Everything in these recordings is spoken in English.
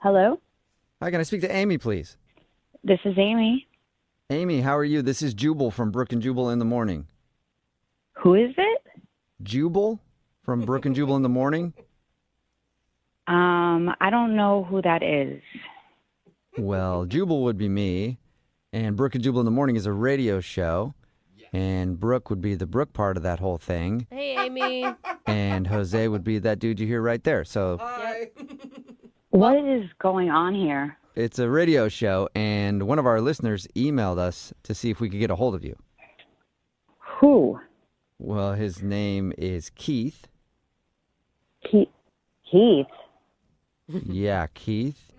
Hello? Hi, can I speak to Amy, please? This is Amy. Amy, how are you? This is Jubal from Brooke and Jubal in the Morning. Who is it? Jubal from Brooke and Jubal in the Morning? I don't know who that is. Well, Jubal would be me, and Brooke and Jubal in the Morning is a radio show, and Brooke would be the Brooke part of that whole thing, Hey, Amy. and Jose would be that dude you hear right there. So Hi. What is going on here? it's a radio show, and one of our listeners emailed us to see if we could get a hold of you. Who? Well, his name is Keith. Keith? Yeah, Keith.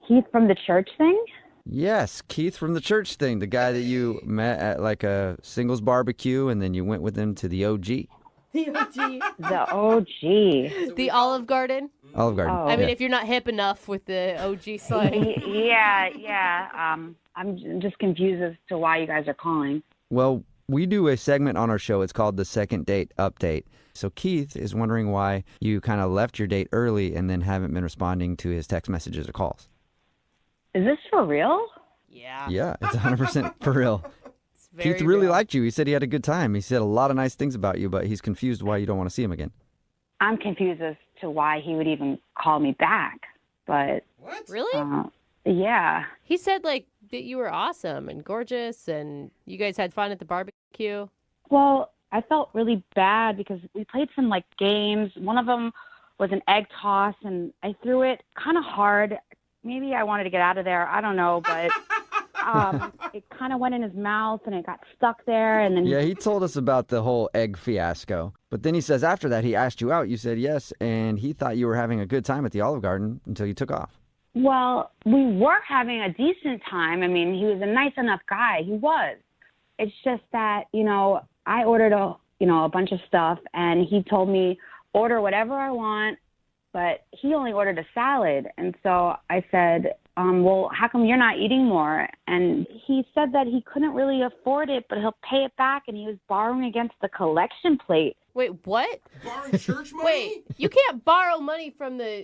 Keith from the church thing? Yes, Keith from the church thing, the guy that you met at like a singles barbecue and then you went with him to the OG. The OG. The OG. The Olive Garden. Olive Garden. Oh. I mean, yeah. if you're not hip enough with the OG slang. Yeah. I'm just confused as to why you guys are calling. Well, we do a segment on our show. It's called the Second Date Update. So Keith is wondering why you kind of left your date early and then haven't been responding to his text messages or calls. Is this for real? Yeah. Yeah, it's 100% for real. It's very Keith really real. liked you. He said he had a good time. He said a lot of nice things about you, but he's confused why you don't want to see him again. I'm confused as to why he would even call me back. But, What? Really? yeah. He said, like, that you were awesome and gorgeous and you guys had fun at the barbecue. Well, I felt really bad because we played some like games. One of them was an egg toss, and I threw it kind of hard. Maybe I wanted to get out of there. I don't know, but it kind of went in his mouth, and it got stuck there. And then Yeah, he told us about the whole egg fiasco. But then he says after that he asked you out. You said yes, and he thought you were having a good time at the Olive Garden until you took off. well, we were having a decent time. I mean, he was a nice enough guy. He was. It's just that, I ordered a bunch of stuff, and he told me order whatever I want, but he only ordered a salad. And so I said, well, how come you're not eating more? And he said that he couldn't really afford it, but he'll pay it back, and he was borrowing against the collection plate. Wait, what? Borrowing church money? Wait, you can't borrow money from the...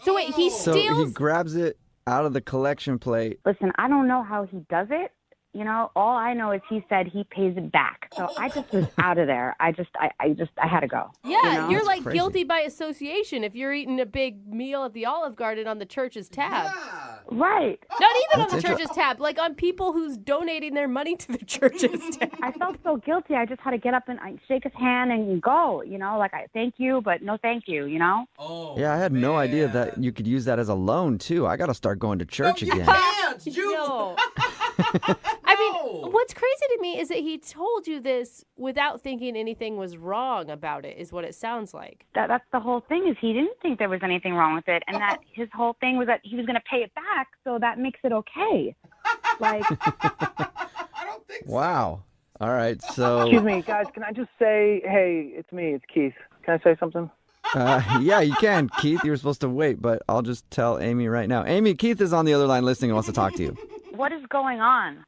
So wait, he So steals... he grabs it out of the collection plate. Listen, I don't know how he does it. All I know is he said he pays it back. So I just was out of there. I had to go. Yeah, you're That's like crazy. guilty by association if you're eating a big meal at the Olive Garden on the church's tab. Yeah. Right. Not even on That's the church's tab, like on people who's donating their money to the church's tab. I felt so guilty. I just had to get up and shake his hand and go, I thank you, but no thank you, Oh, Yeah, I had no idea man. that you could use that as a loan, too. I got to start going to church You again. can't, Jubal. No. I mean, No. what's crazy to me is that he told you this without thinking anything was wrong about it, is what it sounds like. That's the whole thing is he didn't think there was anything wrong with it. And that his whole thing was that he was going to pay it back. So that makes it okay. Like, I don't think so. Wow. All right, so Excuse me, guys. Can I just say, hey, it's me. It's Keith. Can I say something? yeah, you can, Keith. You were supposed to wait, but I'll just tell Amy right now. Amy, Keith is on the other line listening and wants to talk to you. what is going on?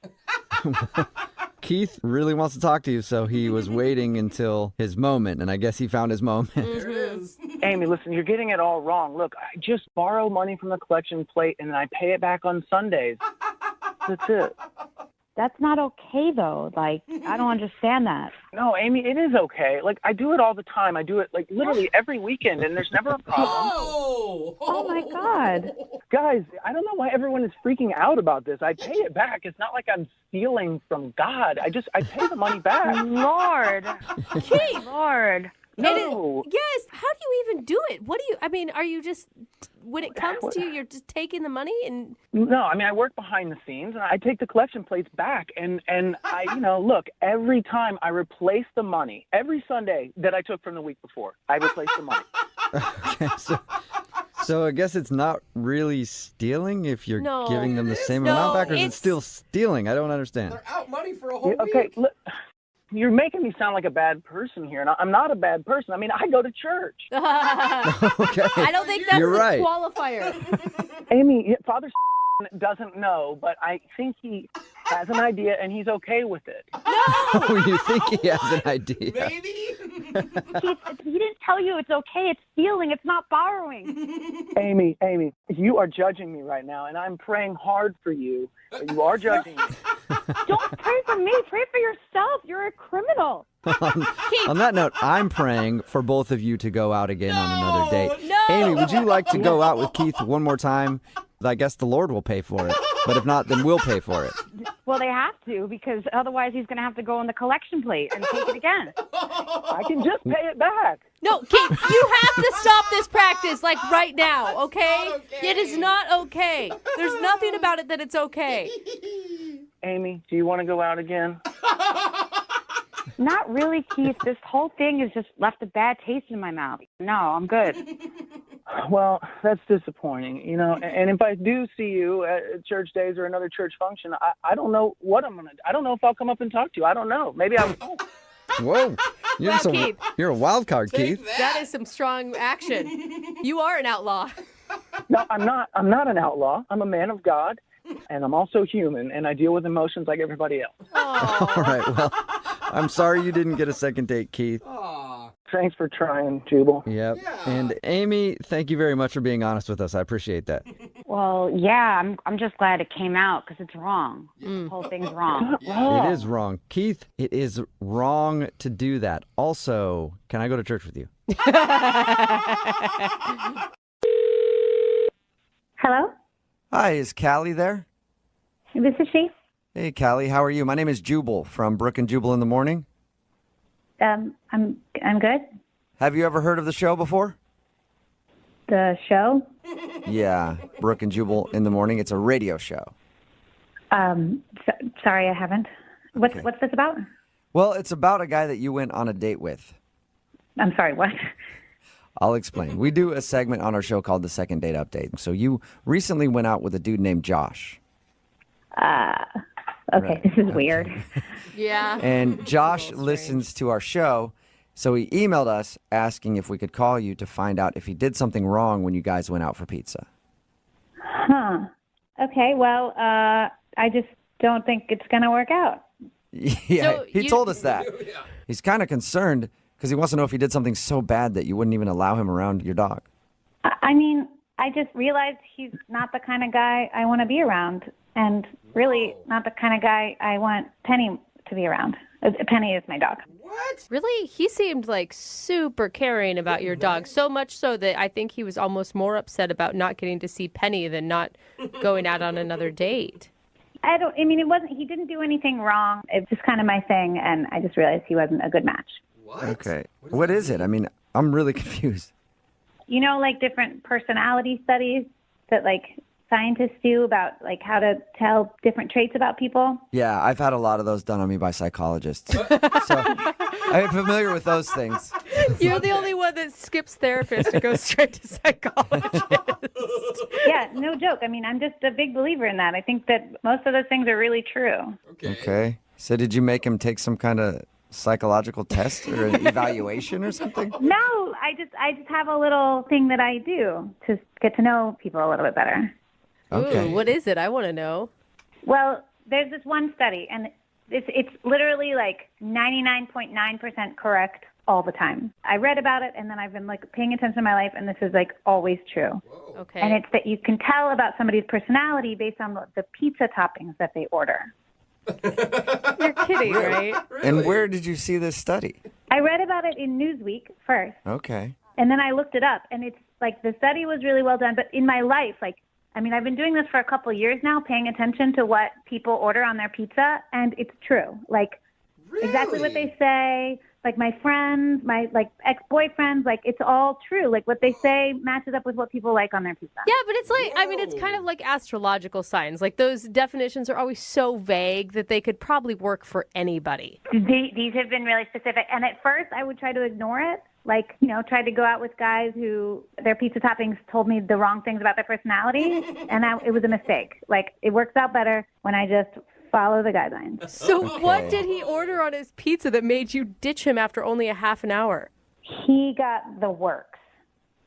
Keith really wants to talk to you, so he was waiting until his moment, and I guess he found his moment. There it is. Amy, listen, you're getting it all wrong. Look, I just borrow money from the collection plate, and then I pay it back on Sundays. That's it. That's not okay, though. Like, I don't understand that. No, Amy, it is okay. Like, I do it all the time. I do it, like, literally every weekend, and there's never a problem. Oh, my God. Guys, I don't know why everyone is freaking out about this. I pay it back. It's not like I'm stealing from God. I pay the money back. Lord. Lord. No. Yes. How do you even do it? Are you just, when it comes to you, you're just taking the money and... No, I mean, I work behind the scenes, and I take the collection plates back, and I, look, every time I replace the money, every Sunday that I took from the week before, I replace the money. Okay, so I guess it's not really stealing if you're No. giving them the It is. same No, amount back, or is it it's- still stealing? I don't understand. They're out money for a whole Okay, week. look, you're making me sound like a bad person here, and I'm not a bad person. I mean, I go to church. Okay. I don't think that's You're the right. qualifier. Amy, Father doesn't know, but I think he has an idea and he's okay with it. Oh, you think he has an idea? Maybe? Keith, he didn't tell you it's okay. It's stealing. It's not borrowing. Amy, you are judging me right now, and I'm praying hard for you. But you are judging me. Don't pray for me. Pray for yourself. You're a criminal. On that note, I'm praying for both of you to go out again on another date. No! Amy, would you like to go out with Keith one more time? I guess the Lord will pay for it. But if not, then we'll pay for it. Well, they have to, because otherwise he's going to have to go on the collection plate and take it again. I can just pay it back. No, Keith, you have to stop this practice, like right now, okay? not okay. It is not okay. There's nothing about it that it's okay. Amy, do you want to go out again? Not really, Keith. This whole thing has just left a bad taste in my mouth. No, I'm good. Well, that's disappointing, you know. And if I do see you at church days or another church function, I don't know what I'm going to do. I don't know if I'll come up and talk to you. I don't know. Maybe I won't. Whoa. You're, Wow, Keith. You're a wild card, Take Keith. That is some strong action. You are an outlaw. No, I'm not. I'm not an outlaw. I'm a man of God, and I'm also human, and I deal with emotions like everybody else. All right, well, I'm sorry you didn't get a second date, Keith. Aw. Thanks for trying, Jubal. Yep. Yeah. And Amy, thank you very much for being honest with us. I appreciate that. Well, yeah, I'm just glad it came out, because it's wrong. The whole thing's wrong. Not wrong. It is wrong. Keith, it is wrong to do that. Also, can I go to church with you? Hello, Hi, is Callie there? this is she. Hey, Callie, how are you? My name is Jubal from Brooke and Jubal in the Morning. I'm good. Have you ever heard of the show before? The show. Yeah, Brooke and Jubal in the Morning. It's a radio show. Sorry, I haven't. What's this about? Well, it's about a guy that you went on a date with. I'm sorry. What? I'll explain. We do a segment on our show called the Second Date Update. So you recently went out with a dude named Josh. Okay, Right. this is weird. Yeah. And Josh listens to our show, so he emailed us asking if we could call you to find out if he did something wrong when you guys went out for pizza. Huh. Okay. Well, I just don't think it's gonna work out. Yeah, So he you- told us that. He's kind of concerned because he wants to know if he did something so bad that you wouldn't even allow him around your dog. I mean, I just realized he's not the kind of guy I want to be around, and really not the kind of guy I want Penny to be around. Penny is my dog. What? Really? He seemed like super caring about your dog, so much so that I think he was almost more upset about not getting to see Penny than not going out on another date. He didn't do anything wrong. It's just kind of my thing, and I just realized he wasn't a good match. What? Okay. What is it? I mean, I'm really confused. You know, like different personality studies that like scientists do about like how to tell different traits about people. Yeah, I've had a lot of those done on me by psychologists. So I'm familiar with those things. You're the only one that skips therapist and goes straight to psychologist. Yeah, no joke. I mean, I'm just a big believer in that. I think that most of those things are really true. Okay. So did you make him take some kind of psychological test or an evaluation or something? No, I just have a little thing that I do to get to know people a little bit better. Okay. Ooh, what is it? I want to know. Well, there's this one study, and it's literally like 99.9% correct all the time. I read about it, and then I've been like paying attention to my life, and this is like always true. Okay. And it's that you can tell about somebody's personality based on the pizza toppings that they order. You're kidding, right? And where did you see this study? I read about it in Newsweek first, Okay. and then I looked it up, and it's like the study was really well done. But in my life, I've been doing this for a couple of years now, paying attention to what people order on their pizza, and it's true. Like exactly what they say. Like my friends, my ex-boyfriends, it's all true. Like what they say matches up with what people like on their pizza. Yeah, but it's like, it's kind of like astrological signs. Like those definitions are always so vague that they could probably work for anybody. These have been really specific. And at first I would try to ignore it. Tried to go out with guys who their pizza toppings told me the wrong things about their personality. And it was a mistake. It works out better when I just follow the guidelines. So what did he order on his pizza that made you ditch him after only a half an hour? He got the works,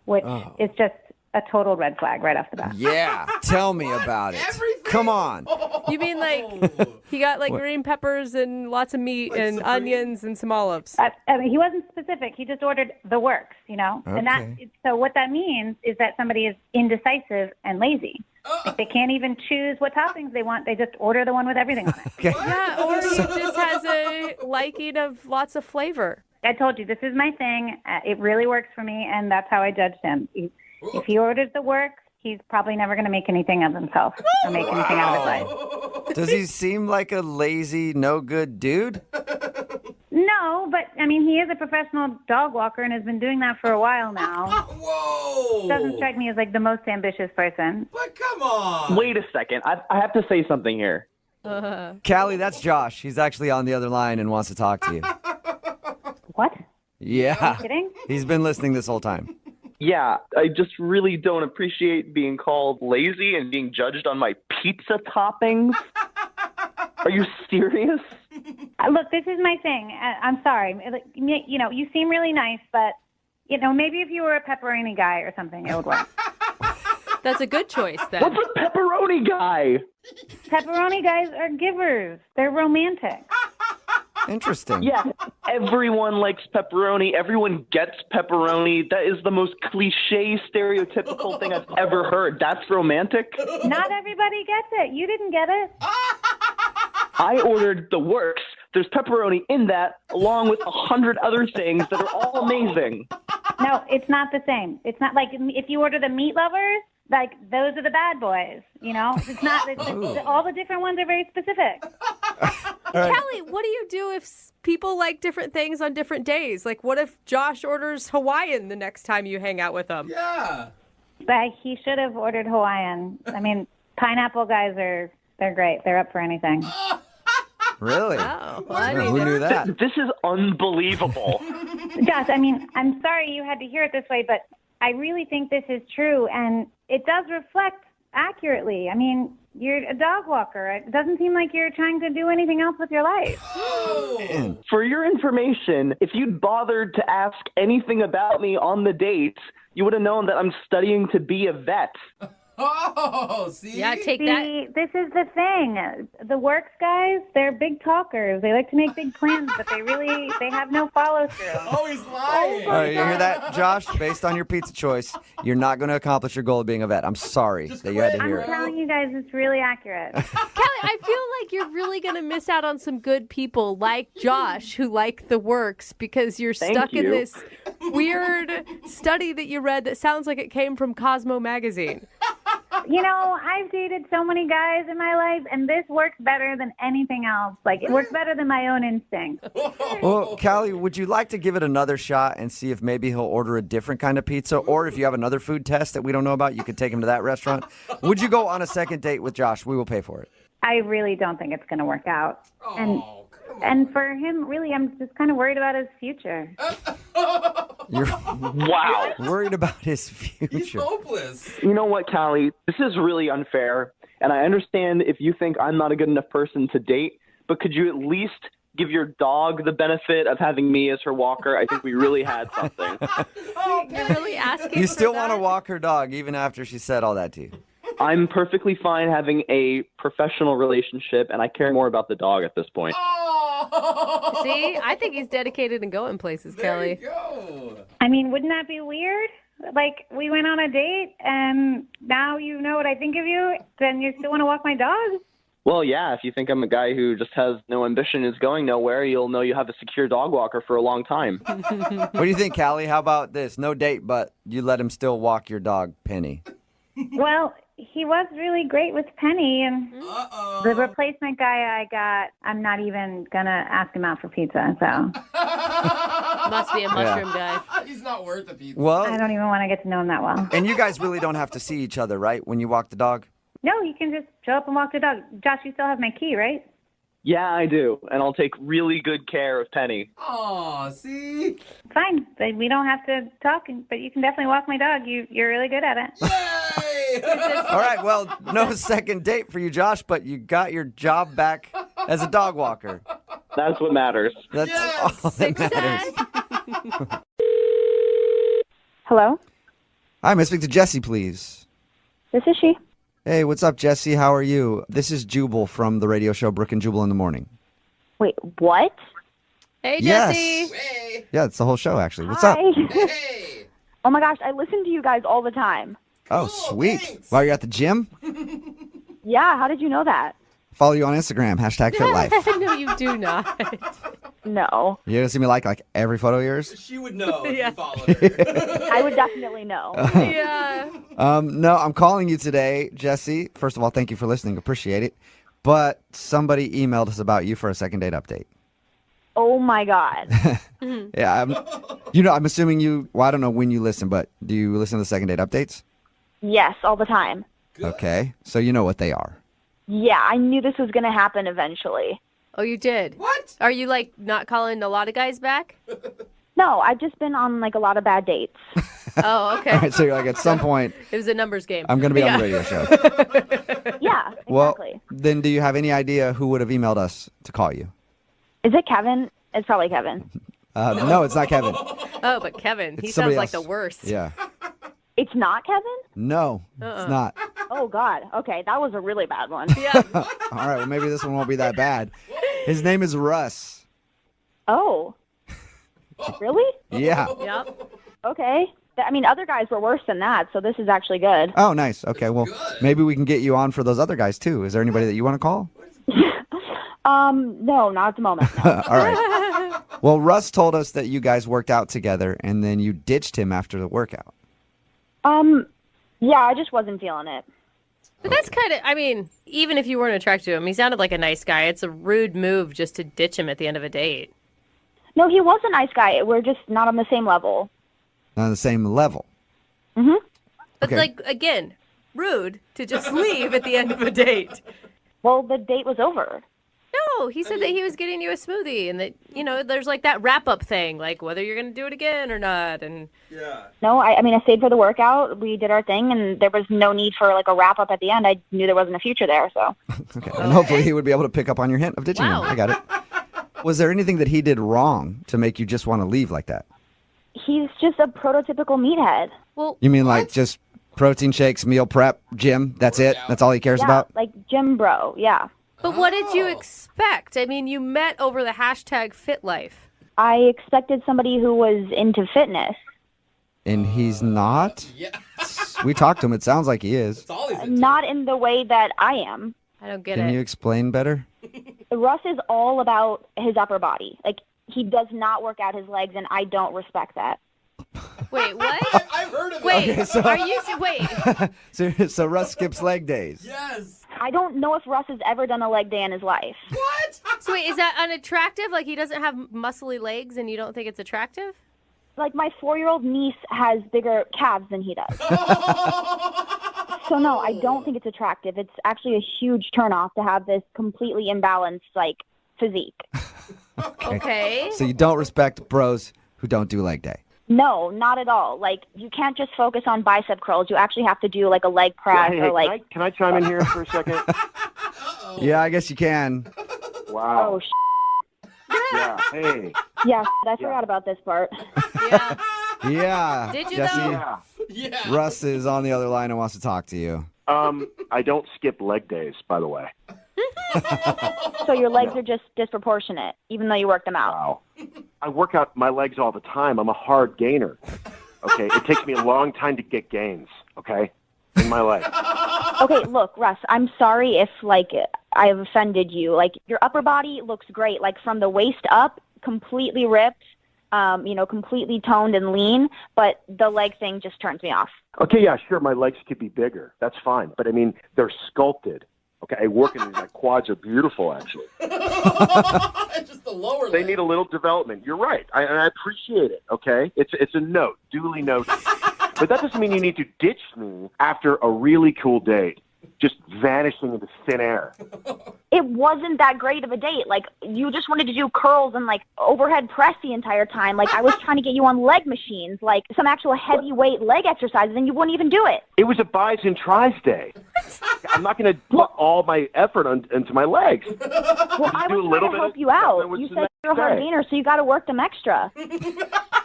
which is just a total red flag right off the bat. Yeah, tell me about it. Everything? Come on. You mean like he got like green peppers and lots of meat Like and Supreme? onions and some olives? I mean, he wasn't specific. He just ordered the works, And so what that means is that somebody is indecisive and lazy. Like they can't even choose what toppings they want. They just order the one with everything on it. Okay. Yeah, or he just has a liking of lots of flavor. I told you, this is my thing. It really works for me, and that's how I judged him. If he orders the works, he's probably never going to make anything of himself or make anything out of his life. Does he seem like a lazy, no good dude? No, but, I mean, he is a professional dog walker and has been doing that for a while now. Whoa! Doesn't strike me as, like, the most ambitious person. But come on. Wait a second. I have to say something here. Callie, that's Josh. He's actually on the other line and wants to talk to you. What? Yeah. Kidding? He's been listening this whole time. Yeah, I just really don't appreciate being called lazy and being judged on my pizza toppings. Are you serious? Look, this is my thing. I'm sorry. You seem really nice, but, maybe if you were a pepperoni guy or something, it would work. That's a good choice then. What's a pepperoni guy? Pepperoni guys are givers. They're romantic. Interesting. Yeah, everyone likes pepperoni. Everyone gets pepperoni. That is the most cliche, stereotypical thing I've ever heard. That's romantic? Not everybody gets it. You didn't get it. I ordered the works. There's pepperoni in that, along with 100 other things that are all amazing. No, it's not the same. It's not like if you order the meat lovers, like those are the bad boys. It's not. All the different ones are very specific. Right. Callie, what do you do if people like different things on different days? Like, what if Josh orders Hawaiian the next time you hang out with him? Yeah. But he should have ordered Hawaiian. I mean, pineapple guys they're great. They're up for anything. Really? Oh, Yeah, who knew that? This is unbelievable. Josh, I mean, I'm sorry you had to hear it this way, but I really think this is true, and it does reflect accurately. I mean, you're a dog walker. It doesn't seem like you're trying to do anything else with your life. For your information, if you'd bothered to ask anything about me on the dates, you would have known that I'm studying to be a vet. Oh, see? Yeah, take that. See, this is the thing. The works guys, they're big talkers. They like to make big plans, but they have no follow through. Oh, he's lying. All right, you hear that, Josh? Based on your pizza choice, you're not going to accomplish your goal of being a vet. I'm sorry that you had to hear I'm it. telling you guys, it's really accurate. Callie, I feel like you're really going to miss out on some good people like Josh who like the works because you're stuck in you. this weird study that you read that sounds like it came from Cosmo magazine. I've dated so many guys in my life, and this works better than anything else. Like, it works better than my own instinct. Well, Callie, would you like to give it another shot and see if maybe he'll order a different kind of pizza? Or if you have another food test that we don't know about, you could take him to that restaurant. Would you go on a second date with Josh? We will pay for it. I really don't think it's going to work out. Oh, come on. And for him, really, I'm just kind of worried about his future. You're Wow. worried about his He's future. hopeless. You know what, Callie? This is really unfair, and I understand if you think I'm not a good enough person to date, but could you at least give your dog the benefit of having me as her walker? I think we really had something. You're really asking You for still that? want to walk her dog even after she said all that to you? I'm perfectly fine having a professional relationship, and I care more about the dog at this point. Oh. See, I think he's dedicated and going places, There you Kelly. go. I mean, wouldn't that be weird? Like, we went on a date, and now you know what I think of you, then you still want to walk my dog? Well, yeah, if you think I'm a guy who just has no ambition, is going nowhere, you'll know you have a secure dog walker for a long time. What do you think, Callie? How about this? No date, but you let him still walk your dog, Penny. Well, he was really great with Penny, and Uh-oh. the replacement guy I got, I'm not even going to ask him out for pizza, so Must be a mushroom guy. He's not worth the pizza. I Well, don't even want to get to know him that well. and you guys really don't have to see each other, right, when you walk the dog? No, you can just show up and walk the dog. Josh, you still have my key, right? Yeah, I do, and I'll take really good care of Penny. Oh, see? Fine, but we don't have to talk, but you can definitely walk my dog. You're really good at it. Yay! All right, well, no second date for you, Josh, but you got your job back as a dog walker. That's what matters. That's Yes! all that matters. Hello? Hi, may I speak to Jesse, please? This is she. Hey, what's up, Jesse? How are you? This is Jubal from the radio show Brooke and Jubal in the Morning. Wait, what? Hey, Yes. Jesse. Hey. Yeah, it's the whole show, actually. What's up? Hi. Hey. Oh my gosh, I listen to you guys all the time. Oh, Cool, sweet. thanks. While you're at the gym, Yeah, how did you know that? follow you on Instagram, #FitLife. No, you do not. No, You gonna see me like every photo of yours? She would know if Yeah. you followed her. I would definitely know. Yeah. No, I'm calling you today, Jesse. First of all, thank you for listening. Appreciate it. But somebody emailed us about you for a second date update. Oh my God. Yeah, I'm assuming you. Well, I don't know when you listen, but do you listen to the second date updates? Yes, all the time. Okay, so you know what they are. Yeah, I knew this was going to happen eventually. Oh, you did? What? Are you like not calling a lot of guys back? No, I've just been on like a lot of bad dates. Oh, okay. All right, so you're like, at some point, It was a numbers game. I'm going to be on Yeah. the radio show. Yeah, Well, exactly. then do you have any idea who would have emailed us to call you? Is it Kevin? It's probably Kevin. No, it's not Kevin. Oh, but Kevin, he It's sounds somebody like the else. worst. Yeah. It's not Kevin? No, it's not. Oh God. Okay, that was a really bad one. Yeah. All right, well, maybe this one won't be that bad. His name is Russ. Oh. Really? Yeah. Yep. Okay. I mean, other guys were worse than that, so this is actually good. Oh, nice. Okay, well, good. maybe we can get you on for those other guys, too. Is there anybody that you want to call? No, not at the moment. No. All right. Well, Russ told us that you guys worked out together, and then you ditched him after the workout. Yeah, I just wasn't feeling it. But that's kind of, I mean, even if you weren't attracted to him, he sounded like a nice guy. It's a rude move just to ditch him at the end of a date. No, he was a nice guy. We're just not on the same level. Not on the same level. But, Okay. like, again, rude to just leave at the end of a date. Well, the date was over. No, he said that he was getting you a smoothie and that, you know, there's like that wrap-up thing, like whether you're going to do it again or not. And Yeah. No, I mean, I stayed for the workout. We did our thing, and there was no need for like a wrap up at the end. I knew there wasn't a future there, so. Okay. And hopefully he would be able to pick up on your hint of ditching Wow. him. I got it. Was there anything that he did wrong to make you just want to leave like that? He's just a prototypical meathead. well, You mean like just protein shakes, meal prep, gym? That's it? That's all he cares Yeah, about? like Jim Bro. Yeah. but what did you Oh. expect? I mean, you met over the hashtag FitLife. I expected somebody who was into fitness. And he's not? Yeah. We talked to him. It sounds like he is. That's all he's into. Not in the way that I am. I don't get Can it. you explain better? Russ is all about his upper body. Like, he does not work out his legs, and I don't respect that. Wait, what? I've heard of Wait, that. are you, wait. So Russ skips leg days. Yes. I don't know if Russ has ever done a leg day in his life. What? So wait, is that unattractive? Like he doesn't have muscly legs and you don't think it's attractive? Like, my 4-year-old niece has bigger calves than he does. So, no, I don't think it's attractive. It's actually a huge turnoff to have this completely imbalanced, like, physique. Okay. So you don't respect bros who don't do leg day. No, not at all. Like, you can't just focus on bicep curls. You actually have to do, like, a leg press Hey, or, like, can I chime in here for a second? Yeah, I guess you can. Wow. oh, Yeah. Hey. yeah, I forgot about this part. Yeah. Yeah. Did you, Jesse, though? Yeah. Yeah. Russ is on the other line and wants to talk to you. I don't skip leg days, by the way. So your legs are just disproportionate, even though you work them out. Wow. I work out my legs all the time. I'm a hard gainer. Okay. It takes me a long time to get gains. Okay. In my legs. Okay, look, Russ, I'm sorry if, like, I've offended you. Like, your upper body looks great, like, from the waist up, completely ripped, completely toned and lean, but the leg thing just turns me off. Okay. Yeah. Sure. My legs could be bigger. That's fine. But I mean, they're sculpted. Okay. I work in my quads are beautiful, actually. Just the lower They leg. need a little development. You're right. I appreciate it, okay? It's a note, duly noted. But that doesn't mean you need to ditch me after a really cool date, just vanishing into thin air. It wasn't that great of a date. Like, you just wanted to do curls and, like, overhead press the entire time. Like, I was trying to get you on leg machines, like, some actual heavyweight leg exercises, and you wouldn't even do it. It was a buys and tries day. I'm not going to put all my effort into my legs. Well, I do was a trying little to bit help of you out. stuff, You the said next you're a hard day. gainer, so you got to work them extra.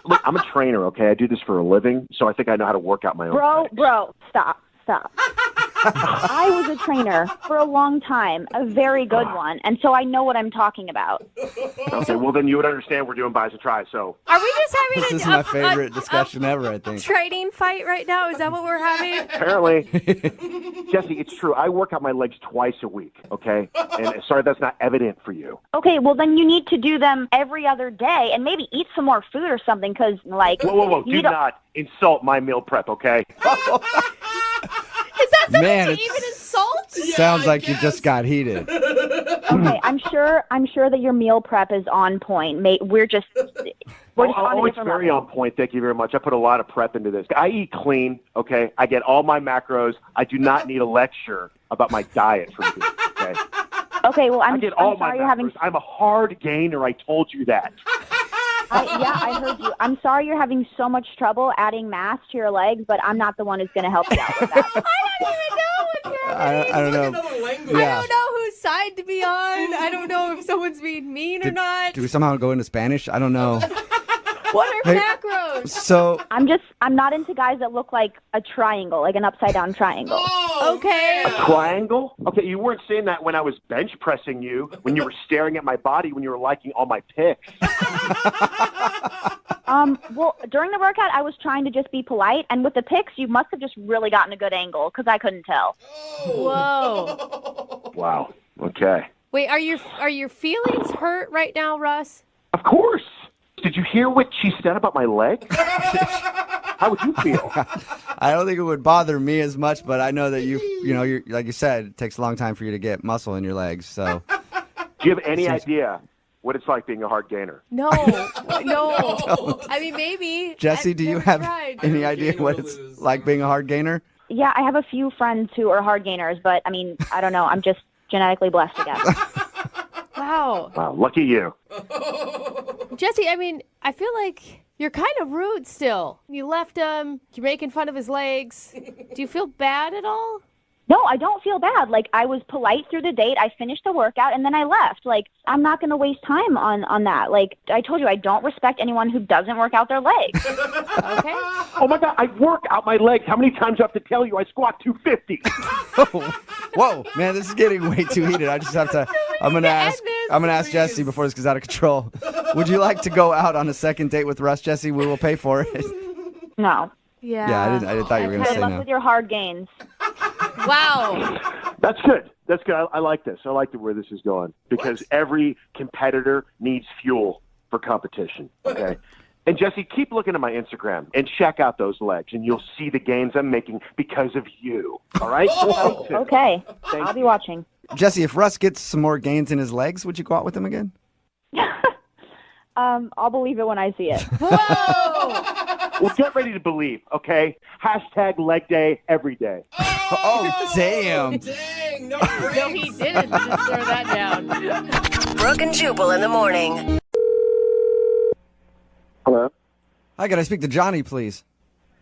Look, I'm a trainer, okay? I do this for a living, so I think I know how to work out my own thing. Bro, stop. I was a trainer for a long time, a very good one, and so I know what I'm talking about. Okay, well, then you would understand we're doing buys and tries, so. Are we just having This is my favorite discussion ever, I think. training fight right now? Is that what we're having? Apparently. Jesse, it's true. I work out my legs twice a week, okay? And sorry that's not evident for you. Okay, well, then you need to do them every other day and maybe eat some more food or something because, like... Whoa. Do not insult my meal prep, okay? Is that something Man, to it's- even insult? Sounds like you just got heated. Okay, I'm sure that your meal prep is on point. We're just on a It's different very level. on point. Thank you very much. I put a lot of prep into this. I eat clean, okay? I get all my macros. I do not need a lecture about my diet from you, okay? Okay, well, I I'm get all my sorry macros. you're having... I'm a hard gainer. I told you that. I heard you. I'm sorry you're having so much trouble adding mass to your legs, but I'm not the one who's going to help you out with that. I don't even know what's happening. I don't know. Another language. Yeah. I don't know whose side to be on. I don't know if someone's being mean or not. Do we somehow go into Spanish? I don't know. What are Hey. macros? So, I'm not into guys that look like a triangle, like an upside down triangle. Oh, Okay. man. Triangle? Okay, you weren't saying that when I was bench pressing you, when you were staring at my body, when you were liking all my pics. Well, during the workout, I was trying to just be polite, and with the pics, you must have just really gotten a good angle because I couldn't tell. Whoa. Wow. Okay. Wait, are your feelings hurt right now, Russ? Of course. Did you hear what she said about my leg? How would you feel? I don't think it would bother me as much, but I know that you're like you said, it takes a long time for you to get muscle in your legs. So, Do you have any idea what it's like being a hard gainer? No. I mean, maybe. Jesse, I've do you never have tried. any idea gain or what it's lose. like being a hard gainer? Yeah, I have a few friends who are hard gainers, but I mean, I don't know. I'm just genetically blessed, I guess. Wow. Wow, lucky you. Jesse, I mean, I feel like you're kind of rude still. You left him. You're making fun of his legs. Do you feel bad at all? No, I don't feel bad. Like, I was polite through the date. I finished the workout, and then I left. Like, I'm not going to waste time on that. Like, I told you, I don't respect anyone who doesn't work out their legs. Okay. Oh, my God, I work out my legs. How many times do I have to tell you I squat 250? Whoa, man, this is getting way too heated. I just have to. I'm gonna ask Jesse before this goes out of control. Would you like to go out on a second date with Russ, Jesse? We will pay for it. No. Yeah. I didn't thought you were gonna Good say luck no. with your hard gains. Wow. That's good. That's good. I like this. I like where this is going because every competitor needs fuel for competition. Okay. And Jesse, keep looking at my Instagram and check out those legs, and you'll see the gains I'm making because of you. All right? Oh, Okay. Thank I'll be you. watching. Jesse, if Russ gets some more gains in his legs, would you go out with him again? I'll believe it when I see it. Whoa. Well, get ready to believe, okay? Hashtag leg day every day. Oh, damn. Dang, no No, he breaks. didn't. Just throw that down. Brooke and Jubal in the morning. Hello? Hi, can I speak to Johnny, please?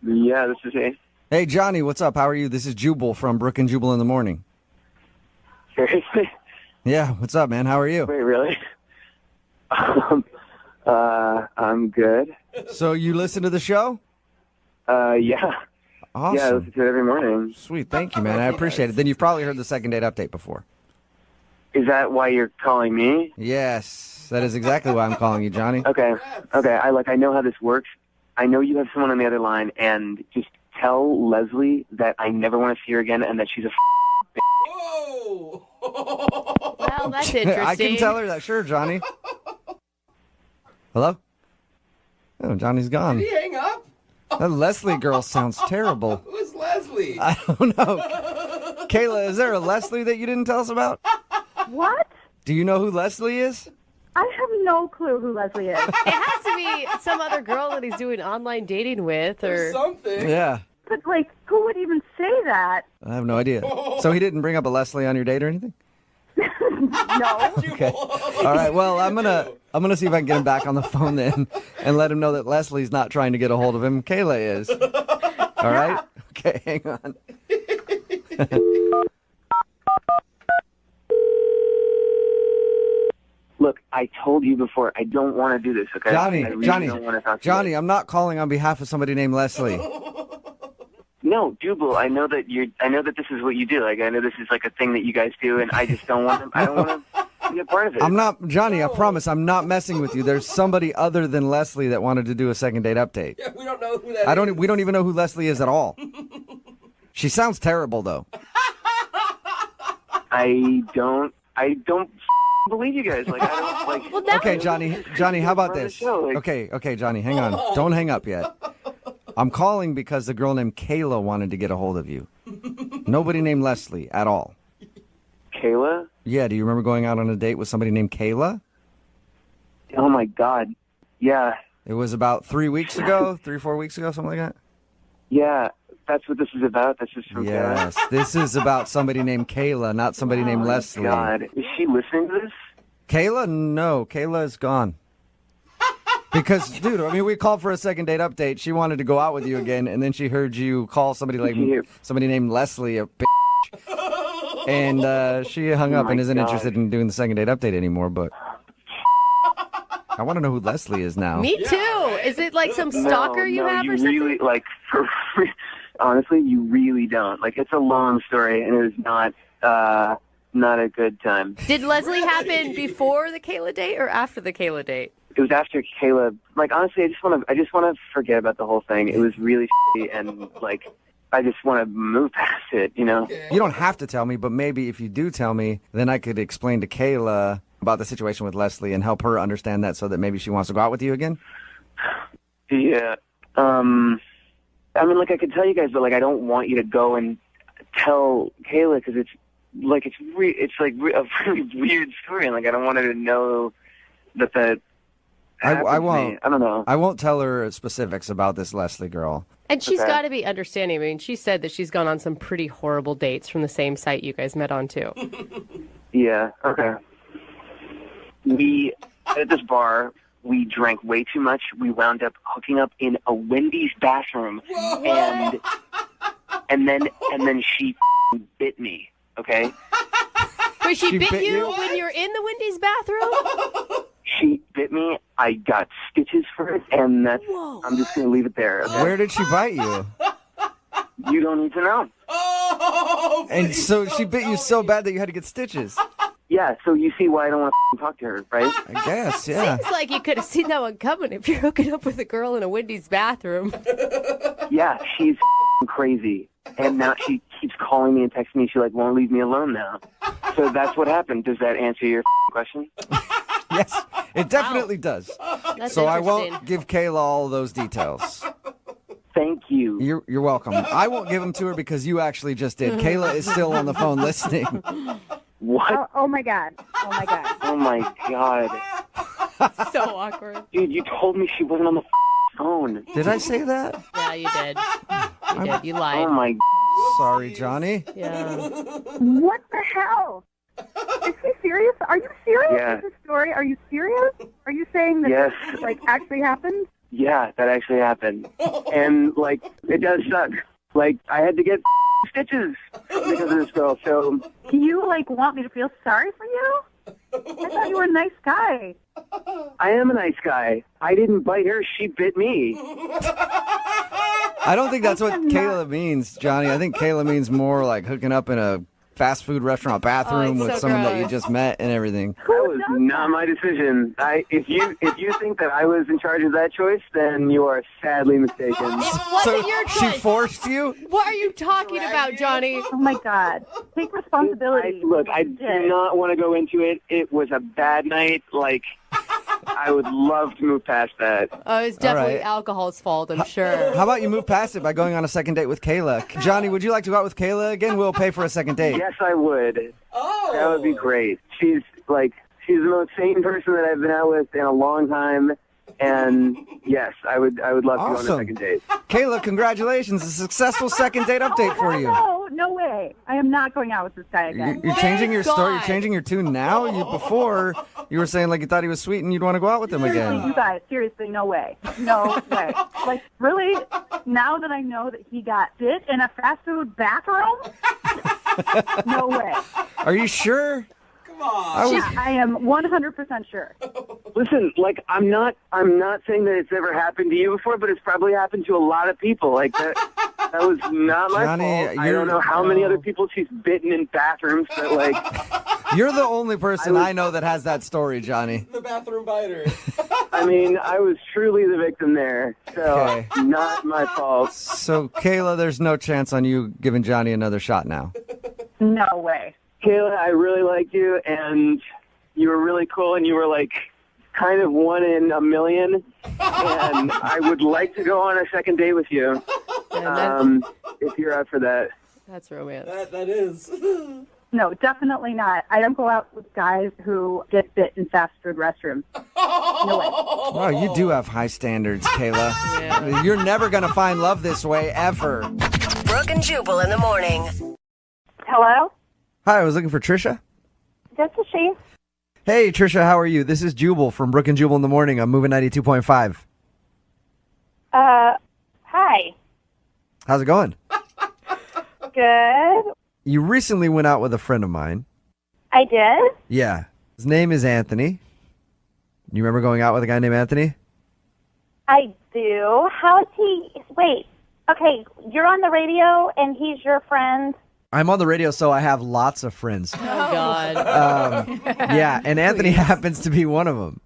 Yeah, this is he. Hey, Johnny, what's up? How are you? This is Jubal from Brooke and Jubal in the morning. Seriously? Yeah, what's up, man? How are you? Wait, really? I'm good. So you listen to the show? Yeah. Yeah, I Awesome. listen to it every morning. Sweet. Thank you, man. I appreciate it. Then you've probably heard the second date update before. Is that why you're calling me? Yes, that is exactly why I'm calling you, Johnny. Okay. Okay, I know how this works. I know you have someone on the other line, and just tell Leslie that I never want to see her again and that she's a Whoa. Well, that's interesting. I can tell her that. Sure, Johnny. Hello? Oh, Johnny's gone. Did he hang up? That Leslie girl sounds terrible. Who's Leslie? I don't know. Kayla, is there a Leslie that you didn't tell us about? What? Do you know who Leslie is? I have no clue who Leslie is. It has to be some other girl that he's doing online dating with, Or or something. Yeah. But, like, who would even say that? I have no idea. So he didn't bring up a Leslie on your date or anything? No. Okay. All right. Well, I'm gonna see if I can get him back on the phone then, and let him know that Leslie's not trying to get a hold of him. Kayla is. All right. Okay. Hang on. Look, I told you before, I don't want to do this, okay? Johnny, I really don't want to talk to you. Johnny, I'm not calling on behalf of somebody named Leslie. No, Jubal, I know that this is what you do. Like, I know this is like a thing that you guys do, and I just don't want to, I don't want to be a part of it. I'm not, Johnny, I promise, I'm not messing with you. There's somebody other than Leslie that wanted to do a second date update. Yeah, we don't know who that is. We don't even know who Leslie is at all. She sounds terrible, though. I don't believe you guys. Like, I don't, like... Okay, Johnny, how about this? Okay, Johnny, hang on. Don't hang up yet. I'm calling because the girl named Kayla wanted to get a hold of you. Nobody named Leslie at all. Kayla? Yeah, do you remember going out on a date with somebody named Kayla? Oh, my God. Yeah. It was about 3 weeks ago, 4 weeks ago, something like that? Yeah, that's what this is about. This is from Yes, Kayla. this is about somebody named Kayla, not somebody named Leslie. God, is she listening to this? Kayla? No, Kayla is gone. Because, dude, I mean, we called for a second date update. She wanted to go out with you again, and then she heard you call somebody named Leslie a bitch. And she hung up and isn't interested in doing the second date update anymore, but I want to know who Leslie is now. Me too. Is it like some stalker you have or something? Really, like, honestly, you really don't. Like, it's a long story, and it is not a good time. Did Leslie happen before the Kayla date or after the Kayla date? It was after Kayla. Like, honestly, I just want to forget about the whole thing. It was really shitty, and like, I just want to move past it. You know. You don't have to tell me, but maybe if you do tell me, then I could explain to Kayla about the situation with Leslie and help her understand that, so that maybe she wants to go out with you again. Yeah. I mean, like, I could tell you guys, but like, I don't want you to go and tell Kayla because it's like a really weird story, and like, I don't want her to know that. I won't. I don't know. I won't tell her specifics about this Leslie girl. And she's got to be understanding. I mean, she said that she's gone on some pretty horrible dates from the same site you guys met on, too. Yeah, okay. At this bar, we drank way too much. We wound up hooking up in a Wendys bathroom, and then she bit me, okay? Wait, she bit you when you're in the Wendys bathroom? She bit me. I got stitches for it, and I'm just going to leave it there. Okay? Where did she bite you? You don't need to know. Oh, and so she bit you so bad that you had to get stitches. Yeah, so you see why I don't want to talk to her, right? I guess, yeah. Seems like you could have seen that one coming if you're hooking up with a girl in a Wendys bathroom. Yeah, she's crazy. And now she keeps calling me and texting me. She won't leave me alone now. So that's what happened. Does that answer your question? Yes, it definitely does. That's so I won't give Kayla all those details. Thank you. You're welcome. I won't give them to her because you actually just did. Kayla is still on the phone listening. What? Oh my God. Oh my God. Oh my God. So awkward. Dude, you told me she wasn't on the phone. Did I say that? Yeah, you did. You did. You lied. Oh my. Sorry, Johnny. Yeah. What the hell? Is he serious? Are you serious Yeah. with this story? Are you serious? Are you saying that Yes. this actually happened? Yeah, that actually happened. And it does suck. I had to get stitches because of this girl. So Do you want me to feel sorry for you? I thought you were a nice guy. I am a nice guy. I didn't bite her. She bit me. I don't think that's what Kayla means, Johnny. I think Kayla means more like hooking up in a fast food restaurant bathroom with someone that you just met and everything. That was not my decision. If you think that I was in charge of that choice, then you are sadly mistaken. It wasn't your choice. She forced you? What are you talking about, Johnny? Oh my God. Take responsibility. I do not want to go into it. It was a bad night. I would love to move past that. Oh, it's definitely right. alcohol's fault, I'm sure. How about you move past it by going on a second date with Kayla? Johnny, would you like to go out with Kayla again? We'll pay for a second date. Yes, I would. Oh. That would be great. She's the most sane person that I've been out with in a long time. And yes, I would love to go on a second date. Kayla, congratulations. A successful second date update for you. No way. I am not going out with this guy again. You're changing your story. You're changing your tune now. Before, you were saying you thought he was sweet and you'd want to go out with him again. You guys, seriously, no way. No way. Really, now that I know that he got bit in a fast food bathroom? No way. Are you sure? I am 100% sure. Listen, like I'm not saying that it's ever happened to you before, but it's probably happened to a lot of people. Like that was not my Johnny, fault. I don't know how many other people she's bitten in bathrooms, but like you're the only person I know that has that story, Johnny. The bathroom biter. I mean, I was truly the victim there, so not my fault. So, Kayla, there's no chance on you giving Johnny another shot now. No way. Kayla, I really liked you, and you were really cool, and you were like kind of one in a million, and I would like to go on a second date with you, if you're up for that. That's romance. That is. No, definitely not. I don't go out with guys who get bit in fast food restrooms. No way. Wow, you do have high standards, Kayla. Yeah. You're never going to find love this way, ever. Brooke and Jubal in the morning. Hello? Hi, I was looking for Trisha. This is she. Hey, Trisha, how are you? This is Jubal from Brooke and Jubal in the morning. I'm moving 92.5. Hi. How's it going? Good. You recently went out with a friend of mine. I did? Yeah. His name is Anthony. You remember going out with a guy named Anthony? I do. How is he? Wait. Okay, you're on the radio and he's your friend. I'm on the radio, so I have lots of friends. Oh, God. Yeah, and Anthony happens to be one of them.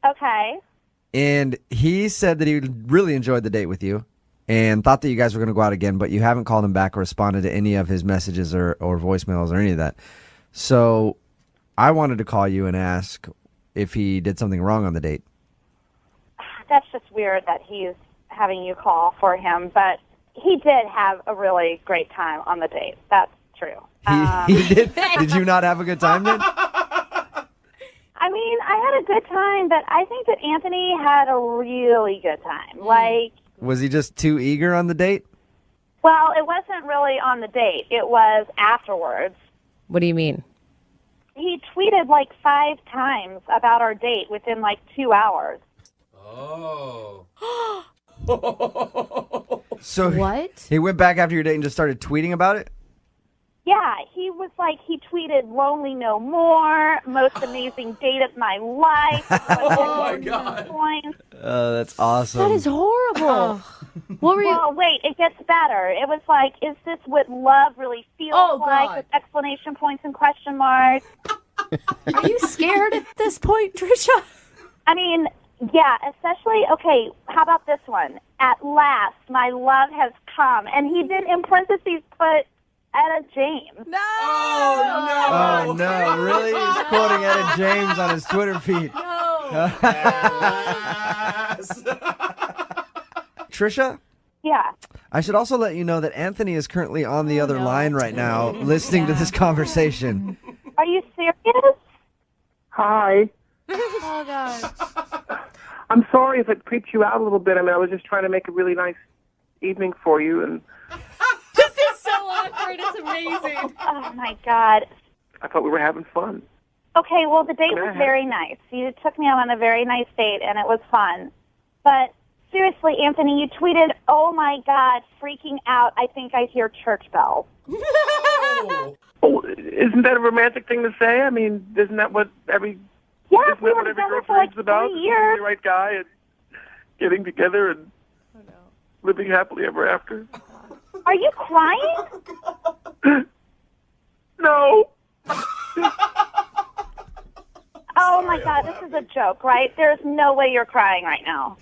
Okay. And he said that he really enjoyed the date with you and thought that you guys were going to go out again, but you haven't called him back or responded to any of his messages or voicemails or any of that. So I wanted to call you and ask if he did something wrong on the date. That's just weird that he's having you call for him, but he did have a really great time on the date. That's true. He did? Did you not have a good time then? I mean, I had a good time, but I think that Anthony had a really good time. Like, Was he just too eager on the date? well, it wasn't really on the date. It was afterwards. What do you mean? He tweeted like 5 times about our date within like 2 hours. Oh. So What? he went back after your date and just started tweeting about it? Yeah, he was like, he tweeted "Lonely No More," most amazing date of my life. Oh, my God. Points. Oh, that's awesome. That is horrible. What were you? Well, wait, it gets better. It was like, is this what love really feels like? With exclamation points and question marks. Are you scared at this point, Trisha? I mean, yeah, especially, okay, how about this one? At last, my love has come. And he did, in parentheses, put Etta James. No! Oh, no. Really? He's quoting Etta James on his Twitter feed. No. Trisha? Yeah. I should also let you know that Anthony is currently on the other line right now listening to this conversation. Are you serious? Hi. Oh, God. I'm sorry if it creeped you out a little bit. I mean, I was just trying to make a really nice evening for you, and This is so awkward. It's amazing. Oh, my God. I thought we were having fun. Okay, well, the date was very nice. You took me out on a very nice date, and it was fun. But seriously, Anthony, you tweeted, "Oh, my God, freaking out. I think I hear church bells." Oh, isn't that a romantic thing to say? I mean, isn't that what every Yeah, we isn't that were what every together girl for like dreams about? 3 Finding years. the right guy and getting together and living happily ever after. Are you crying? No. Oh, my God, this is a joke, right? There's no way you're crying right now.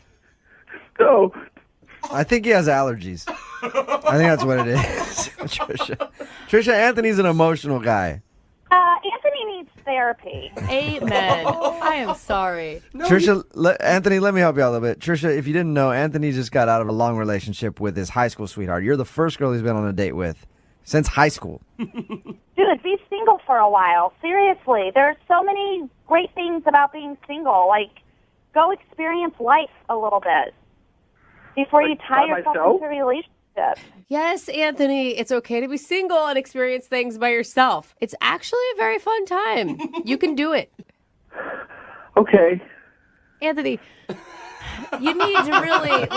No. I think he has allergies. I think that's what it is. Trisha, Anthony's an emotional guy. Anthony needs therapy. Amen. I am sorry. Trisha, Anthony, let me help you out a little bit. Trisha, if you didn't know, Anthony just got out of a long relationship with his high school sweetheart. You're the first girl he's been on a date with since high school. Dude, be single for a while. Seriously, there's so many great things about being single. Like, go experience life a little bit before you tie by yourself myself? into a relationship. Yes, Anthony, it's okay to be single and experience things by yourself. It's actually a very fun time. You can do it. Okay. Anthony, you need to really,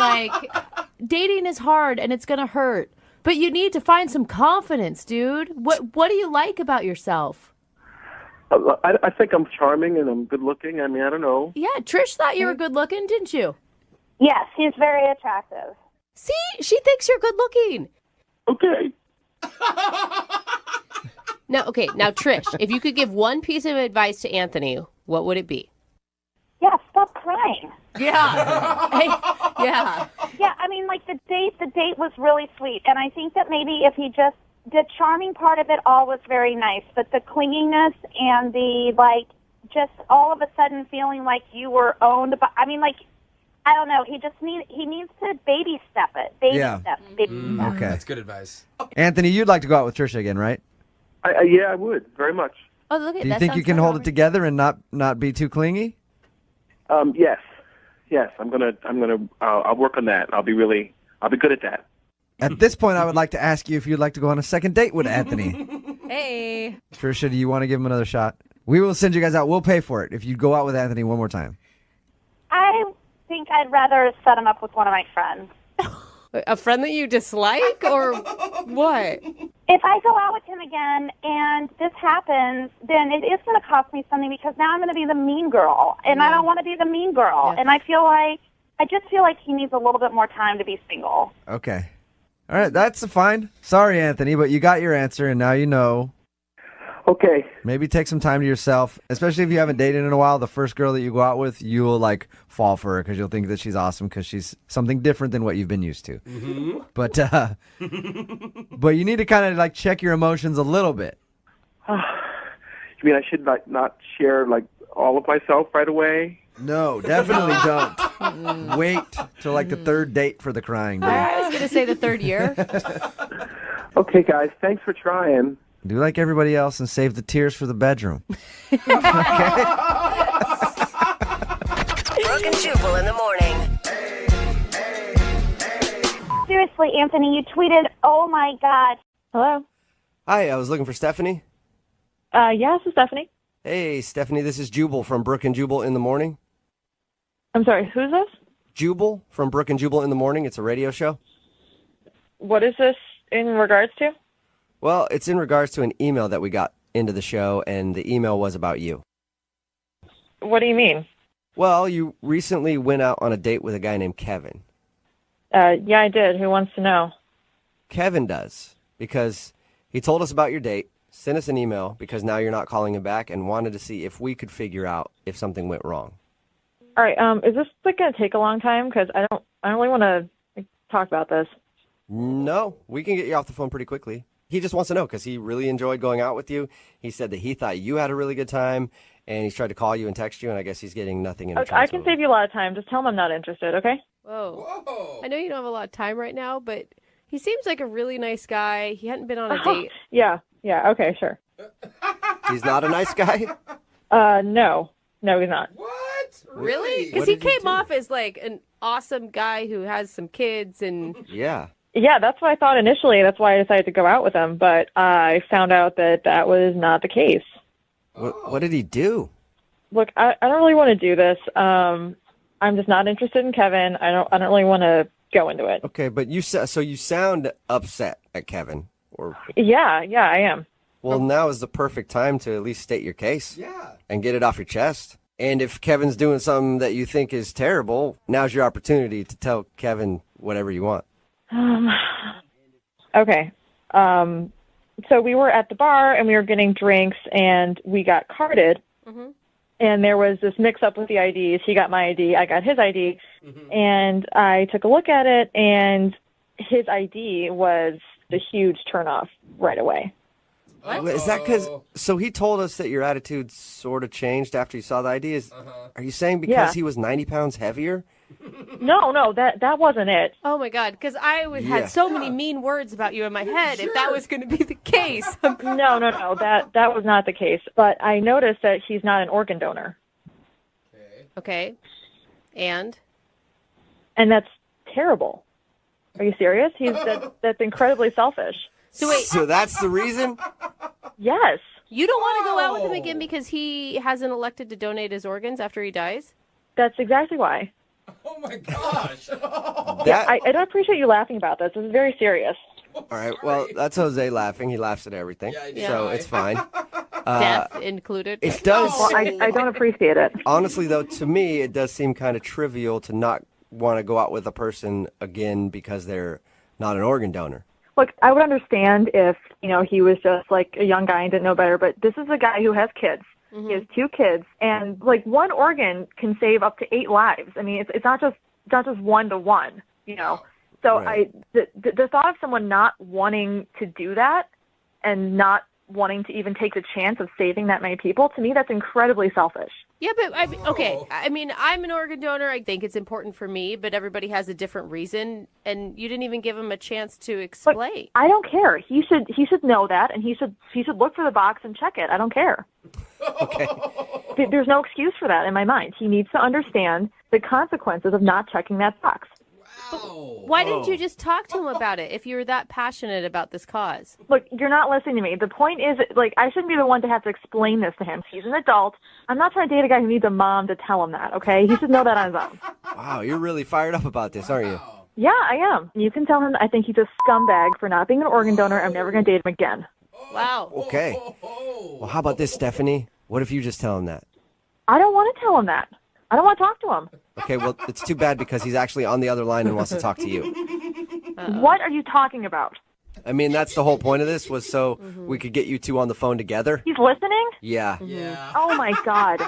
dating is hard and it's going to hurt. But you need to find some confidence, dude. What do you like about yourself? I think I'm charming and I'm good looking. I mean, I don't know. Yeah, Trish thought you were good looking, didn't you? Yes, he's very attractive. See, she thinks you're good looking. Okay. Now, Trish, if you could give one piece of advice to Anthony, what would it be? Yeah, stop crying. Yeah. Yeah. Yeah, I mean, like the date was really sweet, and I think that maybe if he just the charming part of it all was very nice, but the clinginess and the just all of a sudden feeling like you were owned by. I mean, I don't know. He needs to baby step it. Baby step. Okay, that's good advice. Anthony, you'd like to go out with Trisha again, right? Yeah, I would very much. Oh, look at that. Do you think you can hold it together and not be too clingy? Yes. I'll work on that. I'll be good at that. At this point, I would like to ask you if you'd like to go on a second date with Anthony. Hey. Trisha, do you want to give him another shot? We will send you guys out. We'll pay for it if you go out with Anthony one more time. I think I'd rather set him up with one of my friends. A friend that you dislike, or what? If I go out with him again and this happens, then it is going to cost me something because now I'm going to be the mean girl, and I don't want to be the mean girl. Yeah. And I just feel like he needs a little bit more time to be single. Okay. All right, that's fine. Sorry, Anthony, but you got your answer, and now you know. Okay. Maybe take some time to yourself, especially if you haven't dated in a while. The first girl that you go out with, you will fall for her because you'll think that she's awesome because she's something different than what you've been used to. Mm-hmm. But you need to kind of check your emotions a little bit. You mean I should not share all of myself right away? No, definitely don't. Wait till the third date for the crying. Dude. I was going to say the third year. Okay, guys, thanks for trying. Do like everybody else and save the tears for the bedroom. Brooke and Jubal in the morning. Seriously, Anthony, you tweeted, oh my God. Hello? Hi, I was looking for Stephanie. Yeah, this is Stephanie. Hey, Stephanie, this is Jubal from Brooke and Jubal in the morning. I'm sorry, who's this? Jubal from Brooke and Jubal in the morning. It's a radio show. What is this in regards to? Well, it's in regards to an email that we got into the show, and the email was about you. What do you mean? Well, you recently went out on a date with a guy named Kevin. Yeah, I did. Who wants to know? Kevin does, because he told us about your date, sent us an email because now you're not calling him back, and wanted to see if we could figure out if something went wrong. All right, is this going to take a long time? Because I don't really want to talk about this. No, we can get you off the phone pretty quickly. He just wants to know because he really enjoyed going out with you. He said that he thought you had a really good time, and he's tried to call you and text you, and I guess he's getting nothing in return. I can save you a lot of time. Just tell him I'm not interested, okay? Whoa. I know you don't have a lot of time right now, but he seems like a really nice guy. He hadn't been on a date. Yeah, okay, sure. He's not a nice guy? No, he's not. What? Really? Because he came off as an awesome guy who has some kids and... Yeah. Yeah, that's what I thought initially. That's why I decided to go out with him. But I found out that was not the case. What did he do? Look, I don't really want to do this. I'm just not interested in Kevin. I don't really want to go into it. Okay, but you sound upset at Kevin, or Yeah, I am. Well, now is the perfect time to at least state your case. Yeah. And get it off your chest. And if Kevin's doing something that you think is terrible, now's your opportunity to tell Kevin whatever you want. Okay. So we were at the bar and we were getting drinks and we got carded. Mm-hmm. And there was this mix-up with the IDs. He got my ID, I got his ID. Mm-hmm. And I took a look at it, and his ID was the huge turnoff right away. What? Is that because... So he told us that your attitude sort of changed after you saw the ID. Are you saying because he was 90 pounds heavier? No, that wasn't it. Oh, my God, because I had so many mean words about you in my head if that was going to be the case. No, that was not the case. But I noticed that he's not an organ donor. Okay. And that's terrible. Are you serious? That's incredibly selfish. So that's the reason? Yes. You don't want to go out with him again because he hasn't elected to donate his organs after he dies? That's exactly why. Oh, my gosh. I don't appreciate you laughing about this. This is very serious. All right, well, that's Jose laughing. He laughs at everything, so it's fine. Death included. It does. Well, I don't appreciate it. Honestly, though, to me, it does seem kind of trivial to not want to go out with a person again because they're not an organ donor. Look, I would understand if, he was just like a young guy and didn't know better, but this is a guy who has kids. Mm-hmm. He has 2 kids, and like one organ can save up to 8 lives. I mean, it's not just 1-to-1, So Right. the thought of someone not wanting to do that and not wanting to even take the chance of saving that many people, to me, that's incredibly selfish. Yeah, but I'm an organ donor. I think it's important for me, but everybody has a different reason, and you didn't even give him a chance to explain. But I don't care. He should know that, and he should look for the box and check it. I don't care. Okay. There's no excuse for that in my mind. He needs to understand the consequences of not checking that box. Why didn't you just talk to him about it if you were that passionate about this cause? Look, you're not listening to me. The point is, I shouldn't be the one to have to explain this to him. He's an adult. I'm not trying to date a guy who needs a mom to tell him that, okay? He should know that on his own. Wow, you're really fired up about this, aren't you? Yeah, I am. You can tell him I think he's a scumbag for not being an organ donor. I'm never going to date him again. Wow. Okay. Well, how about this, Stephanie? What if you just tell him that? I don't want to tell him that. I don't want to talk to him. Okay, well, it's too bad because he's actually on the other line and wants to talk to you. What are you talking about? I mean, that's the whole point of this was so we could get you 2 on the phone together. He's listening? Yeah. Oh, my God.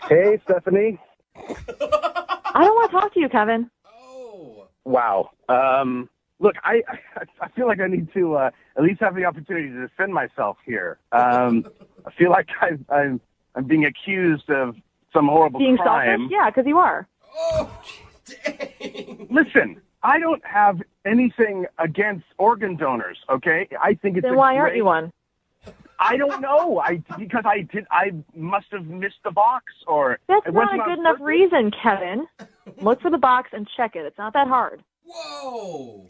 Hey, Stephanie. I don't want to talk to you, Kevin. Wow. Look, I feel like I need to at least have the opportunity to defend myself here. I feel like I'm being accused of some horrible Being crime. selfish? Yeah, because you are. Listen, I don't have anything against organ donors, okay? I think it's Then why aren't you one? I don't know. I must have missed the box, or That's it not wasn't a on good enough purpose. reason, Kevin. Look for the box and check it. It's not that hard.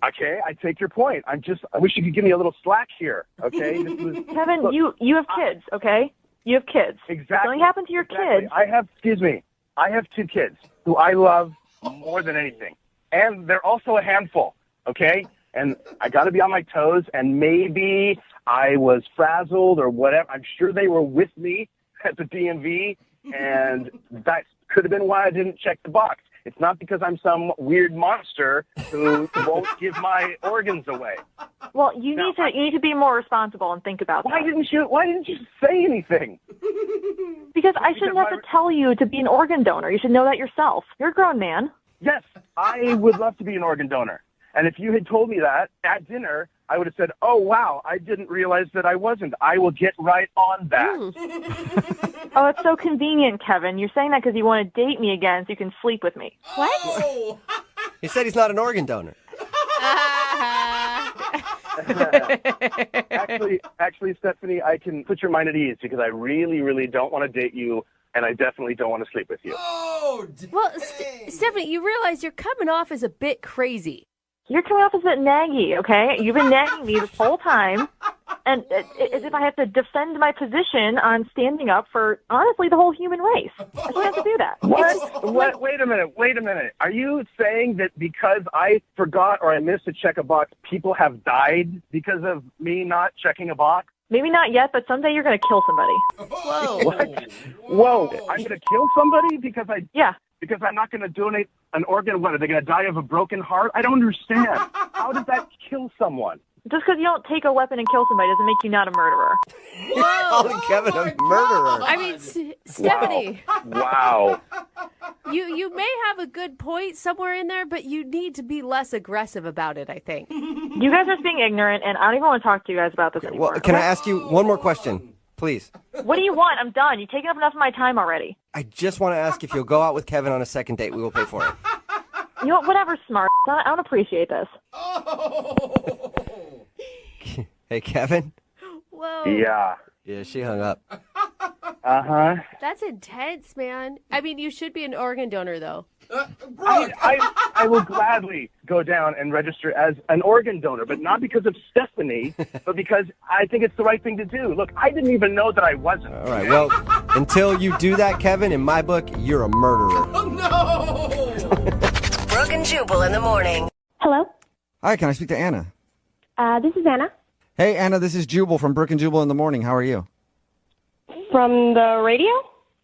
Okay, I take your point. I wish you could give me a little slack here, okay? Kevin, look, you have kids, okay? You have kids. Exactly. Something happened to your kids. I have 2 kids who I love more than anything. And they're also a handful, okay? And I got to be on my toes, and maybe I was frazzled or whatever. I'm sure they were with me at the DMV, and that could have been why I didn't check the box. It's not because I'm some weird monster who won't give my organs away. Well, you need to be more responsible and think about Why that. didn't you say anything? Because I shouldn't have to tell you to be an organ donor. You should know that yourself. You're a grown man. Yes, I would love to be an organ donor. And if you had told me that at dinner, I would have said, oh, wow, I didn't realize that I wasn't. I will get right on that. Oh, it's so convenient, Kevin. You're saying that because you want to date me again so you can sleep with me. What? He said he's not an organ donor. Actually, Stephanie, I can put your mind at ease because I really, really don't want to date you, and I definitely don't want to sleep with you. Well, Stephanie, you realize you're coming off as a bit crazy. You're coming off as a bit naggy, okay? You've been nagging me this whole time, and as if I have to defend my position on standing up for, honestly, the whole human race. I shouldn't have to do that. What? Wait a minute. Are you saying that because I forgot or I missed to check a box, people have died because of me not checking a box? Maybe not yet, but someday you're going to kill somebody. Whoa. What? Whoa. I'm going to kill somebody because because I'm not going to donate an organ. What, are they going to die of a broken heart? I don't understand. How does that kill someone? Just because you don't take a weapon and kill somebody doesn't make you not a murderer. Calling Kevin a murderer. I mean, Stephanie. Wow. You may have a good point somewhere in there, but you need to be less aggressive about it, I think. You guys are just being ignorant, and I don't even want to talk to you guys about this anymore. Well, can I ask you one more question, please? What do you want? I'm done. You've taken up enough of my time already. I just want to ask if you'll go out with Kevin on a second date. We will pay for it. You know what? Whatever, smart. I don't appreciate this. Hey, Kevin? Whoa. Yeah, she hung up. Uh-huh. That's intense, man. I mean, you should be an organ donor, though. I will gladly go down and register as an organ donor, but not because of Stephanie, but because I think it's the right thing to do. Look, I didn't even know that I wasn't. All right, well, until you do that, Kevin, in my book, you're a murderer. Brooke and Jubal in the morning. Hello? Hi, can I speak to Anna? This is Anna. Hey, Anna, this is Jubal from Brooke and Jubal in the morning. How are you? From the radio?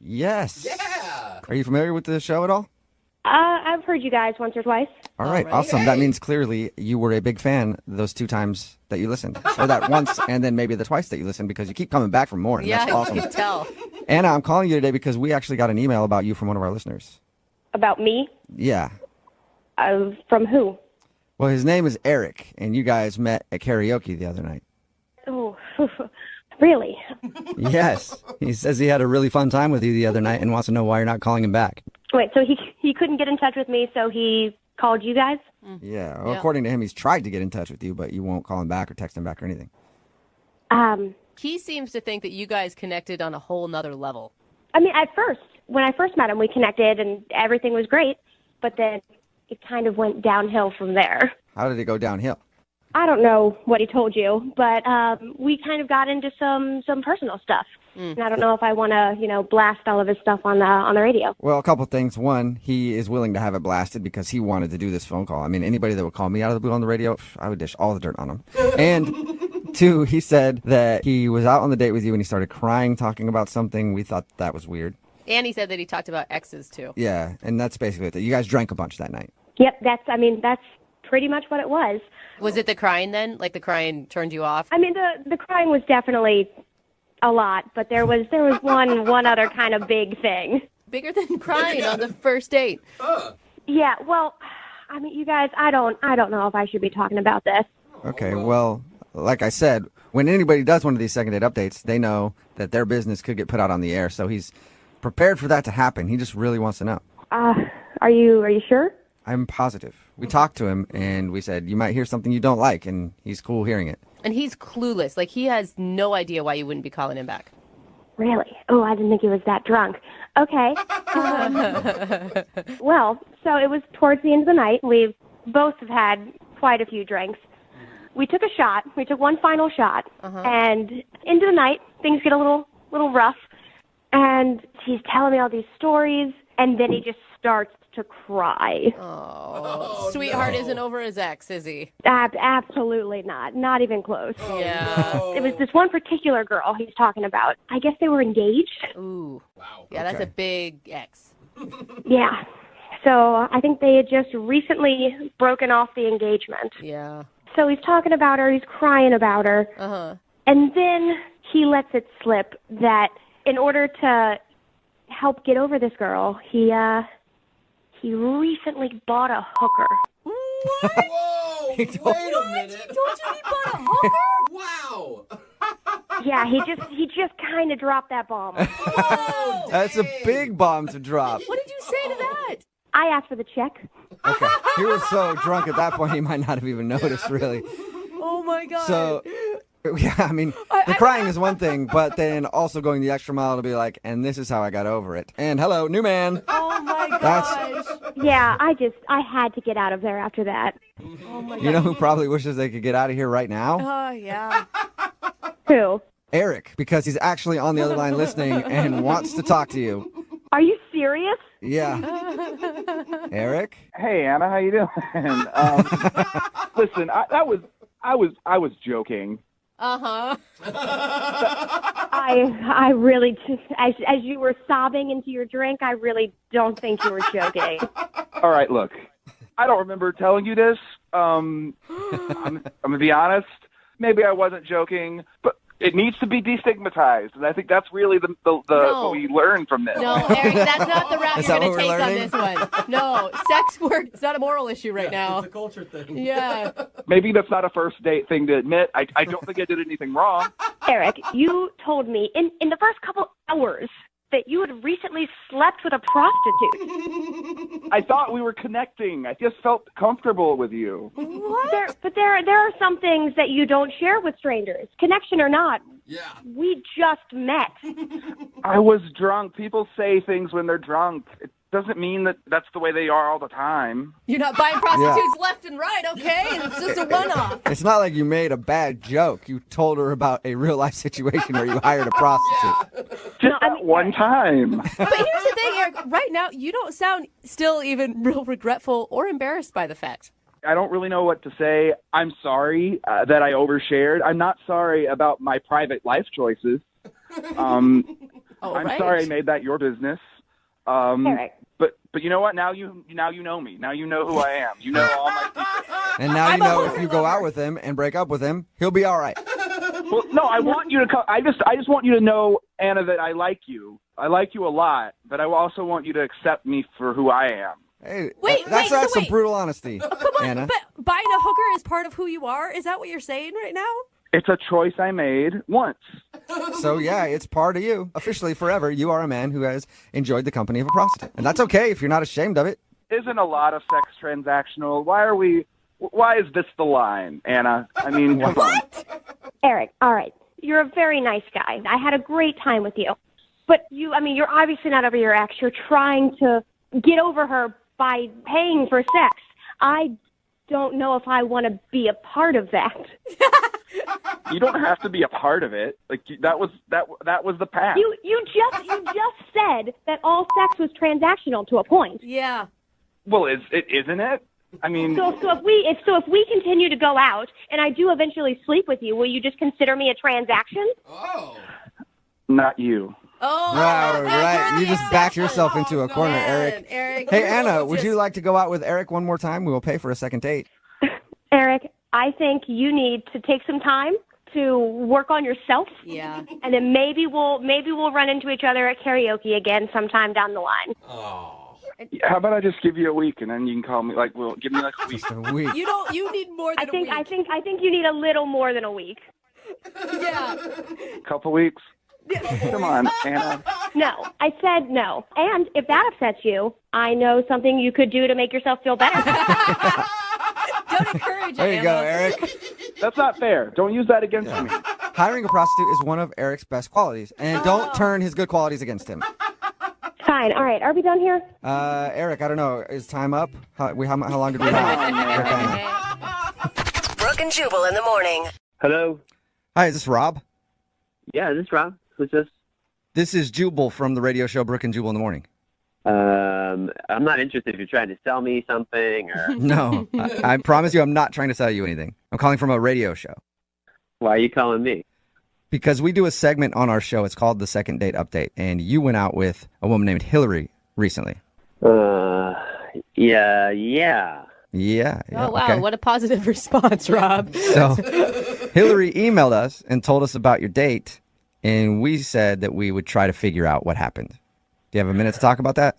Yes. Yeah. Are you familiar with the show at all? I've heard you guys once or twice. All right, awesome. That means clearly you were a big fan those 2 times that you listened. Or that once and then maybe the twice that you listened because you keep coming back for more. And Yeah, that's awesome. I can tell. Anna, I'm calling you today because we actually got an email about you from one of our listeners. About me? Yeah. From who? Well, his name is Eric, and you guys met at karaoke the other night. Oh, really? Yes. He says he had a really fun time with you the other night and wants to know why you're not calling him back. Wait, so he couldn't get in touch with me, so he called you guys? Yeah. Well, according to him, he's tried to get in touch with you, but you won't call him back or text him back or anything. He seems to think that you guys connected on a whole nother level. I mean, at first, when I first met him, we connected and everything was great, but then it kind of went downhill from there. How did it go downhill? I don't know what he told you, but we kind of got into some personal stuff. And I don't know if I want to, blast all of his stuff on the radio. Well, a couple things. One, he is willing to have it blasted because he wanted to do this phone call. I mean, anybody that would call me out of the blue on the radio, I would dish all the dirt on him. And 2, he said that he was out on the date with you and he started crying, talking about something. We thought that was weird. And he said that he talked about exes, too. Yeah, and that's basically it. You guys drank a bunch that night. Yep, that's pretty much what it was. Was it the crying then? Like the crying turned you off? I mean, the crying was definitely a lot, but there was one other kind of big thing. Bigger than crying on the first date. Yeah, well, I mean, you guys, I don't know if I should be talking about this. Okay, well, like I said, when anybody does one of these second date updates, they know that their business could get put out on the air, so he's prepared for that to happen. He just really wants to know. Are you sure? I'm positive. We talked to him, and we said, you might hear something you don't like, and he's cool hearing it. And he's clueless. Like, he has no idea why you wouldn't be calling him back. Really? Oh, I didn't think he was that drunk. Okay. Well, so it was towards the end of the night. We both have had quite a few drinks. We took a shot. We took one final shot. And into the night, things get a little rough. And he's telling me all these stories, and then he just starts to cry. Oh, sweetheart isn't over his ex, is he? Absolutely not. Not even close. Yeah. It was this one particular girl he's talking about. I guess they were engaged. Ooh. Wow. Yeah, that's a big ex. Yeah. So I think they had just recently broken off the engagement. Yeah. So he's talking about her. He's crying about her. And then he lets it slip that in order to help get over this girl, he recently bought a hooker. Whoa! Wait a minute. He told you he bought a hooker? Wow! Yeah, he just kind of dropped that bomb. That's a big bomb to drop. What did you say to that? I asked for the check. Okay. He was so drunk at that point, he might not have even noticed, really. Oh, my God. So, yeah, I mean, the crying is one thing, but then also going the extra mile to be like, and this is how I got over it. And hello, new man. Oh, my gosh. Yeah, I had to get out of there after that. Oh, my God. You know who probably wishes they could get out of here right now? Oh, yeah. Who? Eric, because he's actually on the other line listening and wants to talk to you. Are you serious? Yeah. Eric? Hey, Anna, how you doing? Listen, I was joking. I really just, as you were sobbing into your drink, I really don't think you were joking. All right, look, I don't remember telling you this. I'm gonna be honest. Maybe I wasn't joking, but it needs to be destigmatized, and I think that's really the what we learn from this. No, Eric, that's not the route Is you're that going to what we're take on learning? this one. No, sex work, it's not a moral issue right now. It's a culture thing. Yeah. Maybe that's not a first date thing to admit. I don't think I did anything wrong. Eric, you told me in the first couple hours that you had recently slept with a prostitute. I thought we were connecting. I just felt comfortable with you. What? But there are some things that you don't share with strangers, connection or not. Yeah. We just met. I was drunk. People say things when they're drunk. It doesn't mean that that's the way they are all the time. You're not buying prostitutes left and right, okay? It's just a one-off. It's not like you made a bad joke. You told her about a real-life situation where you hired a prostitute. Just that one time. But here's the thing, Eric. Right now, you don't sound still even real regretful or embarrassed by the fact. I don't really know what to say. I'm sorry that I overshared. I'm not sorry about my private life choices. I'm right. sorry I made that your business. Eric. But you know what? Now you know me. Now you know who I am. You know all my secrets. And now you know if you go out with him and break up with him, he'll be all right. Well, no, I want you to come. I just want you to know, Anna, that I like you. I like you a lot, but I also want you to accept me for who I am. Hey, Wait, that's so some wait. brutal honesty, Come on, Anna. but buying a hooker is part of who you are? Is that what you're saying right now? It's a choice I made once. So, yeah, it's part of you. Officially, forever, you are a man who has enjoyed the company of a prostitute. And that's okay if you're not ashamed of it. Isn't a lot of sex transactional? Why is this the line, Anna? I mean, come on. Eric, all right. You're a very nice guy. I had a great time with you. But you're obviously not over your ex. You're trying to get over her by paying for sex. I don't know if I want to be a part of that. You don't have to be a part of it. Like that was the past. You just said that all sex was transactional to a point. Yeah. Well, isn't it? I mean, So if we continue to go out and I do eventually sleep with you, will you just consider me a transaction? Oh. not you. Oh, right. You just backed yourself into a corner, Eric. Hey, Anna, would you like to go out with Eric one more time? We will pay for a second date. Eric, I think you need to take some time to work on yourself. Yeah. And then maybe we'll run into each other at karaoke again sometime down the line. Oh. How about I just give you a week and then you can call me? Give me like a week. Just a week. You need more than a week. I think you need a little more than a week. Yeah. Couple weeks. Come on, Anna. No, I said no. And if that upsets you, I know something you could do to make yourself feel better. Don't encourage There you Anna. go, Eric. That's not fair. Don't use that against me. Hiring a prostitute is one of Eric's best qualities, and don't turn his good qualities against him. Fine. All right. Are we done here? Eric, I don't know. Is time up? How long did we have? Brooke and Jubal in the morning. Hello. Hi, is this Rob? Yeah, this is Rob. Who's this? This is Jubal from the radio show Brooke and Jubal in the morning. I'm not interested if you're trying to sell me something or. No, I promise you I'm not trying to sell you anything. I'm calling from a radio show. Why are you calling me? Because we do a segment on our show. It's called the Second Date Update, and you went out with a woman named Hillary recently. Yeah. Oh, wow. Okay. What a positive response, Rob. So Hillary emailed us and told us about your date, and we said that we would try to figure out what happened. Do you have a minute to talk about that?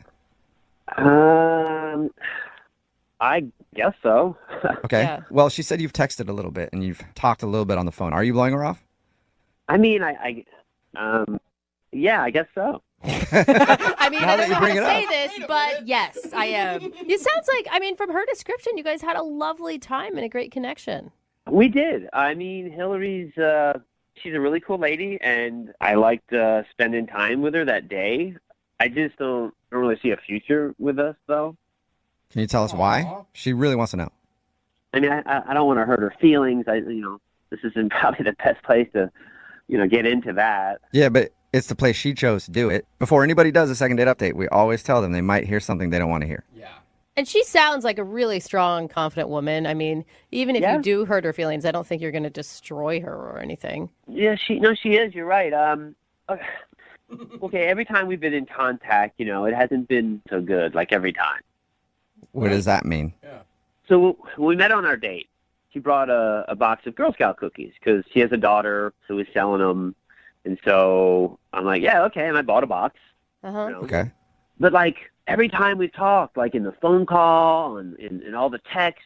I guess so. Okay. Yeah. Well, she said you've texted a little bit, and you've talked a little bit on the phone. Are you blowing her off? I mean, yeah, I guess so. I mean, Now I that don't you know how bring to it say up. this, but yes, I am. It sounds like, I mean, from her description, you guys had a lovely time and a great connection. We did. I mean, Hillary's, she's a really cool lady, and I liked spending time with her that day. I just don't really see a future with us, though. Can you tell us why? She really wants to know. I mean, I don't want to hurt her feelings. This isn't probably the best place to, get into that. Yeah, but it's the place she chose to do it. Before anybody does a second date update, we always tell them they might hear something they don't want to hear. Yeah. And she sounds like a really strong, confident woman. I mean, even if you do hurt her feelings, I don't think you're going to destroy her or anything. Yeah, she is. You're right. Okay, every time we've been in contact, it hasn't been so good, like every time. What does that mean? Yeah. So when we met on our date, she brought a box of Girl Scout cookies because she has a daughter who is selling them. And so I'm like, yeah, okay. And I bought a box. Uh-huh. Okay. But every time we talk, in the phone call and in all the text,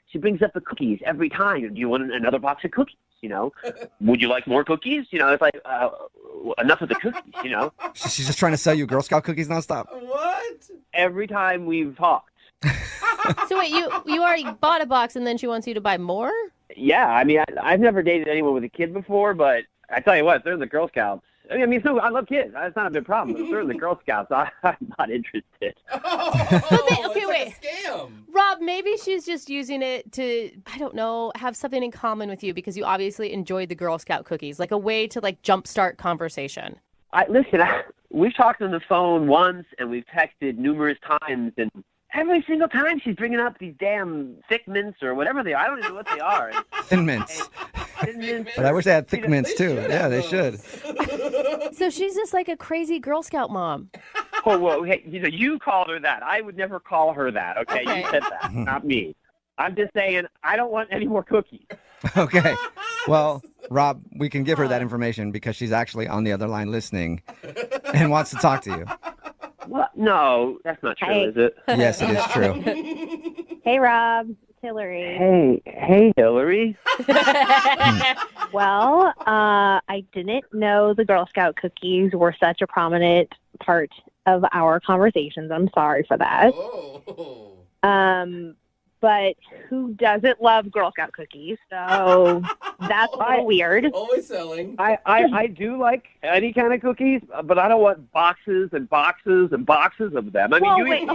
she brings up the cookies every time. Do you want another box of cookies? Would you like more cookies? It's like, enough of the cookies, She's just trying to sell you Girl Scout cookies nonstop. What? Every time we've talked. So wait, you already bought a box and then she wants you to buy more? Yeah, I mean, I've never dated anyone with a kid before, but I tell you what, if they're in the Girl Scouts. I mean, I love kids. That's not a big problem. But if they're in the Girl Scouts, I'm not interested. Okay, wait. Scam. Rob, maybe she's just using it to, I don't know, have something in common with you because you obviously enjoyed the Girl Scout cookies, like a way to jumpstart conversation. Listen, we've talked on the phone once and we've texted numerous times, and Every single time she's bringing up these damn thick mints or whatever they are. I don't even know what they are. Thin mints. Thin mints. But I wish they had thick mints too. Yeah, they should. So she's just like a crazy Girl Scout mom. Whoa, hey, you called her that. I would never call her that, okay? You said that, not me. I'm just saying I don't want any more cookies. Okay. Well, Rob, we can give her that information because she's actually on the other line listening and wants to talk to you. What? No, that's not true, is it? Yes, it is true. Hey, Rob. It's Hillary. Hey, Hillary. Well, I didn't know the Girl Scout cookies were such a prominent part of our conversations. I'm sorry for that. But who doesn't love Girl Scout cookies? So that's a little weird. Always selling. I do like any kind of cookies, but I don't want boxes and boxes and boxes of them. I mean, wait.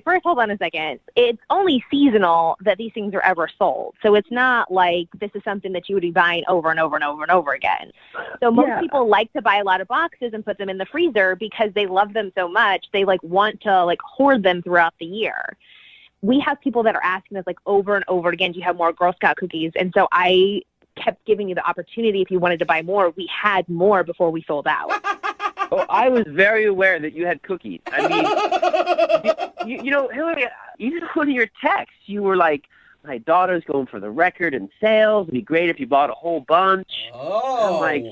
First, hold on a second. It's only seasonal that these things are ever sold. So it's not like this is something that you would be buying over and over and over and over again. So most people like to buy a lot of boxes and put them in the freezer because they love them so much. They want to hoard them throughout the year. We have people that are asking us over and over again, do you have more Girl Scout cookies? And so I kept giving you the opportunity if you wanted to buy more. We had more before we sold out. Oh, I was very aware that you had cookies. I mean, Hillary, even one of your texts, you were like, my daughter's going for the record in sales. It'd be great if you bought a whole bunch. Oh. I'm like,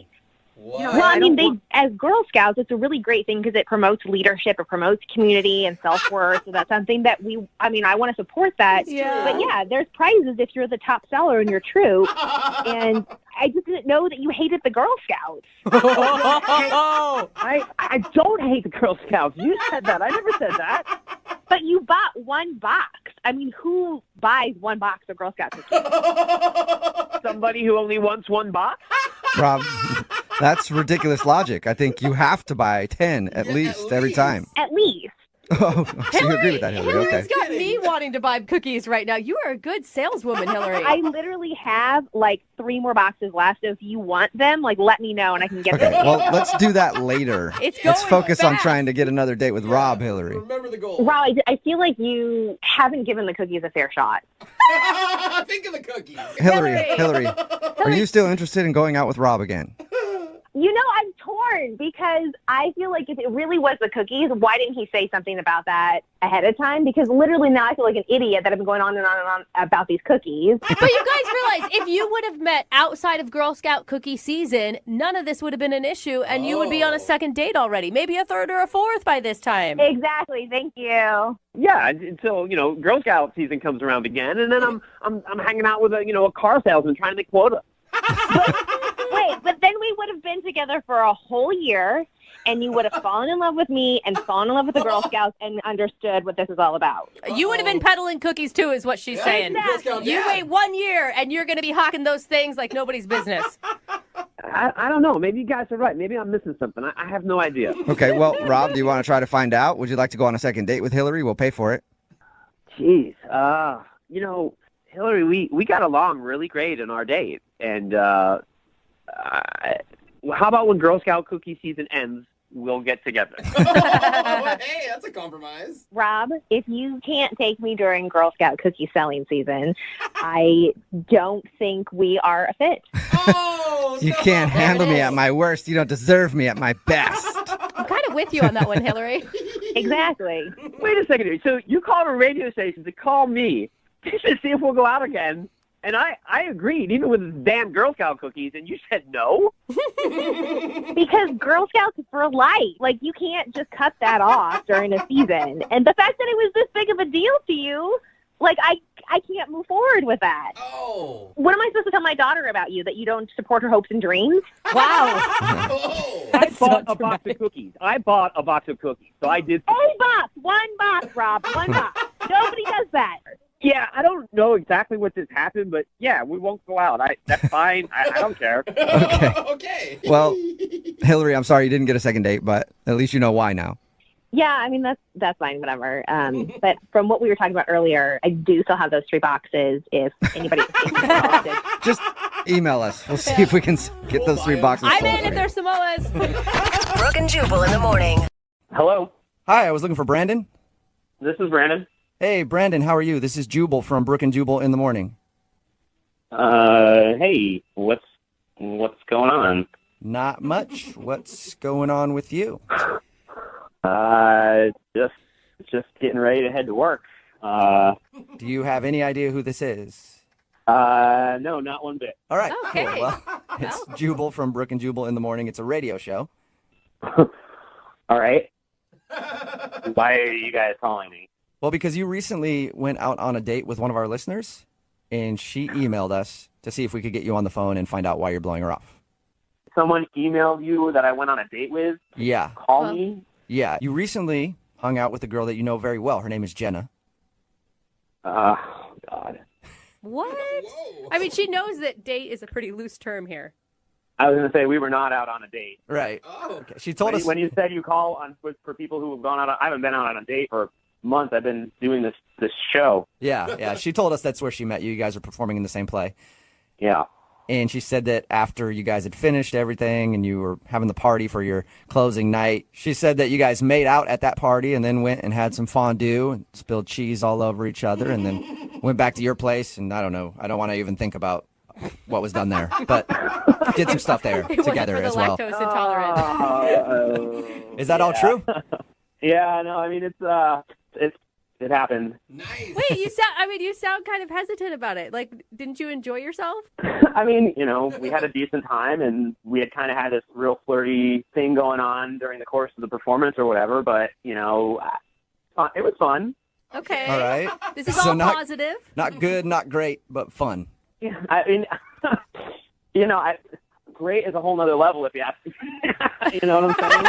as Girl Scouts, it's a really great thing because it promotes leadership, it promotes community and self-worth. So that's something that I want to support that. Yeah. But there's prizes if you're the top seller and you're true. And I just didn't know that you hated the Girl Scouts. I don't hate the Girl Scouts. You said that. I never said that. But you bought one box. I mean, who buys one box of Girl Scout cookies? Somebody who only wants one box? Rob, that's ridiculous logic. I think you have to buy 10 at least every time. At least. Oh, so you agree with that, Hillary? Okay. Hillary's got me wanting to buy cookies right now. You are a good saleswoman, Hillary. I literally have 3 more boxes left. So if you want them, let me know and I can get Okay, them. well, let's do that later. Let's focus on fast. trying to get another date with Rob, Hillary. Remember the goal. Rob, I feel like you haven't given the cookies a fair shot. Think of the cookies. Hillary, are you still interested in going out with Rob again? I'm torn because I feel like if it really was the cookies, why didn't he say something about that ahead of time? Because literally now I feel like an idiot that I've been going on and on and on about these cookies. But you guys realize if you would have met outside of Girl Scout cookie season, none of this would have been an issue and you would be on a second date already. Maybe a third or a fourth by this time. Exactly. Thank you. Yeah, until Girl Scout season comes around again, and then I'm hanging out with a car salesman trying to make quota. Wait, but then we would have been together for a whole year, and you would have fallen in love with me and fallen in love with the Girl Scouts and understood what this is all about. You would have been peddling cookies too, is what she's saying. Exactly. You wait 1 year, and you're going to be hawking those things like nobody's business. I don't know. Maybe you guys are right. Maybe I'm missing something. I have no idea. Okay, well, Rob, do you want to try to find out? Would you like to go on a second date with Hillary? We'll pay for it. Jeez. Hillary, we got along really great in our date. And how about when Girl Scout cookie season ends, we'll get together? Hey, that's a compromise. Rob, if you can't take me during Girl Scout cookie selling season, I don't think we are a fit. You can't handle me at my worst. You don't deserve me at my best. I'm kind of with you on that one, Hillary. Exactly. Wait a second. So you called a radio station to call me to see if we'll go out again. And I agreed, even with the damn Girl Scout cookies, and you said no? Because Girl Scouts is for life. You can't just cut that off during a season. And the fact that it was this big of a deal to you, I can't move forward with that. Oh. What am I supposed to tell my daughter about you, that you don't support her hopes and dreams? Wow. I bought a box of cookies. So I did. A box. One box, Rob. One box. Nobody does that. Yeah, I don't know exactly what just happened, but yeah, we won't go out. That's fine. I don't care. Okay. Well, Hillary, I'm sorry you didn't get a second date, but at least you know why now. Yeah, I mean, that's fine, whatever. But from what we were talking about earlier, I do still have those 3 boxes if anybody is interested. Just email us. We'll see if we can get those 3 boxes I'm sold in for if you. they're Samoas. Brooke and Jubal in the morning. Hello? Hi, I was looking for Brandon. This is Brandon. Hey, Brandon, how are you? This is Jubal from Brooke and Jubal in the morning. Hey, what's going on? Not much. What's going on with you? Just getting ready to head to work. Do you have any idea who this is? No, not one bit. All right, Okay. cool. Well, it's Jubal from Brooke and Jubal in the morning. It's a radio show. All right. Why are you guys calling me? Well, because you recently went out on a date with one of our listeners, and she emailed us to see if we could get you on the phone and find out why you're blowing her off. Someone emailed you that I went on a date with? Yeah. Call me? Yeah. You recently hung out with a girl that you know very well. Her name is Jenna. Oh, God. What? I mean, she knows that date is a pretty loose term here. I was going to say we were not out on a date. Right. Oh. Okay. She told us When you said you call for people who have gone out, I haven't been out on a date for months. I've been doing this show. Yeah. She told us that's where she met you. You guys are performing in the same play. Yeah. And she said that after you guys had finished everything and you were having the party for your closing night, she said that you guys made out at that party and then went and had some fondue and spilled cheese all over each other and then went back to your place. And I don't know. I don't want to even think about what was done there, but did some stuff there It together wasn't as for the well. lactose intolerant. Is that all true? Yeah, no, I mean, it happened. Nice. Wait, you sound kind of hesitant about it. Like, didn't you enjoy yourself? I mean, we had a decent time, and we had kind of had this real flirty thing going on during the course of the performance or whatever, but, it was fun. Okay. All right. This is So all not- positive. Not good, not great, but fun. Yeah, I mean, great is a whole nother level if you ask me. You know what I'm saying?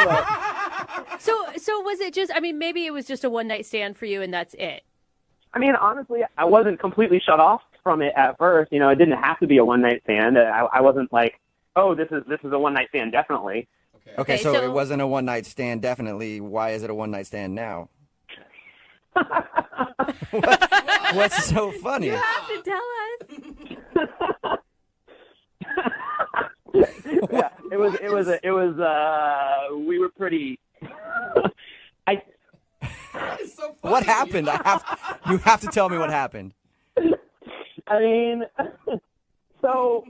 But, So was it just, maybe it was just a one-night stand for you and that's it. I mean, honestly, I wasn't completely shut off from it at first. It didn't have to be a one-night stand. I wasn't like, oh, this is a one-night stand, definitely. Okay, so it wasn't a one-night stand, definitely. Why is it a one-night stand now? What's so funny? You have to tell us. Yeah, we were pretty. So funny. What happened? You have to tell me what happened. I mean, so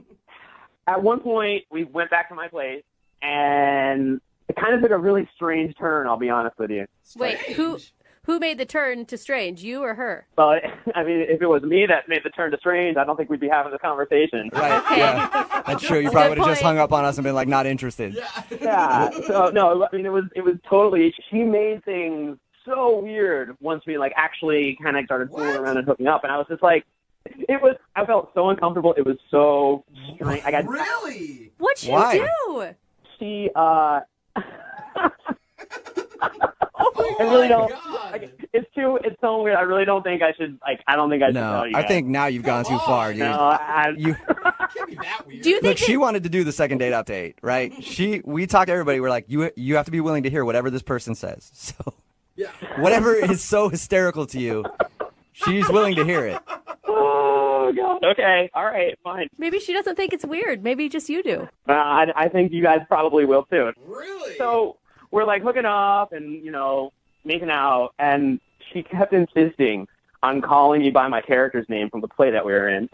at one point we went back to my place, and it kind of took a really strange turn. I'll be honest with you. Wait, who made the turn to strange, you or her? Well, I mean, if it was me that made the turn to strange, I don't think we'd be having this conversation. Right, yeah. That's true. You probably would have just hung up on us and been like, not interested. Yeah. So no, I mean, it was totally. She made things so weird once we actually kind of started fooling around and hooking up, and I was just like, I felt so uncomfortable. It was so strange. Really? What'd she do? She I really don't. It's so weird. I really don't think I should. I don't think I should tell you. I think now you've gone too far, dude. No, Can't be that weird. Do you think Look, she wanted to do the second date out to 8, right? We talked to everybody. We're like, you have to be willing to hear whatever this person says. So, whatever is so hysterical to you, she's willing to hear it. Oh God. Okay. All right. Fine. Maybe she doesn't think it's weird. Maybe just you do. I think you guys probably will too. Really? So we're hooking up and making out, and she kept insisting on calling me by my character's name from the play that we were in.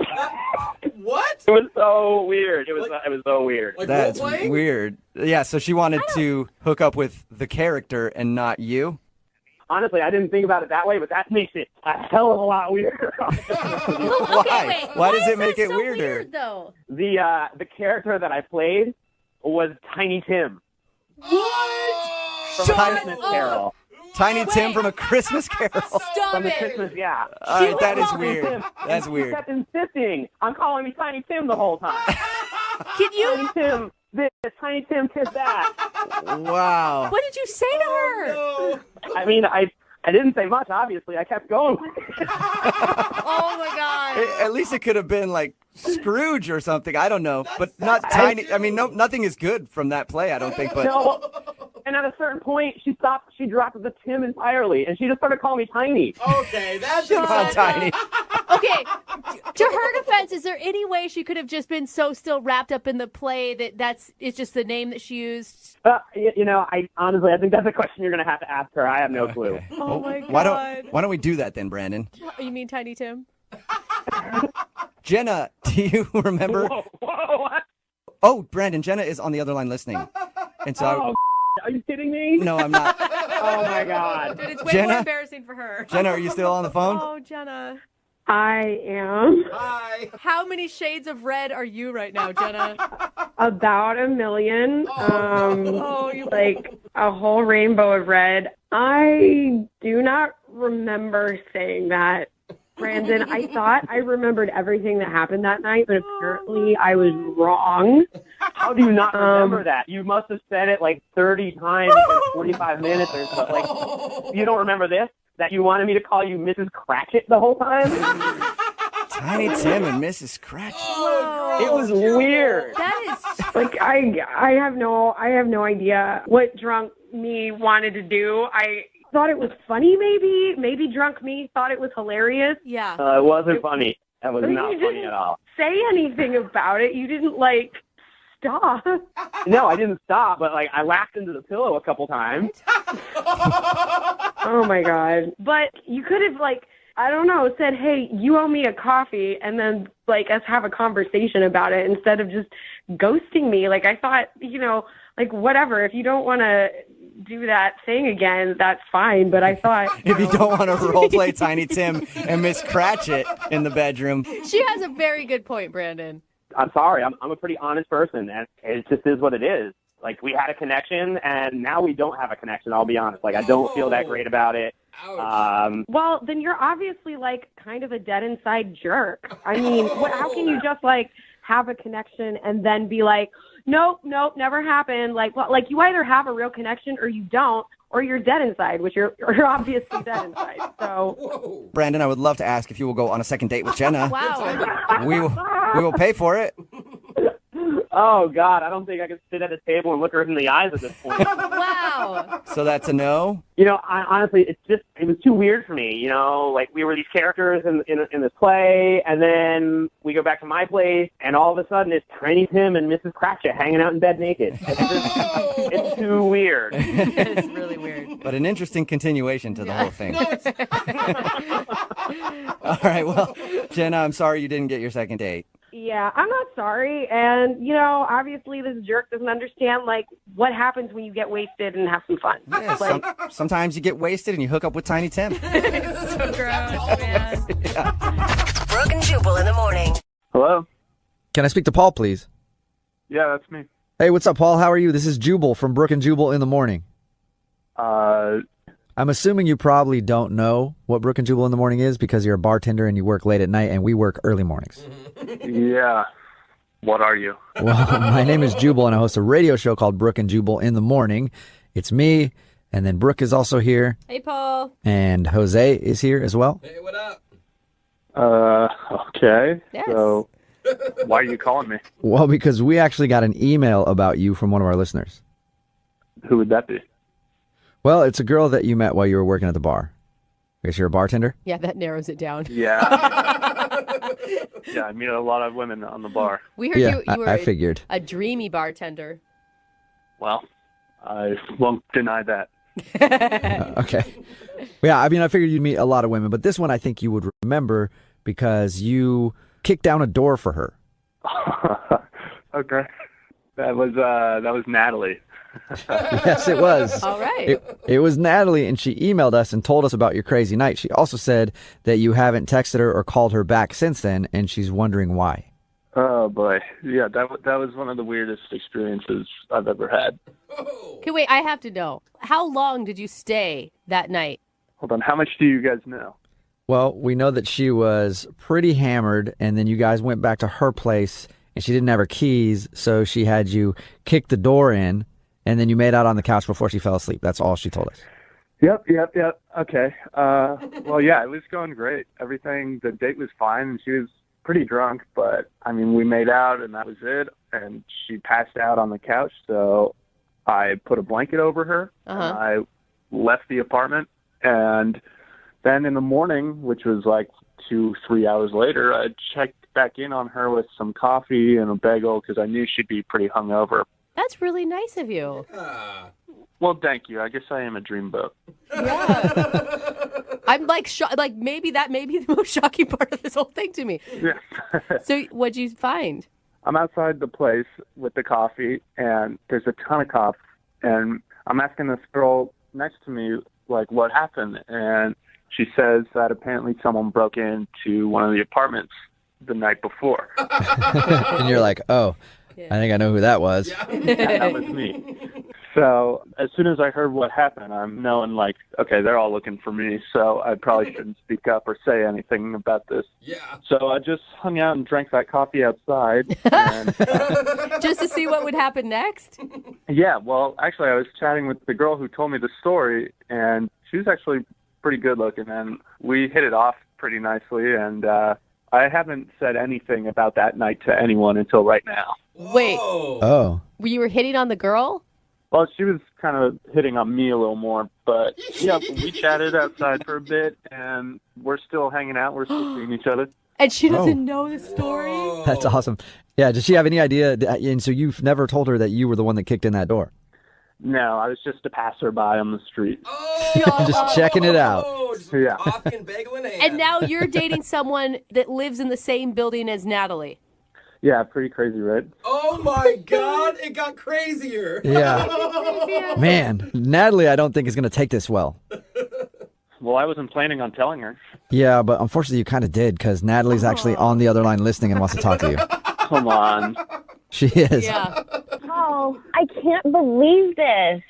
What? It was so weird. It was so weird. That's weird. Yeah, so she wanted to hook up with the character and not you? Honestly, I didn't think about it that way, but that makes it a hell of a lot weirder. Why? Why does it make it so weirder? weird, though? The character that I played was Tiny Tim. What? From Christmas Carol. Tiny Tim from A Christmas Carol. Stop From the it. Christmas, yeah. All right, that is Tiny weird. Tim. That's And weird. She kept insisting on calling me Tiny Tim the whole time. Can you? Tiny Tim this, Tiny Tim kiss that. Wow. What did you say to her? No. I mean, I didn't say much, obviously. I kept going. Oh, my God. At least it could have been like Scrooge or something. I don't know. But not Tiny. I mean, nothing is good from that play, I don't think. But No. And at a certain point, she stopped. She dropped the Tim entirely, and she just started calling me Tiny. Okay, that's Come on, Tiny. Okay, to her defense, is there any way she could have just been so still wrapped up in the play that it's just the name that she used? I honestly, I think that's a question you're going to have to ask her. I have no clue. Oh my God. Why don't we do that then, Brandon? You mean Tiny Tim? Jenna, do you remember? Whoa, what? Oh, Brandon, Jenna is on the other line listening. And so are you kidding me? No, I'm not. Oh my God. Dude, it's way Jenna? more embarrassing for her. Jenna, are you still on the phone? Oh, Jenna. I am. Hi. How many shades of red are you right now, Jenna? About 1 million. You Like a whole rainbow of red. I do not remember saying that. Brandon, I thought I remembered everything that happened that night, but apparently I was wrong. How do you not remember that? You must have said it like 30 times in 45 minutes or so. Like, you don't remember this? That you wanted me to call you Mrs. Cratchit the whole time? Tiny Tim and Mrs. Cratchit. It was weird. That is Like I have no idea what drunk me wanted to do. I thought it was funny, maybe drunk me thought it was hilarious. Yeah. It wasn't funny. That was But not you funny didn't at all. say anything about it. You didn't stop. No, I didn't stop, but I laughed into the pillow a couple times. Oh my God. But you could have I don't know, said, hey, you owe me a coffee, and then us have a conversation about it instead of just ghosting me. I thought, whatever, if you don't want to do that thing again, that's fine. But I thought If you don't want to role play Tiny Tim and Miss Cratchit in the bedroom. She has a very good point, Brandon. I'm sorry. I'm a pretty honest person, and it just is what it is. We had a connection, and now we don't have a connection, I'll be honest. I don't feel that great about it. well, then you're obviously kind of a dead inside jerk. I mean, how can you just have a connection and then be nope, never happened. You either have a real connection or you don't, or you're dead inside, which you're obviously dead inside. So, Brandon, I would love to ask if you will go on a second date with Jenna. Wow. We will pay for it. Oh, God, I don't think I could sit at a table and look her in the eyes at this point. Wow. So that's a no? Honestly, it was too weird for me. We were these characters in this play, and then we go back to my place, and all of a sudden it's Tiny Tim and Mrs. Cratchit hanging out in bed naked. It's too weird. It's really weird. But an interesting continuation to the whole thing. All right, well, Jenna, I'm sorry you didn't get your second date. yeah, I'm not sorry. And, obviously this jerk doesn't understand, what happens when you get wasted and have some fun. Yeah, sometimes you get wasted and you hook up with Tiny Tim. It's so gross, man. Brooke and Jubal in the morning. Hello? Can I speak to Paul, please? Yeah, that's me. Hey, what's up, Paul? How are you? This is Jubal from Brooke and Jubal in the morning. I'm assuming you probably don't know what Brooke and Jubal in the morning is because you're a bartender and you work late at night and we work early mornings. Yeah. What are you? Well, my name is Jubal and I host a radio show called Brooke and Jubal in the morning. It's me, and then Brooke is also here. Hey, Paul. And Jose is here as well. Hey, what up? Okay. Yes. So, why are you calling me? Well, because we actually got an email about you from one of our listeners. Who would that be? Well, it's a girl that you met while you were working at the bar. I guess you're a bartender? Yeah, that narrows it down. Yeah. Yeah, I meet a lot of women on the bar. We heard Yeah, you were I figured. a dreamy bartender. Well, I won't deny that. Okay. Yeah, I figured you'd meet a lot of women, but this one I think you would remember because you kicked down a door for her. Okay. That was Natalie. Yes, it was. All right. It was Natalie, and she emailed us and told us about your crazy night. She also said that you haven't texted her or called her back since then, and she's wondering why. Oh, boy. Yeah, that was one of the weirdest experiences I've ever had. Okay, wait, I have to know. How long did you stay that night? Hold on. How much do you guys know? Well, we know that she was pretty hammered, and then you guys went back to her place, and she didn't have her keys, so she had you kick the door in, and then you made out on the couch before she fell asleep. That's all she told us. Yep. Okay. Well, yeah, it was going great. The date was fine, and she was pretty drunk, but, we made out, and that was it, and she passed out on the couch, so I put a blanket over her, and I left the apartment, and then in the morning, which was 2-3 hours later, I checked back in on her with some coffee and a bagel because I knew she'd be pretty hungover. That's really nice of you. Well, thank you. I guess I am a dreamboat. I'm like, maybe that may be the most shocking part of this whole thing to me. Yeah. So what'd you find? I'm outside the place with the coffee, and there's a ton of cops, and I'm asking this girl next to me, like, what happened? And she says that apparently someone broke into one of the apartments the night before. And you're like, oh, I think I know who that was. Yeah, that was me. So as soon as I heard what happened, I'm knowing, like, okay, they're all looking for me, so I probably shouldn't speak up or say anything about this. Yeah. So I just hung out and drank that coffee outside. And, Just to see what would happen next? yeah, well, actually, I was chatting with the girl who told me the story, and she was actually pretty good looking, and we hit it off pretty nicely, and I haven't said anything about that night to anyone until right now. Wait. Oh. You were hitting on the girl? Well, she was kind of hitting on me a little more, but yeah, we chatted outside for a bit, and we're still hanging out. We're still seeing each other. And she doesn't know the story? That's awesome. Yeah, does she have any idea? And so you've never told her that you were the one that kicked in that door? No, I was just a passerby on the street. Just checking it out. Yeah. Coffee and bagel in hand. And now you're dating someone that lives in the same building as Natalie. Yeah, pretty crazy, right? Oh my God, it got crazier. Yeah. Man, Natalie, I don't think is going to take this well. Well, I wasn't planning on telling her. Yeah, but unfortunately you kind of did because Natalie's actually on the other line listening and wants to talk to you. Come on. She is. Yeah. Oh, I can't believe this.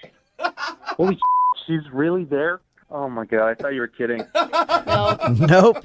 Holy she's really there? Oh my God, I thought you were kidding. Nope.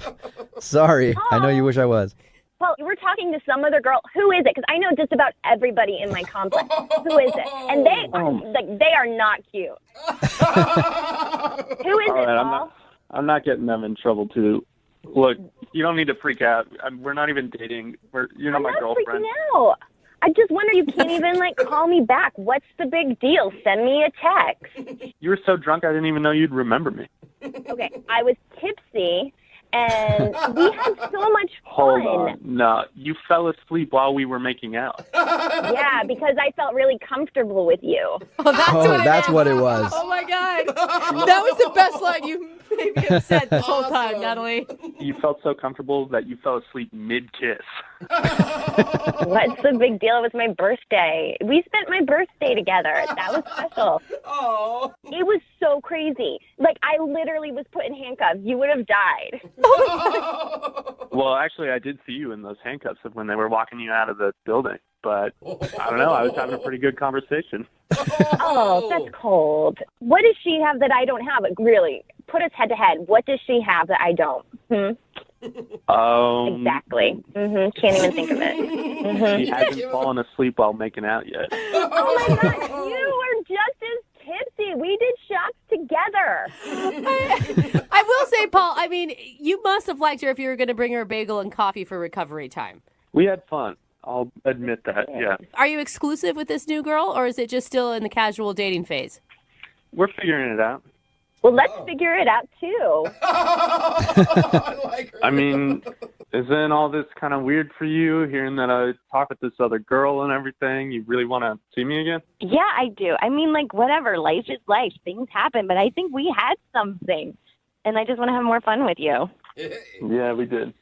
Sorry. I know you wish I was. Well, we're talking to some other girl. Who is it? Because I know just about everybody in my complex. Who is it? And they are not cute. Who is All it, right, Paul? I'm not getting them in trouble too. Look, you don't need to freak out. We're not even dating. You're not my girlfriend. No. I just wonder you can't even call me back. What's the big deal? Send me a text. You were so drunk I didn't even know you'd remember me. Okay, I was tipsy and we had so much fun. Hold on. No, you fell asleep while we were making out. Yeah, because I felt really comfortable with you. Oh, that's what it was. Oh my God. That was the best line you maybe have said this whole time, Natalie. You felt so comfortable that you fell asleep mid-kiss. What's the big deal? It was my birthday. We spent my birthday together. That was special. Oh. It was so crazy. I literally was put in handcuffs. You would have died. Well, actually, I did see you in those handcuffs when they were walking you out of the building. But I don't know. I was having a pretty good conversation. Oh, that's cold. What does she have that I don't have? Really, put us head to head. What does she have that I don't? Exactly. Can't even think of it. She hasn't fallen asleep while making out yet. Oh my God, you were just as tipsy. We did shots together. I will say, Paul, I mean, you must have liked her if you were going to bring her a bagel and coffee for recovery time. We had fun. I'll admit that, yeah. Are you exclusive with this new girl, or is it just still in the casual dating phase? We're figuring it out. Well, let's figure it out, too. I mean, isn't all this kind of weird for you, hearing that I talk with this other girl and everything? You really want to see me again? Yeah, I do. I mean, whatever. Life is life. Things happen. But I think we had something. And I just want to have more fun with you. Yeah, we did.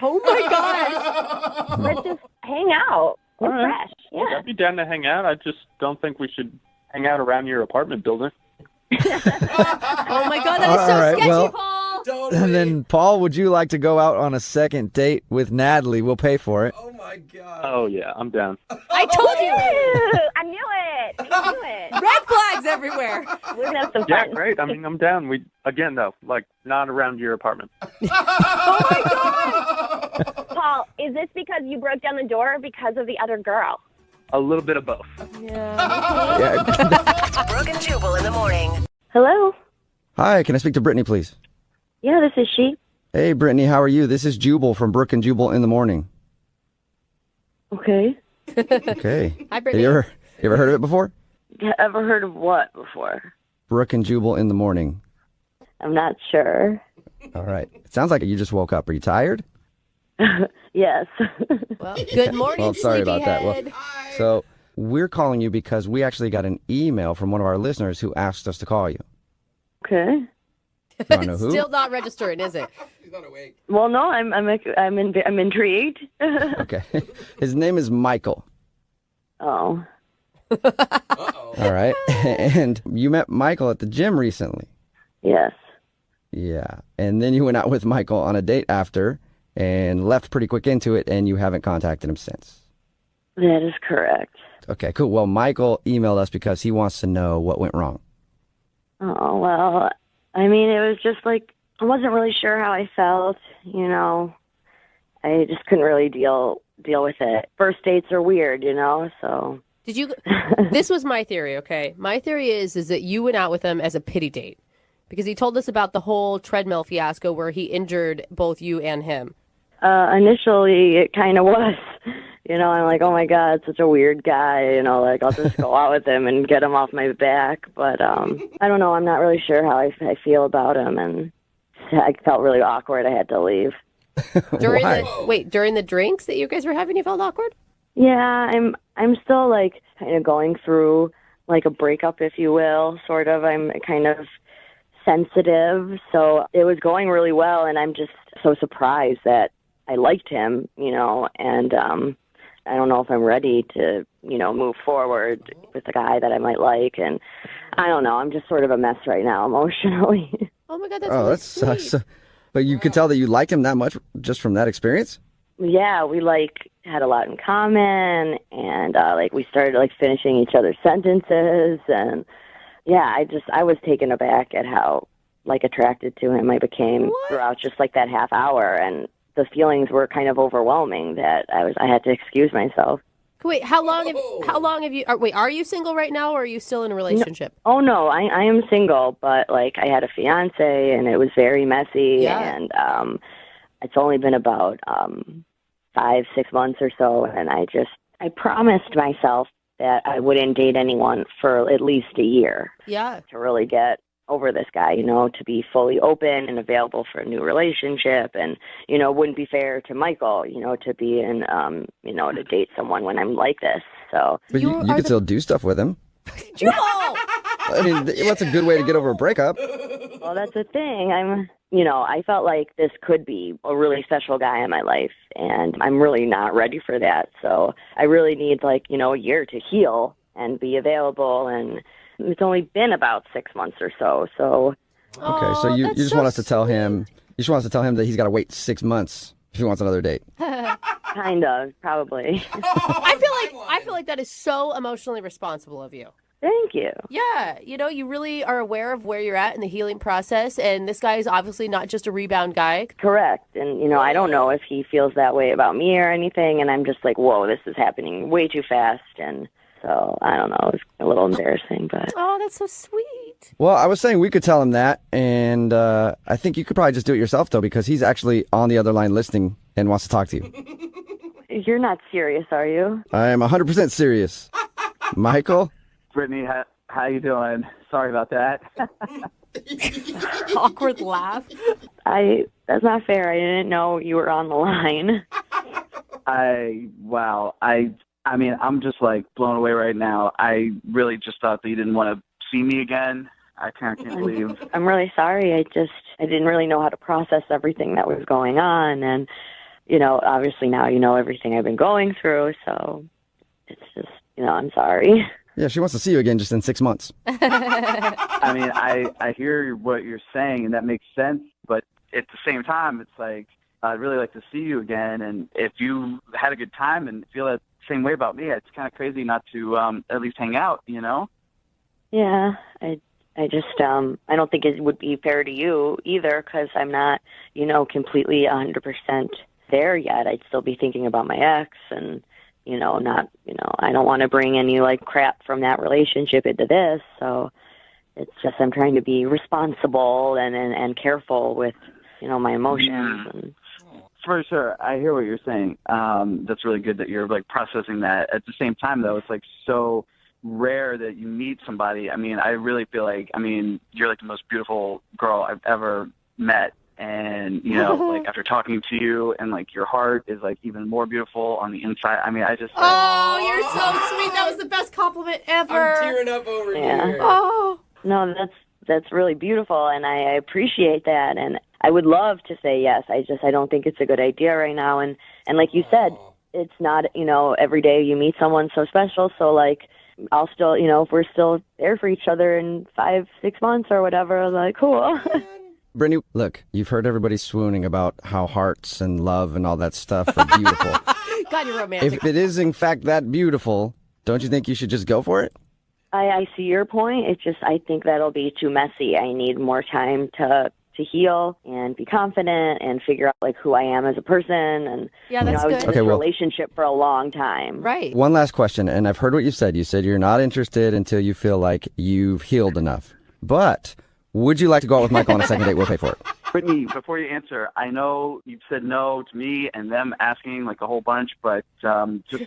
Oh, my God. Let's just hang out. We're All right. fresh. Yeah. Look, I'd be down to hang out. I just don't think we should hang out around your apartment building. Oh, my God. That is so All right, sketchy, well, Paul. And then, Paul, would you like to go out on a second date with Natalie? We'll pay for it. Oh my God. Oh, yeah, I'm down. I told you. I knew it. I knew it. Red flags everywhere. We're going to have some Yeah, fun. great. I mean, I'm down. We again, though, not around your apartment. Oh, my God. Paul, is this because you broke down the door or because of the other girl? A little bit of both. Yeah. Brooke and Jubal in the morning. Hello? Hi, can I speak to Brittany, please? Yeah, this is she. Hey, Brittany, how are you? This is Jubal from Brooke and Jubal in the morning. Okay. Okay. Hi, Brittany. You ever heard of it before? Ever heard of what before? Brooke and Jubal in the morning. I'm not sure. All right. It sounds like you just woke up. Are you tired? Yes. Well, good morning, Well, sorry about that. Well, sleepyhead. so we're calling you because we actually got an email from one of our listeners who asked us to call you. Okay. You want to know who? Still not registering, is it? Well, no, I'm intrigued. Okay. His name is Michael. Oh. All right. And you met Michael at the gym recently. Yes. Yeah. And then you went out with Michael on a date after and left pretty quick into it, and you haven't contacted him since. That is correct. Okay, cool. Well, Michael emailed us because he wants to know what went wrong. Oh, well, I mean, it was just like, I wasn't really sure how I felt, you know. I just couldn't really deal with it. First dates are weird, you know, so. Did you? This was my theory, okay? My theory is that you went out with him as a pity date because he told us about the whole treadmill fiasco where he injured both you and him. Initially, it kind of was. You know, I'm like, oh my God, such a weird guy. You know, like I'll just go out with him and get him off my back. But I don't know. I'm not really sure how I feel about him, and I felt really awkward. I had to leave. During the drinks that you guys were having, you felt awkward? Yeah, I'm still like kind of going through like a breakup, if you will, sort of. I'm kind of sensitive, so it was going really well, and I'm just so surprised that I liked him, you know, and I don't know if I'm ready to, you know, move forward with a guy that I might like, and I don't know. I'm just sort of a mess right now emotionally. Oh my God, that's Oh, really that sucks. But you could tell that you liked him that much just from that experience? Yeah, we like had a lot in common, and like we started like finishing each other's sentences, and yeah, I was taken aback at how like attracted to him I became throughout just like that half hour, and the feelings were kind of overwhelming that I had to excuse myself. Wait, how long have you? Are you single right now, or are you still in a relationship? No, I am single, but like I had a fiance, and it was very messy, and it's only been about 5-6 months or so, and I promised myself that I wouldn't date anyone for at least a year. Yeah. To really get over this guy, you know, to be fully open and available for a new relationship, and, you know, it wouldn't be fair to Michael, you know, to be in, you know, to date someone when I'm like this, so. But you could still do stuff with him. Jubal! I mean, that's a good way to get over a breakup. Well, that's the thing. I felt like this could be a really special guy in my life, and I'm really not ready for that. So I really need like, you know, a year to heal and be available. And it's only been about 6 months or so. So. Okay, so you just want us to tell him. You just want us to tell him that he's got to wait 6 months if he wants another date. Kind of, probably. I feel like that is so emotionally responsible of you. Thank you. Yeah, you know, you really are aware of where you're at in the healing process, and this guy is obviously not just a rebound guy. Correct. And, you know, I don't know if he feels that way about me or anything, and I'm just like, whoa, this is happening way too fast, and so, I don't know, it's a little embarrassing, but... Oh, that's so sweet. Well, I was saying we could tell him that, and I think you could probably just do it yourself, though, because he's actually on the other line listening and wants to talk to you. You're not serious, are you? I am 100% serious. Michael? Brittany, how you doing? Sorry about that. Awkward laugh. That's not fair. I didn't know you were on the line. I mean, I'm just like blown away right now. I really just thought that you didn't want to see me again. I can't believe. I'm really sorry. I didn't really know how to process everything that was going on, and you know, obviously now you know everything I've been going through. So it's just, you know, I'm sorry. Yeah, she wants to see you again just in 6 months. I mean, I hear what you're saying, and that makes sense. But at the same time, it's like, I'd really like to see you again. And if you had a good time and feel that same way about me, it's kind of crazy not to at least hang out, you know? Yeah, I just, I don't think it would be fair to you either, because I'm not, you know, completely 100% there yet. I'd still be thinking about my ex, and you know, I don't want to bring any like crap from that relationship into this. So it's just, I'm trying to be responsible and careful with, you know, my emotions. And... For sure. I hear what you're saying. That's really good that you're like processing that. At the same time though, it's like so rare that you meet somebody. I mean, I really feel like, you're like the most beautiful girl I've ever met. And, like after talking to you and like your heart is like even more beautiful on the inside. I mean, I just. Oh, you're so sweet. That was the best compliment ever. I'm tearing up over Yeah. here. Oh. No, that's really beautiful, and I appreciate that. And I would love to say yes. I don't think it's a good idea right now. And like you said, it's not, every day you meet someone so special. So like, I'll still, if we're still there for each other in 5-6 months or whatever, like, cool. Brittany, look, you've heard everybody swooning about how hearts and love and all that stuff are beautiful. God, you're romantic. If it is in fact that beautiful, don't you think you should just go for it? I see your point. It's just, I think that'll be too messy. I need more time to heal and be confident and figure out like who I am as a person. And yeah, that's I was good. in this relationship for a long time. Right. One last question, and I've heard what you said. You said you're not interested until you feel like you've healed enough. But would you like to go out with Michael on a second date? We'll pay for it. Brittany, before you answer, I know you've said no to me and them asking like a whole bunch, but just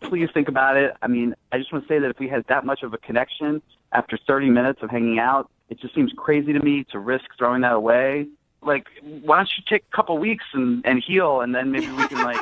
please think about it. I mean, I just want to say that if we had that much of a connection after 30 minutes of hanging out, it just seems crazy to me to risk throwing that away. Like, why don't you take a couple weeks and heal, and then maybe we can, like,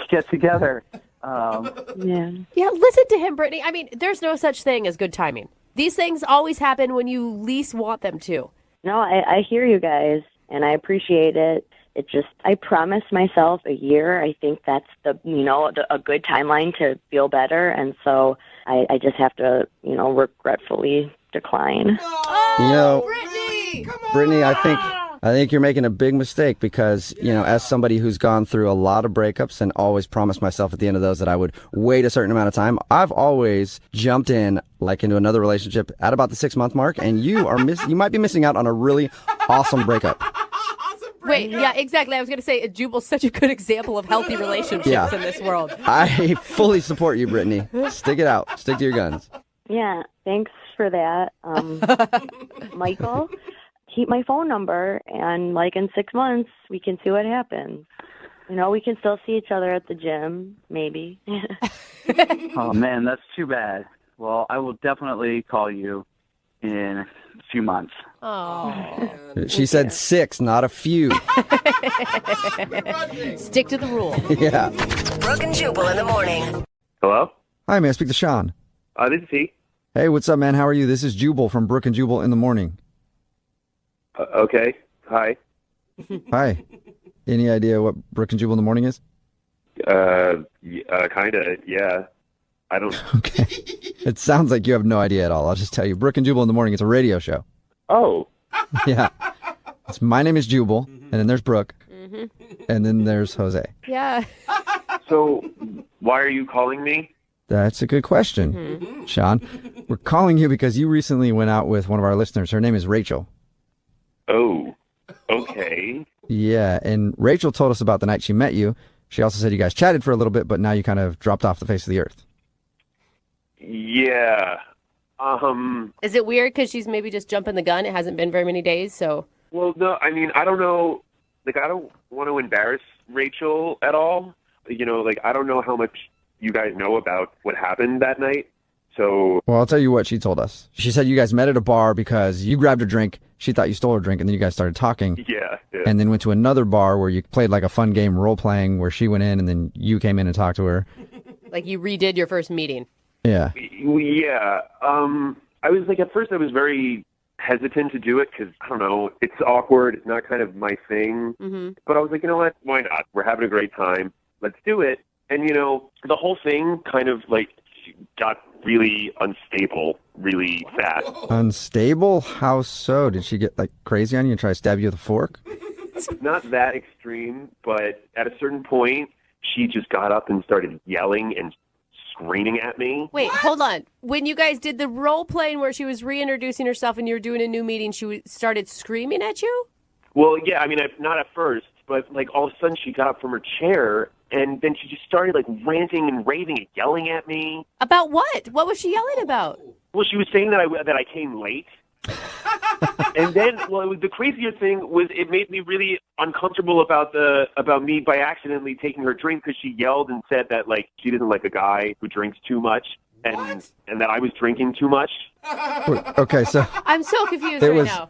get together. Yeah, listen to him, Brittany. I mean, there's no such thing as good timing. These things always happen when you least want them to. No, I hear you guys, and I appreciate it. It just, I promised myself a year. I think that's a good timeline to feel better. And so I just have to, regretfully decline. Brittany, I think you're making a big mistake because, as somebody who's gone through a lot of breakups and always promised myself at the end of those that I would wait a certain amount of time, I've always jumped in like into another relationship at about the 6-month mark, and you might be missing out on a really awesome breakup. Wait, yeah, exactly. I was going to say, Jubal's such a good example of healthy relationships in this world. I fully support you, Brittany. Stick it out. Stick to your guns. Yeah, thanks for that. Michael, keep my phone number, and like in 6 months, we can see what happens. We can still see each other at the gym, maybe. Oh, man, that's too bad. Well, I will definitely call you in a few months. Oh. She said 6, not a few. Stick to the rule. Yeah. Brooke and Jubal in the morning. Hello? Hi, may I speak to Sean? This is he. Hey, what's up, man? How are you? This is Jubal from Brooke and Jubal in the morning. Okay. Hi. Hi. Any idea what Brooke and Jubal in the morning is? Kind of, yeah. I don't... Okay. It sounds like you have no idea at all. I'll just tell you. Brooke and Jubal in the morning, it's a radio show. Oh. Yeah. My name is Jubal, and then there's Brooke, and then there's Jose. Yeah. So, why are you calling me? That's a good question, Sean. We're calling you because you recently went out with one of our listeners. Her name is Rachel. Oh. Okay. Yeah, and Rachel told us about the night she met you. She also said you guys chatted for a little bit, but now you kind of dropped off the face of the earth. Yeah. Is it weird because she's maybe just jumping the gun? It hasn't been very many days, so... Well, no, I mean, I don't know. Like, I don't want to embarrass Rachel at all. I don't know how much you guys know about what happened that night. So... Well, I'll tell you what she told us. She said you guys met at a bar because you grabbed her drink, she thought you stole her drink, and then you guys started talking. Yeah. And then went to another bar where you played like a fun game role-playing where she went in and then you came in and talked to her. Like you redid your first meeting. Yeah. Yeah. I was at first I was very hesitant to do it because, I don't know, it's awkward. It's not kind of my thing. Mm-hmm. But I was like, you know what? Why not? We're having a great time. Let's do it. And, the whole thing kind of got really unstable really fast. Unstable? How so? Did she get crazy on you and try to stab you with a fork? Not that extreme, but at a certain point, she just got up and started yelling and screaming at me. Wait, hold on. When you guys did the role playing where she was reintroducing herself and you were doing a new meeting, she started screaming at you? Well, yeah, I mean, not at first, but all of a sudden she got up from her chair and then she just started ranting and raving and yelling at me. About what? What was she yelling about? Well, she was saying that I came late. And then, the crazier thing was it made me really uncomfortable about me by accidentally taking her drink because she yelled and said that she didn't like a guy who drinks too much and that I was drinking too much. Okay, so I'm so confused there right was now.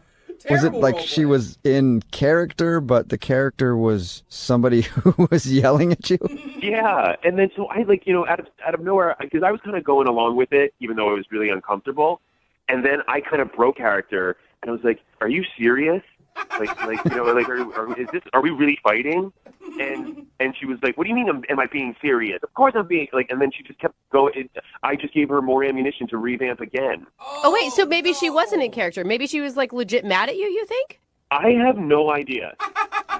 Was it like she was in character, but the character was somebody who was yelling at you? Yeah, and then so I out of nowhere, because I was kind of going along with it, even though it was really uncomfortable. And then I kind of broke character, and I was like, "Are you serious? Are we really fighting?" And she was like, "What do you mean? Am I being serious? Of course I'm being like." And then she just kept going. I just gave her more ammunition to revamp again. Oh, wait, so maybe she wasn't in character. Maybe she was like legit mad at you, you think? I have no idea.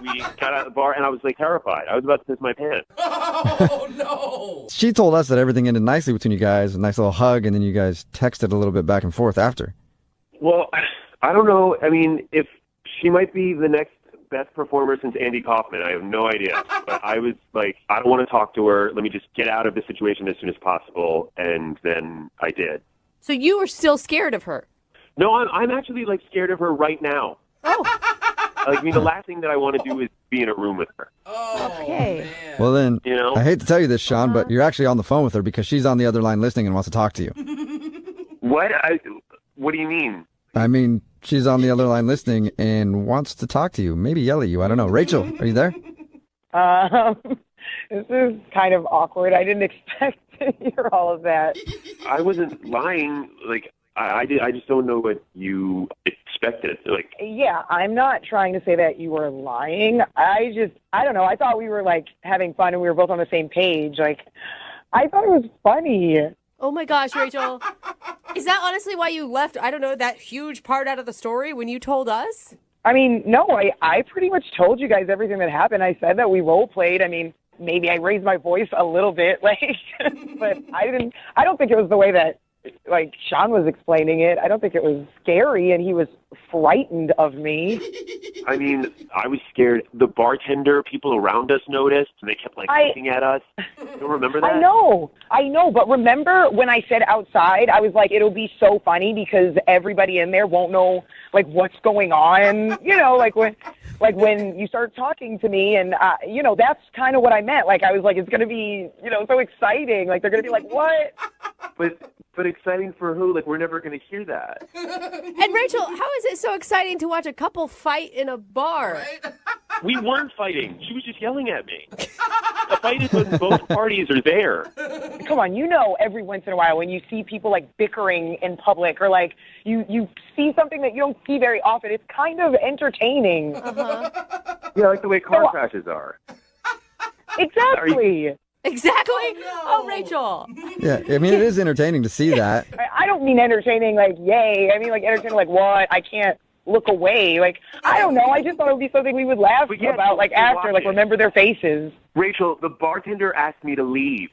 We got out of the bar, and I was like terrified. I was about to piss my pants. Oh, no. She told us that everything ended nicely between you guys, a nice little hug, and then you guys texted a little bit back and forth after. Well, I don't know. I mean, if she might be the next best performer since Andy Kaufman. I have no idea. But I was like, I don't want to talk to her. Let me just get out of the situation as soon as possible. And then I did. So you were still scared of her? No, I'm actually like scared of her right now. Oh. Like, I mean, the last thing that I want to do is be in a room with her. Okay. Well, then, You know? I hate to tell you this, Sean, but you're actually on the phone with her because she's on the other line listening and wants to talk to you. What? What do you mean? I mean, she's on the other line listening and wants to talk to you, maybe yell at you. I don't know. Rachel, are you there? This is kind of awkward. I didn't expect to hear all of that. I wasn't lying. Like, I just don't know what you expected. Like, Yeah, I'm not trying to say that you were lying. I don't know. I thought we were like having fun and we were both on the same page. Like, I thought it was funny. Oh my gosh, Rachel. Is that honestly why you left, I don't know, that huge part out of the story when you told us? I mean, no, I pretty much told you guys everything that happened. I said that we role played. I mean, maybe I raised my voice a little bit, like, but I don't think it was the way that, like, Sean was explaining it. I don't think it was scary, and he was frightened of me. I mean, I was scared. The bartender, people around us noticed, and they kept, like, looking at us. You don't remember that? I know, but remember when I said outside, I was like, it'll be so funny because everybody in there won't know, like, what's going on, you know, like when you start talking to me, and, you know, that's kind of what I meant. Like, I was like, it's going to be, you know, so exciting. Like, they're going to be like, what? But exciting for who? Like, we're never going to hear that. And Rachel, how is it so exciting to watch a couple fight in a bar? Right? We weren't fighting. She was just yelling at me. The fight is when both parties are there. Come on, you know, every once in a while when you see people like bickering in public or like you see something that you don't see very often, it's kind of entertaining. Yeah, like the way car crashes are. Exactly. Exactly? Oh, Rachel. Yeah, I mean, it is entertaining to see that. I don't mean entertaining like, yay. I mean, like, entertaining like, what? I can't look away. Like, I don't know. I just thought it would be something we would laugh about, like, after, like, remember their faces. Rachel, the bartender asked me to leave.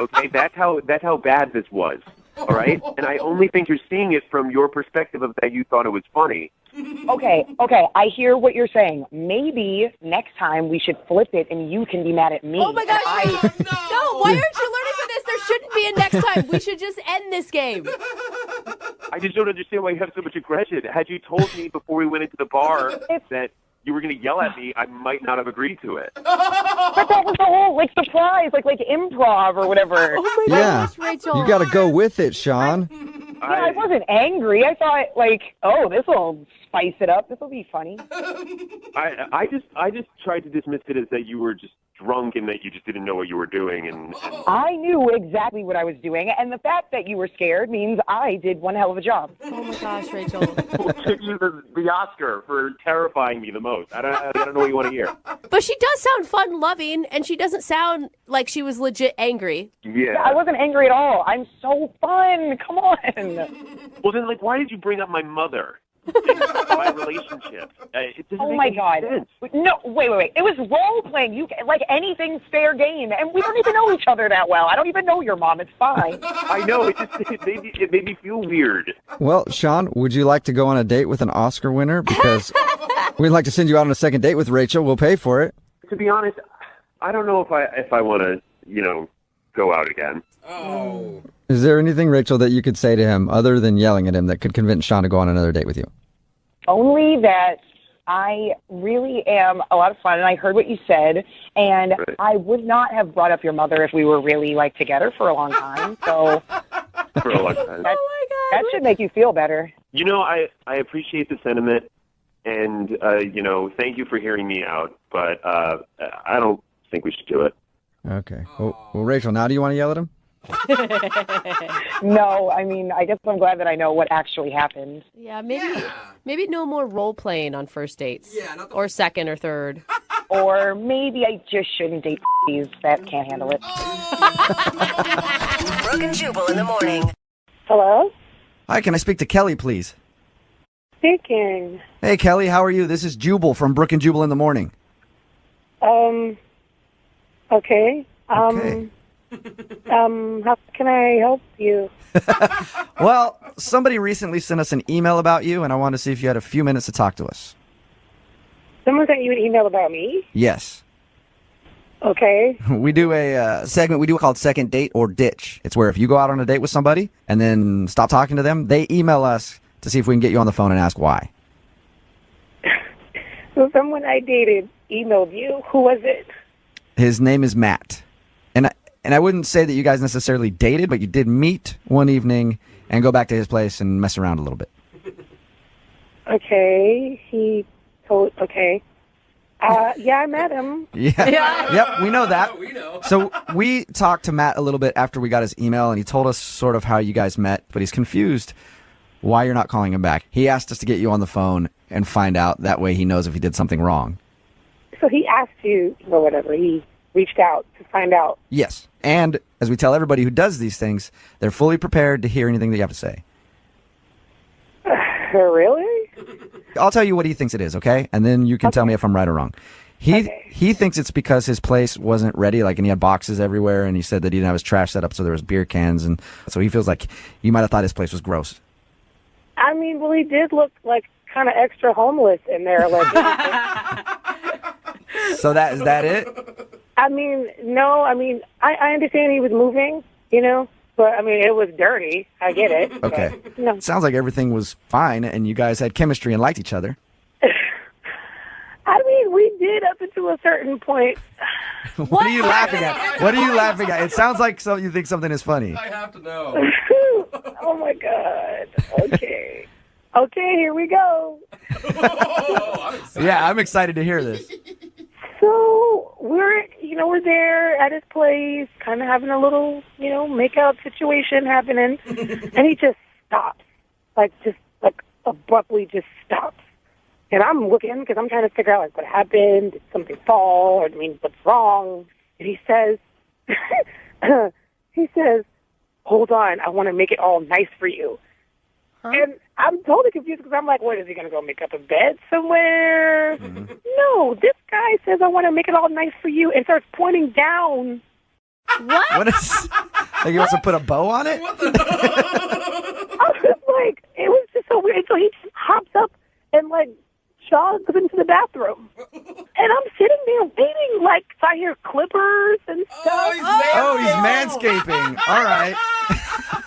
Okay? That's how bad this was. All right? And I only think you're seeing it from your perspective of that you thought it was funny. Okay, I hear what you're saying. Maybe next time we should flip it and you can be mad at me. Oh my gosh, no, why aren't you learning from this? There shouldn't be a next time. We should just end this game. I just don't understand why you have so much aggression. Had you told me before we went into the bar that you were going to yell at me, I might not have agreed to it. But that was the whole, like, surprise, like improv or whatever. Oh my gosh, Rachel. You got to go with it, Sean. Yeah, I wasn't angry. I thought, like, oh, this will spice it up. This will be funny. I just tried to dismiss it as that you were just drunk and that you just didn't know what you were doing. And I knew exactly what I was doing, and the fact that you were scared means I did one hell of a job. Oh my gosh, Rachel. We'll give you the Oscar for terrifying me the most. I don't know what you want to hear. But she does sound fun-loving, and she doesn't sound like she was legit angry. Yeah. I wasn't angry at all. I'm so fun. Come on. Well, then, like, why did you bring up my mother? My relationship. It doesn't make any sense. No, wait. It was role playing. You like anything's fair game, and we don't even know each other that well. I don't even know your mom. It's fine. I know. It made me feel weird. Well, Sean, would you like to go on a date with an Oscar winner? Because we'd like to send you out on a second date with Rachel. We'll pay for it. To be honest, I don't know if I want to, go out again. Oh. Is there anything, Rachel, that you could say to him other than yelling at him that could convince Sean to go on another date with you? Only that I really am a lot of fun, and I heard what you said, and I would not have brought up your mother if we were really, like, together for a long time, so For a long time. that should make you feel better. I appreciate the sentiment, And, thank you for hearing me out, but I don't think we should do it. Okay. Well, Rachel, now do you want to yell at him? No, I mean, I guess I'm glad that I know what actually happened. Yeah, maybe no more role playing on first dates. Yeah, or second or third. Or maybe I just shouldn't date these that can't handle it. Brooke and Jubal in the morning. Hello? Hi, can I speak to Kelly, please? Speaking. Hey, Kelly, how are you? This is Jubal from Brooke and Jubal in the morning. Okay. How can I help you? Well, somebody recently sent us an email about you, and I want to see if you had a few minutes to talk to us. Someone sent you an email about me? Yes. Okay. We do a segment called Second Date or Ditch. It's where if you go out on a date with somebody and then stop talking to them, they email us to see if we can get you on the phone and ask why. So someone I dated emailed you. Who was it? His name is Matt. And I wouldn't say that you guys necessarily dated, but you did meet one evening and go back to his place and mess around a little bit. Okay. Okay. Yeah, I met him. Yeah. Yep, we know that. We know. So we talked to Matt a little bit after we got his email, and he told us sort of how you guys met, but he's confused why you're not calling him back. He asked us to get you on the phone and find out. That way he knows if he did something wrong. So he asked you, or whatever, he reached out to find out. Yes. And as we tell everybody who does these things, they're fully prepared to hear anything that you have to say. Really? I'll tell you what he thinks it is, okay? And then you can tell me if I'm right or wrong. He thinks it's because his place wasn't ready, and he had boxes everywhere, and he said that he didn't have his trash set up, so there was beer cans, and so he feels like you might have thought his place was gross. I mean, well, he did look like kind of extra homeless in there. So is that it? I mean, no, I understand he was moving, but, it was dirty. I get it. Okay. But, no. Sounds like everything was fine, and you guys had chemistry and liked each other. We did up until a certain point. What are you laughing at? What are you laughing at? It sounds like you think something is funny. I have to know. Oh, my God. Okay. Okay, here we go. Yeah, I'm excited to hear this. So we're there at his place, kind of having a little, make-out situation happening, and he just stops, abruptly just stops. And I'm looking because I'm trying to figure out what happened. Did something fall? Or what's wrong? And he says, "Hold on, I want to make it all nice for you." Huh? And I'm totally confused because I'm like, what, is he going to go make up a bed somewhere? Mm-hmm. No, this guy says, I want to make it all nice for you, and starts pointing down. What? What is? He wants to put a bow on it? I was like, it was just so weird. So he just hops up and jogs into the bathroom. And I'm sitting there waiting, so I hear clippers and stuff. Oh, he's manscaping. All right.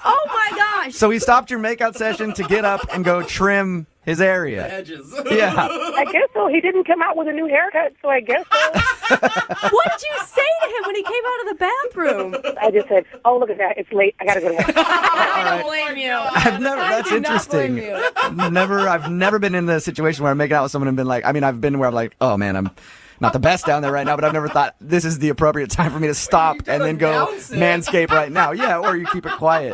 Oh, my gosh. So he stopped your makeout session to get up and go trim his area. The edges. Yeah. I guess so. He didn't come out with a new haircut, so I guess so. What did you say to him when he came out of the bathroom? I just said, oh, look at that. It's late. I got to go to work. I don't blame you. That's interesting. I've never been in the situation where I'm making out with someone and been like, I've been where I'm like, oh, man, I'm not the best down there right now, but I've never thought this is the appropriate time for me to stop and then go manscape right now. Yeah, or you keep it quiet.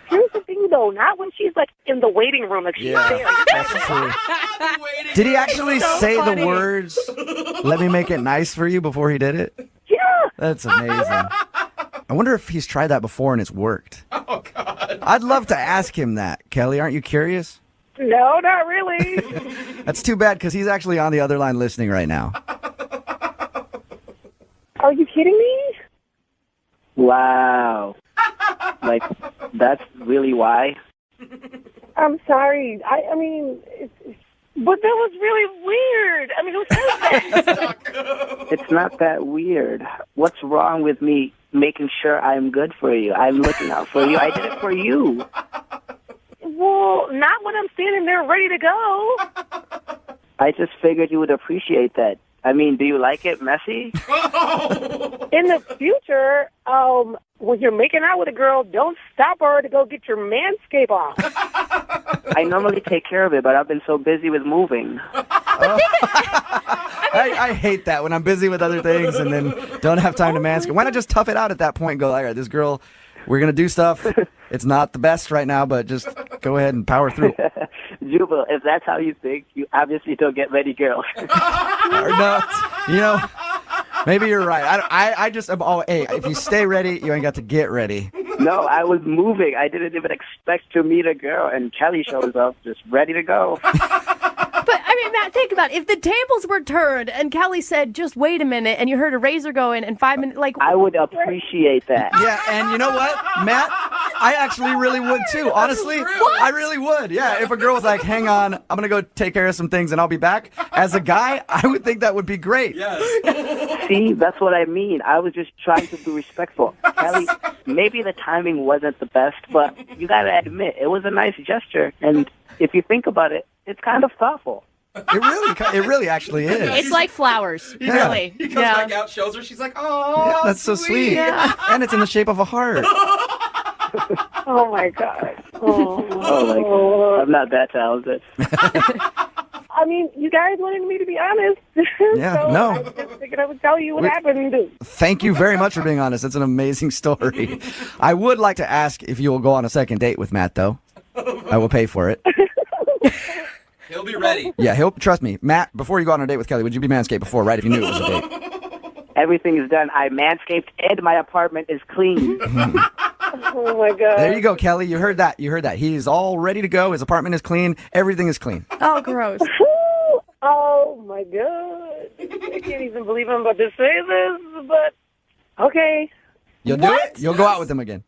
Here's the thing, though. Not when she's, in the waiting room. She's there. That's true. Did he actually say the words, let me make it nice for you, before he did it? Yeah. That's amazing. I wonder if he's tried that before and it's worked. Oh, God. I'd love to ask him that. Kelly, aren't you curious? No, not really. That's too bad, because he's actually on the other line listening right now. Are you kidding me? Wow. That's really why? I'm sorry. But that was really weird. Who says that? It's not that weird. What's wrong with me making sure I'm good for you? I'm looking out for you. I did it for you. Well, not when I'm standing there ready to go. I just figured you would appreciate that. Do you like it messy? In the future, when you're making out with a girl, don't stop her to go get your manscape on. I normally take care of it, but I've been so busy with moving. I hate that when I'm busy with other things and then don't have time to manscape. Why not just tough it out at that point and go, all right, this girl, we're going to do stuff. It's not the best right now, but just go ahead and power through. Jubal, if that's how you think, you obviously don't get many girls. No, maybe you're right. I just, hey, if you stay ready, you ain't got to get ready. No, I was moving. I didn't even expect to meet a girl, and Kelly shows up just ready to go. But, I mean, Matt, think about it. If the tables were turned and Kelly said, just wait a minute, and you heard a razor go in 5 minutes, like... I would appreciate that. Yeah, and you know what, Matt? I actually really would, too. Honestly, I really would. Yeah, if a girl was like, hang on, I'm going to go take care of some things and I'll be back. As a guy, I would think that would be great. Yes. See, that's what I mean. I was just trying to be respectful. Kelly, maybe the timing wasn't the best, but you got to admit, it was a nice gesture. And if you think about it, it's kind of thoughtful. It really actually is. It's like flowers, really. He comes back out, shows her. She's like, "Oh, yeah, that's so sweet." Yeah. And it's in the shape of a heart. Oh my God. Oh my God. I'm not that talented. I mean, you guys wanted me to be honest. Yeah, so no. I just figured I would tell you what happened. Thank you very much for being honest. It's an amazing story. I would like to ask if you will go on a second date with Matt, though. I will pay for it. He'll be ready. Yeah, trust me. Matt, before you go on a date with Kelly, would you be manscaped before, right, if you knew it was a date? Everything is done. I manscaped and my apartment is clean. Oh my God. There you go, Kelly. You heard that. He's all ready to go. His apartment is clean. Everything is clean. Oh, gross. Oh my God. I can't even believe I'm about to say this, but okay. You'll do it? You'll go out with him again.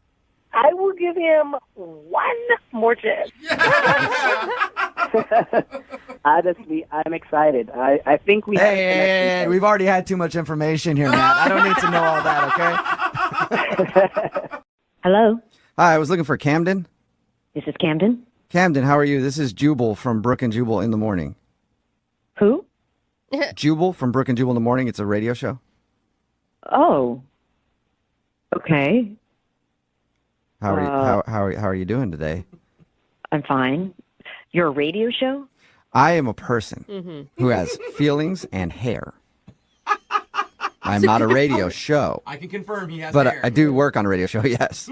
I will give him one more chance. Honestly, I'm excited. I think we have a connection. Hey, we've already had too much information here, Matt. I don't need to know all that, okay? Hello? Hi, I was looking for Camden. This is Camden. Camden, how are you? This is Jubal from Brooke and Jubal in the Morning. Who? Jubal from Brooke and Jubal in the Morning. It's a radio show. Oh. Okay. How are you doing today? I'm fine. You're a radio show? I am a person who has feelings and hair. I'm not a radio show. I can confirm he has but hair. I do work on a radio show, yes.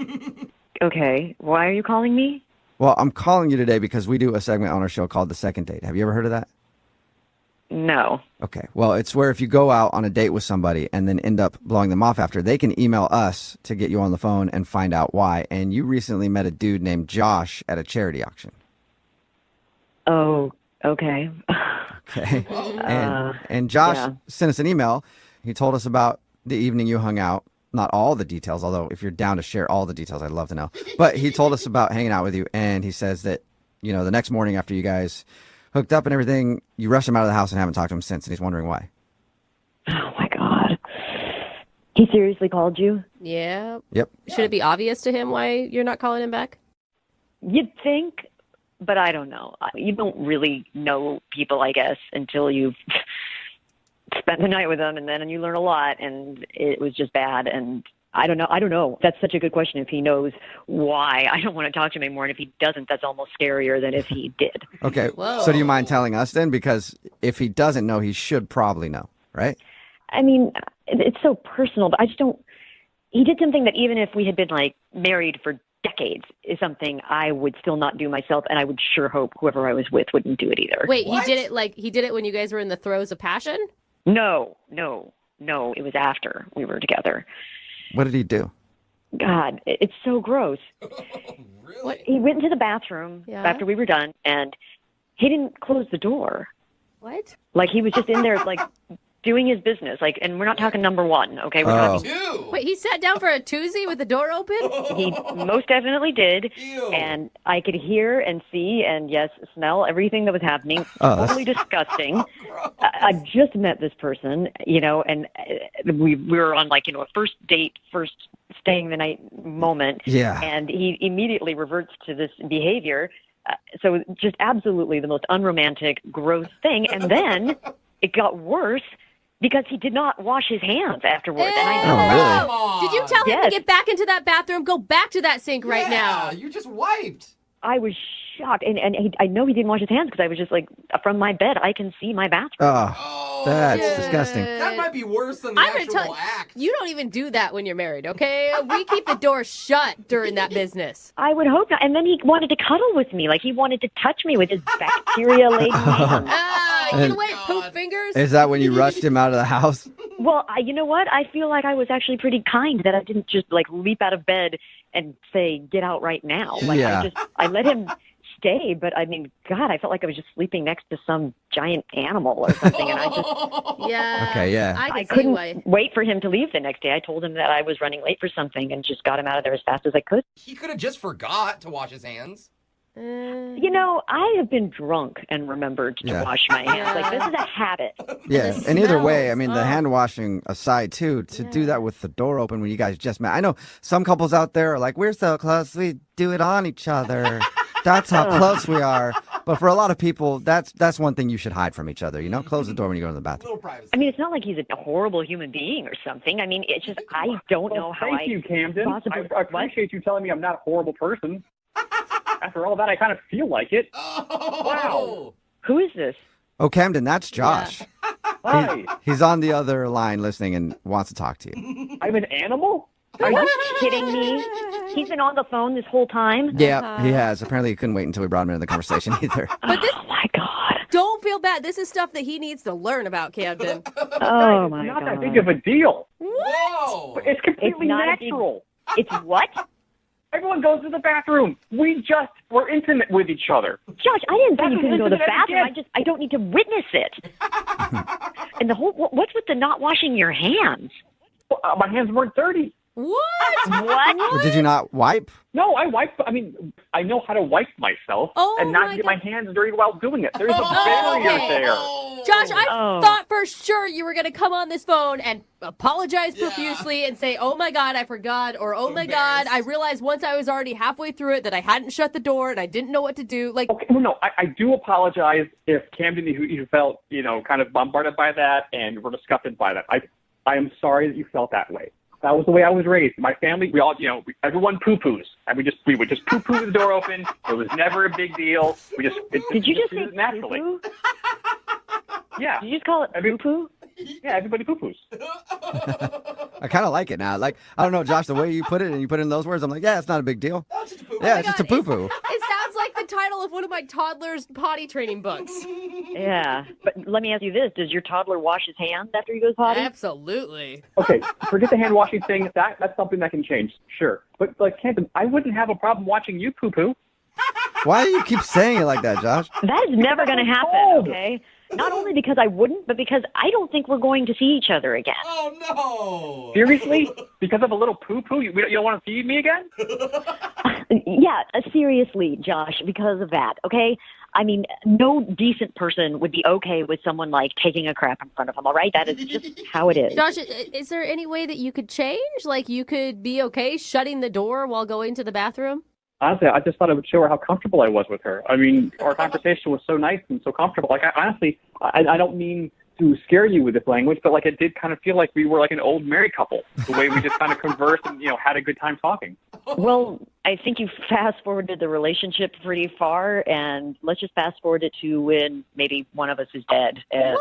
Okay. Why are you calling me? Well, I'm calling you today because we do a segment on our show called The Second Date. Have you ever heard of that? No. Okay. Well, it's where if you go out on a date with somebody and then end up blowing them off after, they can email us to get you on the phone and find out why. And you recently met a dude named Josh at a charity auction. Oh, okay. Okay. And Josh sent us an email. He told us about the evening you hung out. Not all the details, although if you're down to share all the details, I'd love to know. But he told us about hanging out with you, and he says that, the next morning after you guys hooked up and everything, you rushed him out of the house and haven't talked to him since, and he's wondering why. Oh, my God. He seriously called you? Yeah. Yep. Should it be obvious to him why you're not calling him back? You'd think, but I don't know. You don't really know people, I guess, until you've spent the night with them, and then you learn a lot, and it was just bad, and I don't know. That's such a good question. If he knows why, I don't want to talk to him anymore, and if he doesn't, that's almost scarier than if he did. Okay. Whoa. So do you mind telling us then? Because if he doesn't know, he should probably know, right? I mean, it's so personal, but I just don't. He did something that even if we had been married for decades is something I would still not do myself, and I would sure hope whoever I was with wouldn't do it either. Wait, he did it when you guys were in the throes of passion? No. It was after we were together. What did he do? God, it's so gross. Really? He went into the bathroom after we were done, and he didn't close the door. What? He was just in there, doing his business. And we're not talking number one, okay? We're talking Ew. Wait, he sat down for a Tuesday with the door open? He most definitely did. Ew. And I could hear and see and, yes, smell everything that was happening. Totally disgusting. I just met this person, and we were on, a first date, first staying the night moment. Yeah. And he immediately reverts to this behavior. So just absolutely the most unromantic, gross thing. And then it got worse because he did not wash his hands afterwards. Ew. And I really? Did you tell him to get back into that bathroom? Go back to that sink right now. You just wiped. I was shocked. And I know he didn't wash his hands because I was just like, from my bed, I can see my bathroom. Oh, that's disgusting. That might be worse than the I'm gonna actual tell act. you don't even do that when you're married, okay? We keep the door shut during that business. I would hope not. And then he wanted to cuddle with me. Like, he wanted to touch me with his bacteria-laden hands. You wait, poop fingers? Is that when you rushed him out of the house? Well, you know what? I feel like I was actually pretty kind that I didn't just, like, leap out of bed and say, get out right now. Like, Yeah. I let him stay, but I mean, God, I felt like I was just sleeping next to some giant animal or something, and I just... Yeah. Okay, yeah. I couldn't wait for him to leave the next day. I told him that I was running late for something and just got him out of there as fast as I could. He could have just forgot to wash his hands. You know, I have been drunk and remembered to wash my hands. Like, this is a habit. Yeah, and either way, I mean, the hand washing aside, too, to do that with the door open when you guys just met. I know some couples out there are like, we're so close, we do it on each other. That's how close we are. But for a lot of people, that's one thing you should hide from each other. You know, close the door when you go to the bathroom. I mean, it's not like he's a horrible human being or something. I mean, it's just, I don't know how Thank you, Camden. possibly... I appreciate you telling me I'm not a horrible person. After all that, I kind of feel like it. Wow. Who is this? Oh, Camden, that's Josh. Hi. He's on the other line listening and wants to talk to you. I'm an animal? Are you kidding me? He's been on the phone this whole time? Yeah, he has. Apparently, he couldn't wait until we brought him into the conversation either. Oh, my God. Don't feel bad. This is stuff that he needs to learn about, Camden. Oh, my Not God. that big of a deal. Whoa. It's completely It's not a big- natural. It's what? Everyone goes to the bathroom. We're intimate with each other. Josh, I didn't say That's you couldn't go to the intimate as it bathroom. gets. I don't need to witness it. And the whole, what's with the not washing your hands? My hands weren't dirty. What? What? Or did you not wipe? No, I wipe. I mean, I know how to wipe myself and not get my hands dirty while doing it. There's a barrier there. Josh, I thought for sure you were going to come on this phone and apologize profusely and say, oh my God, I forgot, or oh my God, I realized once I was already halfway through it that I hadn't shut the door and I didn't know what to do. Like, Okay, no, I do apologize if Camden, you felt, kind of bombarded by that and were disgusted by that. I am sorry that you felt that way. That was the way I was raised. My family, we all, everyone poo-poos. And we would just poo-poo with the door open. It was never a big deal. Did you just say naturally? poo-poo? Yeah. Did you just call it poo-poo? Yeah, everybody poo-poos. I kind of like it now. Like, I don't know, Josh, the way you put it and you put it in those words, I'm like, yeah, it's not a big deal. Yeah, it's just a poo-poo. it sounds like the title of one of my toddler's potty training books. Yeah. But let me ask you this. Does your toddler wash his hands after he goes potty? Absolutely. Okay, forget the hand washing thing. That's something that can change, sure. But like Camden, I wouldn't have a problem watching you poo-poo. Why do you keep saying it like that, Josh? That is never going to happen, okay? Not only because I wouldn't, but because I don't think we're going to see each other again. Oh, no. Seriously? Because of a little poo-poo? You don't want to feed me again? Yeah, seriously, Josh, because of that, okay? I mean, no decent person would be okay with someone, like, taking a crap in front of them, all right? That is just how it is. Josh, is there any way that you could change? Like, you could be okay shutting the door while going to the bathroom? Honestly, I just thought I would show her how comfortable I was with her. I mean, our conversation was so nice and so comfortable. Like, I don't mean to scare you with this language, but, like, it did kind of feel like we were like an old married couple, the way we just kind of conversed and, had a good time talking. Well, I think you fast-forwarded the relationship pretty far, and let's just fast-forward it to when maybe one of us is dead and,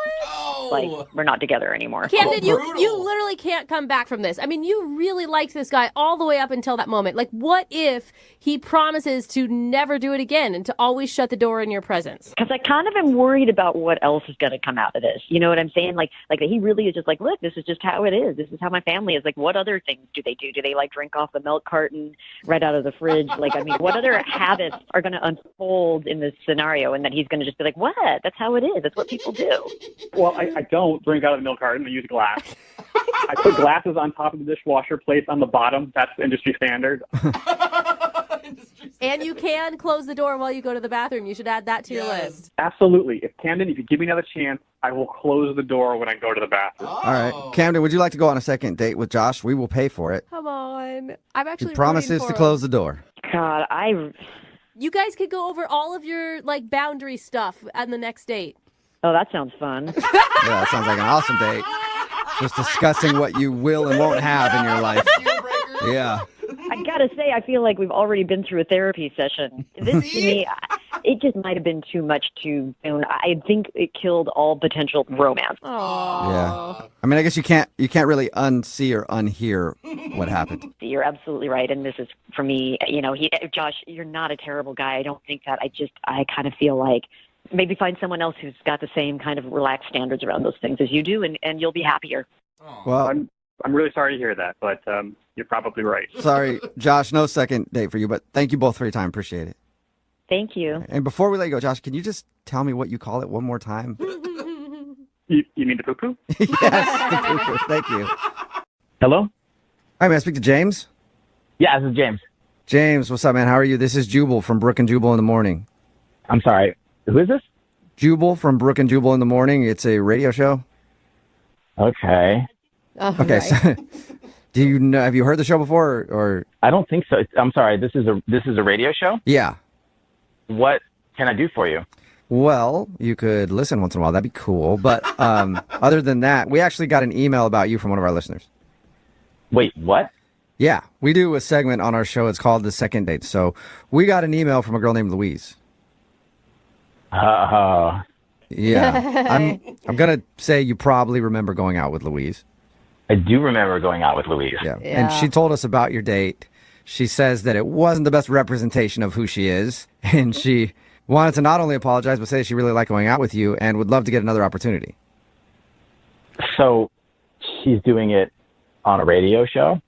like, we're not together anymore. Camden, you literally can't come back from this. I mean, you really liked this guy all the way up until that moment. Like, what if he promises to never do it again and to always shut the door in your presence? Because I kind of am worried about what else is going to come out of this. You know what I'm saying? Like that he really is just like, look, this is just how it is. This is how my family is. Like, what other things do they do? Do they, like, drink off the milk carton right out of the fridge? Like, I mean, what other habits are going to unfold in this scenario? And that he's going to just be like, what? That's how it is. That's what people do. Well, I don't drink out of the milk carton. I use glass. I put glasses on top of the dishwasher, plates on the bottom. That's industry standard. And you can close the door while you go to the bathroom. You should add that to your list. Absolutely. If you give me another chance, I will close the door when I go to the bathroom. All right. Camden, would you like to go on a second date with Josh? We will pay for it. Come on. I'm actually He promises to close the door. God, You guys could go over all of your, like, boundary stuff on the next date. Oh, that sounds fun. Yeah, that sounds like an awesome date. Just discussing what you will and won't have in your life. Yeah. I gotta say, I feel like we've already been through a therapy session. This to me, it just might have been too much too soon. I think it killed all potential romance. Yeah. I mean, I guess you can't really unsee or unhear what happened. You're absolutely right, and this is for me. Josh, you're not a terrible guy. I don't think that. I kind of feel like maybe find someone else who's got the same kind of relaxed standards around those things as you do, and you'll be happier. Well, I'm really sorry to hear that, but you're probably right. Sorry, Josh, no second date for you, but thank you both for your time. Appreciate it. Thank you. And before we let you go, Josh, can you just tell me what you call it one more time? You mean the poo-poo? Yes, the poo-poo. Thank you. Hello? Hi, may I speak to James? Yeah, this is James. James, what's up, man? How are you? This is Jubal from Brooke and Jubal in the Morning. I'm sorry. Who is this? Jubal from Brooke and Jubal in the Morning. It's a radio show. Okay. Okay, so do you know? Have you heard the show before? Or I don't think so. I'm sorry. This is a radio show? Yeah. What can I do for you? Well, you could listen once in a while. That'd be cool. But other than that, we actually got an email about you from one of our listeners. Wait, what? Yeah, we do a segment on our show. It's called The Second Date. So we got an email from a girl named Louise. Oh. Yeah. I'm going to say you probably remember going out with Louise. I do remember going out with Louise. Yeah. And she told us about your date. She says that it wasn't the best representation of who she is. And she wanted to not only apologize, but say she really liked going out with you and would love to get another opportunity. So she's doing it on a radio show?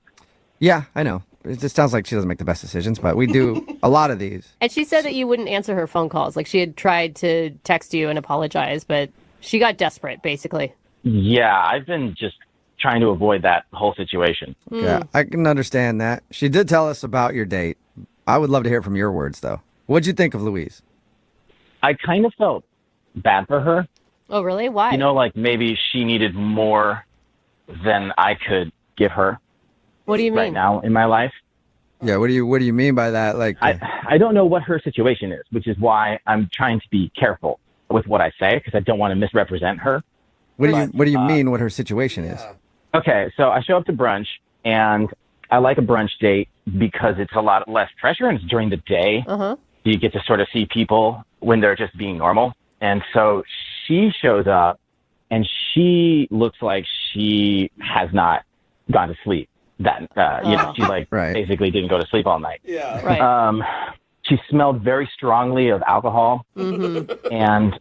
Yeah, I know. It just sounds like she doesn't make the best decisions, but we do a lot of these. And she said that you wouldn't answer her phone calls. Like she had tried to text you and apologize, but she got desperate, basically. Yeah, I've been just trying to avoid that whole situation. Yeah, I can understand that. She did tell us about your date. I would love to hear it from your words, though. What'd you think of Louise? I kind of felt bad for her. Oh, really? Why? You know, like maybe she needed more than I could give her. What do you mean? Right now in my life. Yeah, what do you mean by that? Like, I don't know what her situation is, which is why I'm trying to be careful with what I say because I don't want to misrepresent her. What do you mean what her situation is? Okay, so I show up to brunch, and I like a brunch date because it's a lot less pressure, and it's during the day. Uh-huh. You get to sort of see people when they're just being normal. And so she shows up, and she looks like she has not gone to sleep. She basically didn't go to sleep all night. Yeah. Right. She smelled very strongly of alcohol, and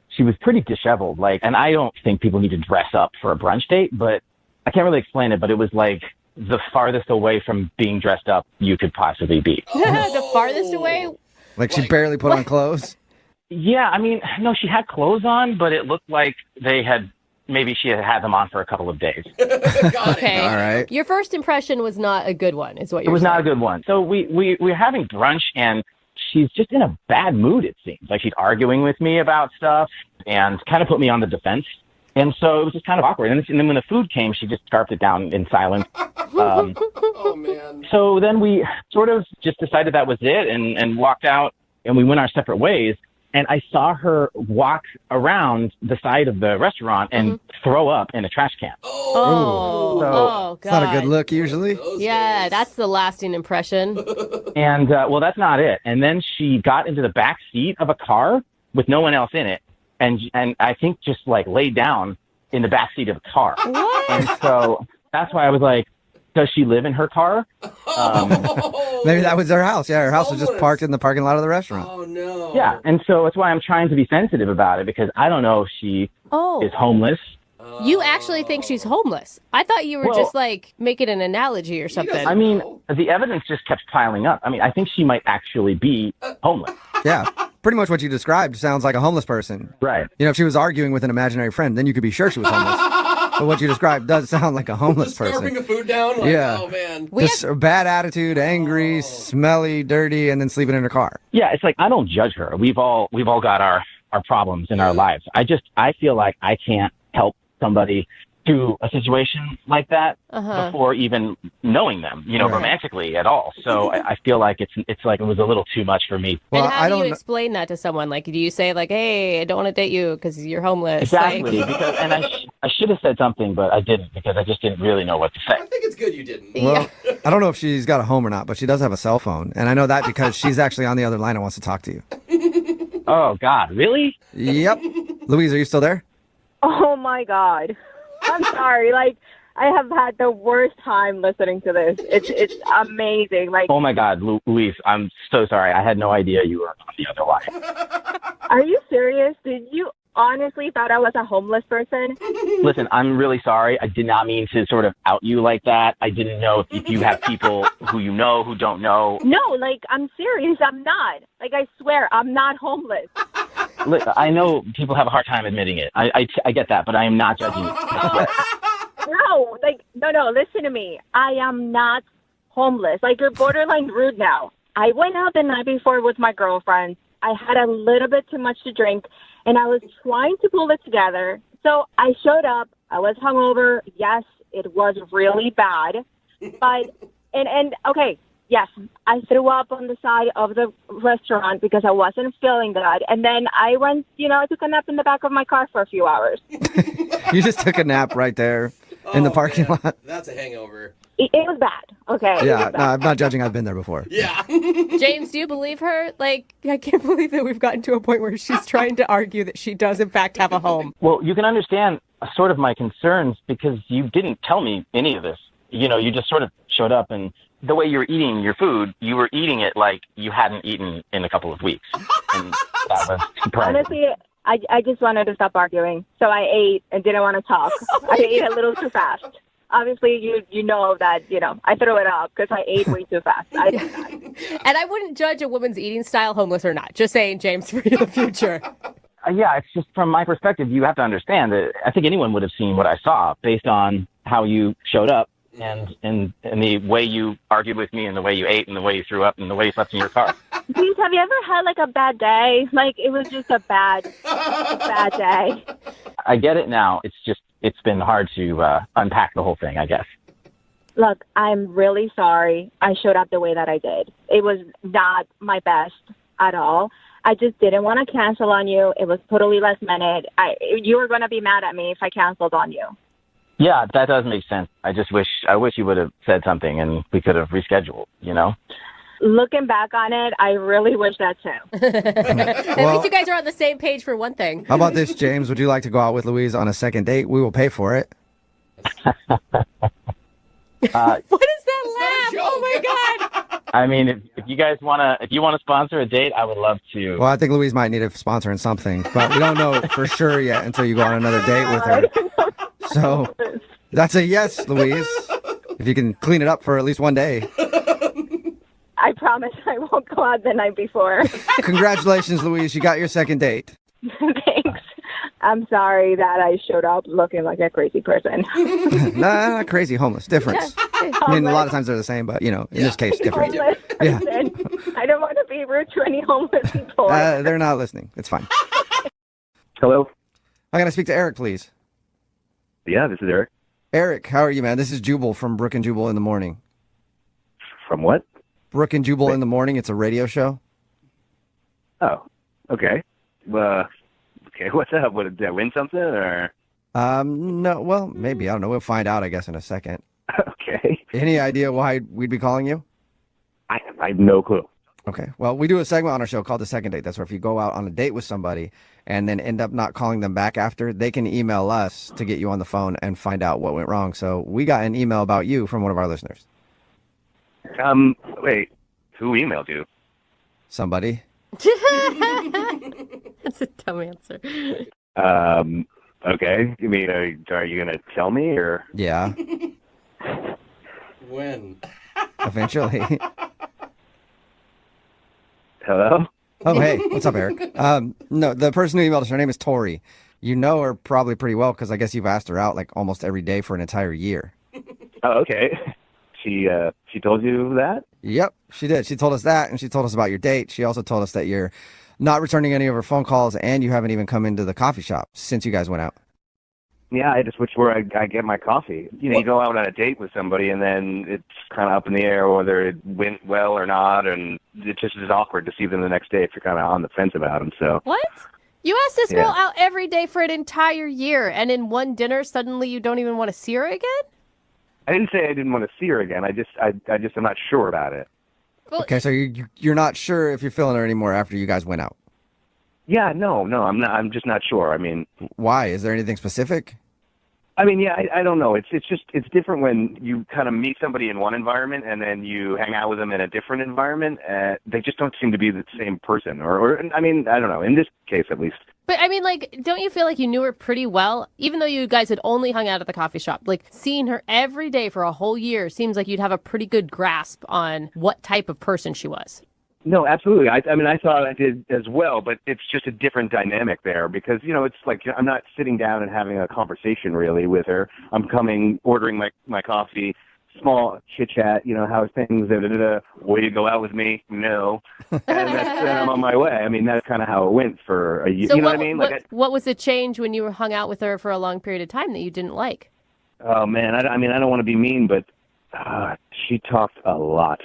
she was pretty disheveled. And I don't think people need to dress up for a brunch date, but I can't really explain it. But it was like the farthest away from being dressed up you could possibly be. The farthest away? Like she barely put on clothes? Yeah, I mean, no, she had clothes on, but it looked like maybe she had had them on for a couple of days. Okay. All right. Your first impression was not a good one, is what It you're was saying. not a good one. So we were having brunch, and she's just in a bad mood, it seems. Like she's arguing with me about stuff and kind of put me on the defense. And so it was just kind of awkward. And then when the food came, she just scarfed it down in silence. Oh, man. So then we sort of just decided that was it and walked out, and we went our separate ways. And I saw her walk around the side of the restaurant and throw up in a trash can. Oh, God. It's not a good look usually. Yeah, that's the lasting impression. And, well, that's not it. And then she got into the back seat of a car with no one else in it. And I think just laid down in the back seat of a car. What? And so that's why I was like, does she live in her car? Maybe that was her house. Yeah, her house was just parked in the parking lot of the restaurant. Oh, no. Yeah, and so that's why I'm trying to be sensitive about it because I don't know if she is homeless. You actually think she's homeless. I thought you were just making an analogy or something. I mean, the evidence just kept piling up. I mean, I think she might actually be homeless. Yeah, pretty much what you described sounds like a homeless person. Right. You know, if she was arguing with an imaginary friend, then you could be sure she was homeless. But what you described does sound like a homeless person. Scarfing the food down? Yeah. Oh, man. Just a bad attitude, angry, smelly, dirty, and then sleeping in her car. Yeah, it's like I don't judge her. We've all got our problems in our lives. I feel like I can't help somebody to a situation like that Uh-huh. before even knowing them, romantically at all. So I feel like it's like it was a little too much for me. And how do you explain that to someone? Like, do you say like, "Hey, I don't want to date you because you're homeless"? Exactly, Like... because I should have said something, but I didn't because I just didn't really know what to say. I think it's good you didn't. Well, I don't know if she's got a home or not, but she does have a cell phone. And I know that because she's actually on the other line and wants to talk to you. Oh, God, really? Yep. Louise, are you still there? Oh my God. I'm sorry. Like, I have had the worst time listening to this. It's amazing. Like, Oh my God, Louise, I'm so sorry. I had no idea you were on the other line. are you serious? Did you honestly thought I was a homeless person? Listen, I'm really sorry. I did not mean to sort of out you like that. I didn't know if you have people who you know who don't know. No, like, I'm serious. I'm not. Like, I swear, I'm not homeless. Look, I know people have a hard time admitting it. I get that, but I am not judging you. I swear. No, like, no, listen to me. I am not homeless. Like, you're borderline rude now. I went out the night before with my girlfriend. I had a little bit too much to drink, and I was trying to pull it together. So I showed up. I was hungover. Yes, it was really bad. But, and okay, yes, I threw up on the side of the restaurant because I wasn't feeling good. And then I went, I took a nap in the back of my car for a few hours. You just took a nap right there in the parking lot. That's a hangover. It was bad. Okay. Yeah, no, I'm not judging. I've been there before. Yeah. James, do you believe her? Like, I can't believe that we've gotten to a point where she's trying to argue that she does, in fact, have a home. Well, you can understand sort of my concerns because you didn't tell me any of this. You just sort of showed up, and the way you were eating your food, you were eating it like you hadn't eaten in a couple of weeks. And that was surprising. Honestly, I just wanted to stop arguing. So I ate and didn't want to talk. I ate a little too fast. Obviously, you know that, I threw it up because I ate way too fast. And I wouldn't judge a woman's eating style, homeless or not. Just saying, James, for the future. Yeah, it's just from my perspective, you have to understand that I think anyone would have seen what I saw based on how you showed up and the way you argued with me and the way you ate and the way you threw up and the way you slept in your car. Please, have you ever had like a bad day? Like, it was just a bad day. I get it now. It's been hard to unpack the whole thing, I guess. Look, I'm really sorry I showed up the way that I did. It was not my best at all. I just didn't want to cancel on you. It was totally last minute. You were going to be mad at me if I canceled on you. Yeah, that does make sense. I wish you would have said something and we could have rescheduled, Looking back on it, I really wish that too. At least you guys are on the same page for one thing. How about this, James? Would you like to go out with Louise on a second date? We will pay for it. What is that laugh? Oh my God. I mean, if you guys if you want to sponsor a date, I would love to. Well, I think Louise might need a sponsor in something, but we don't know for sure yet until you go on another date with her. So that's a yes, Louise. If you can clean it up for at least one day. I promise I won't go out the night before. Congratulations, Louise. You got your second date. Thanks. I'm sorry that I showed up looking like a crazy person. Nah, not crazy. Homeless. Difference. I mean, a lot of times they're the same, but, in this case, different. Homeless Yeah. person. I don't want to be rude to any homeless people. They're not listening. It's fine. Hello? I'm going to speak to Eric, please. Yeah, this is Eric. Eric, how are you, man? This is Jubal from Brooke and Jubal in the Morning. From what? Brooke and Jubal in the Morning. It's a radio show. Oh, okay. Okay, what's up? Did I win something, or? No, well, maybe. I don't know. We'll find out, I guess, in a second. Okay. Any idea why we'd be calling you? I have no clue. Okay. Well, we do a segment on our show called The Second Date. That's where if you go out on a date with somebody and then end up not calling them back after, they can email us to get you on the phone and find out what went wrong. So we got an email about you from one of our listeners. Wait, who emailed you? Somebody. That's a dumb answer. Okay. You mean, are you going to tell me, or? Yeah. When? Eventually. Hello? Oh, hey. What's up, Eric? No, the person who emailed us, her name is Tori. You know her probably pretty well because I guess you've asked her out like almost every day for an entire year. Oh, okay. She told you that? Yep, she did. She told us that, and she told us about your date. She also told us that you're not returning any of her phone calls, and you haven't even come into the coffee shop since you guys went out. Yeah, I just switch where I get my coffee. You know, you go out on a date with somebody, and then it's kind of up in the air whether it went well or not, and it just is awkward to see them the next day if you're kind of on the fence about them. So What? You asked this girl Yeah. out every day for an entire year, and in one dinner, suddenly you don't even want to see her again? I didn't say I didn't want to see her again. I'm not sure about it. Okay, so you're not sure if you're feeling her anymore after you guys went out. Yeah, no, I'm not. I'm just not sure. I mean, why? Is there anything specific? I mean, yeah, I don't know. It's different when you kind of meet somebody in one environment and then you hang out with them in a different environment. They just don't seem to be the same person. Or I mean, I don't know. In this case, at least. But I mean, like, don't you feel like you knew her pretty well, even though you guys had only hung out at the coffee shop? Like, seeing her every day for a whole year seems like you'd have a pretty good grasp on what type of person she was. No, absolutely. I mean, I thought I did as well, but it's just a different dynamic there because, you know, it's like I'm not sitting down and having a conversation really with her. I'm ordering my coffee, small chit-chat, you know, how's things, way to go out with me? No. And then I'm on my way. I mean, that's kind of how it went for a year. So you know what I mean? What was the change when you hung out with her for a long period of time that you didn't like? Oh, man, I mean, I don't want to be mean, but she talked a lot.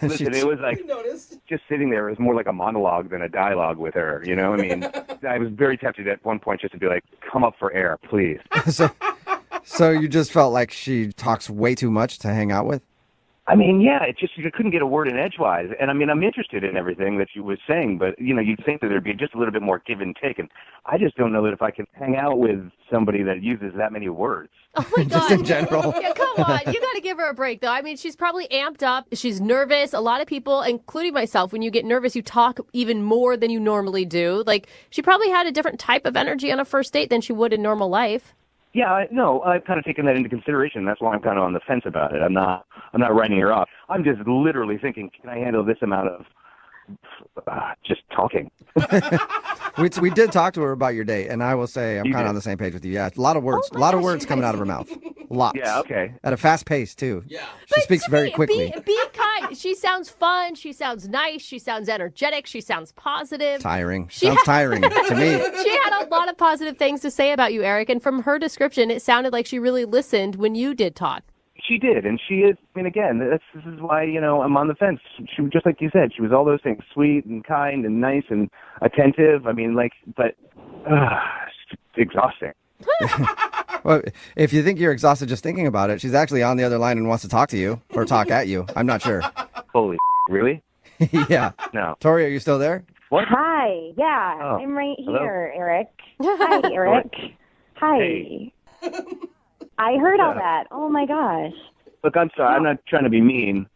Listen, it was like just sitting there. It was more like a monologue than a dialogue with her. You know, I mean, I was very tempted at one point just to be like, "Come up for air, please." So you just felt like she talks way too much to hang out with? I mean, yeah, it just you couldn't get a word in edgewise. And I mean, I'm interested in everything that you was saying, but you know, you'd think that there'd be just a little bit more give and take. And I just don't know that if I can hang out with somebody that uses that many words. Oh my God. Just in general. Yeah, come on. You got to give her a break, though. I mean, she's probably amped up. She's nervous. A lot of people, including myself, when you get nervous, you talk even more than you normally do. Like, she probably had a different type of energy on a first date than she would in normal life. Yeah, I've kind of taken that into consideration. That's why I'm kind of on the fence about it. I'm not writing her off. I'm just literally thinking, can I handle this amount of just talking? We did talk to her about your date, and I will say I'm kind of on the same page with you. Yeah, a lot of words, coming out of her mouth. Lots. Yeah, okay. At a fast pace, too. Yeah. She speaks very quickly. Be kind. She sounds fun. She sounds nice. She sounds energetic. She sounds positive. Tiring. Sounds tiring to me. She had a lot of positive things to say about you, Eric, and from her description, it sounded like she really listened when you did talk. She did, and she is, I mean, again, this is why, you know, I'm on the fence. She was just like you said, she was all those things, sweet and kind and nice and attentive. I mean, like, but it's exhausting. Well, if you think you're exhausted just thinking about it, she's actually on the other line and wants to talk to you or talk at you. I'm not sure. Holy really? Yeah. No. Tori, are you still there? What? Hi. Yeah, Oh, I'm right hello. here, Eric. Hi, Eric. Hi. Hey. I heard all Yeah. that. Oh my gosh. Look, I'm sorry. I'm not trying to be mean.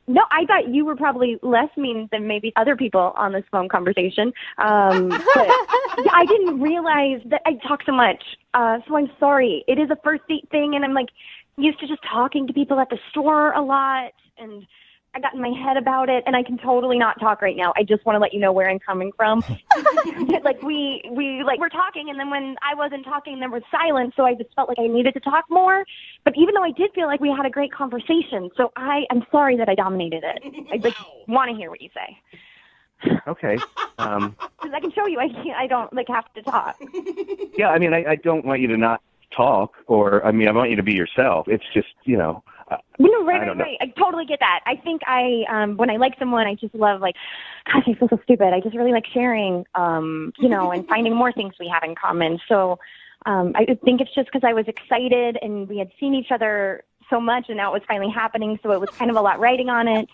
No, I thought you were probably less mean than maybe other people on this phone conversation. But yeah, I didn't realize that I talk so much. So I'm sorry. It is a first date thing, and I'm like used to just talking to people at the store a lot, and I got in my head about it, and I can totally not talk right now. I just want to let you know where I'm coming from. Like we're talking, and then when I wasn't talking, there was silence, so I just felt like I needed to talk more. But even though I did feel like we had a great conversation, so I'm sorry that I dominated it. I just want to hear what you say. Okay. Because I can show you, I don't like have to talk. Yeah, I mean, I don't want you to not talk, or I mean, I want you to be yourself. It's just, you know. No, I right. don't know. I totally get that. I think when I like someone, I just love like, gosh, I feel so stupid. I just really like sharing, you know, and finding more things we have in common. So I think it's just because I was excited and we had seen each other so much, and now it was finally happening. So it was kind of a lot riding on it.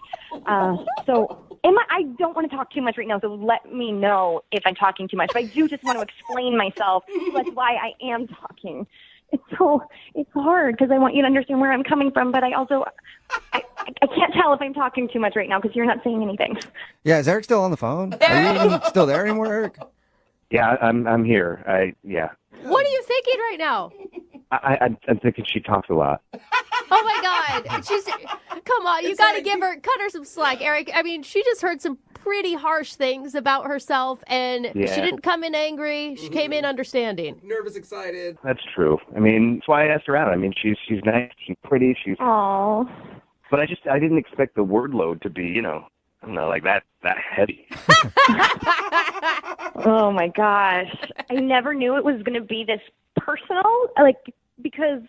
I don't want to talk too much right now, so let me know if I'm talking too much. But I do just want to explain myself. So that's why I am talking. It's hard because I want you to understand where I'm coming from, but I also I can't tell if I'm talking too much right now because you're not saying anything. Yeah, is Eric still on the phone? Are you even still there anymore, Eric? Yeah, I'm here. Yeah. What are you thinking right now? I'm thinking she talks a lot. Oh my God. Come on, you got to cut her some slack, Eric. I mean, she just heard some pretty harsh things about herself, and she didn't come in angry. She came in understanding. Nervous, excited. That's true. I mean, that's why I asked her out. I mean, she's nice, she's pretty, Aww. But I didn't expect the word load to be, you know, I don't know, like that heavy. Oh my gosh. I never knew it was going to be this personal, like, because,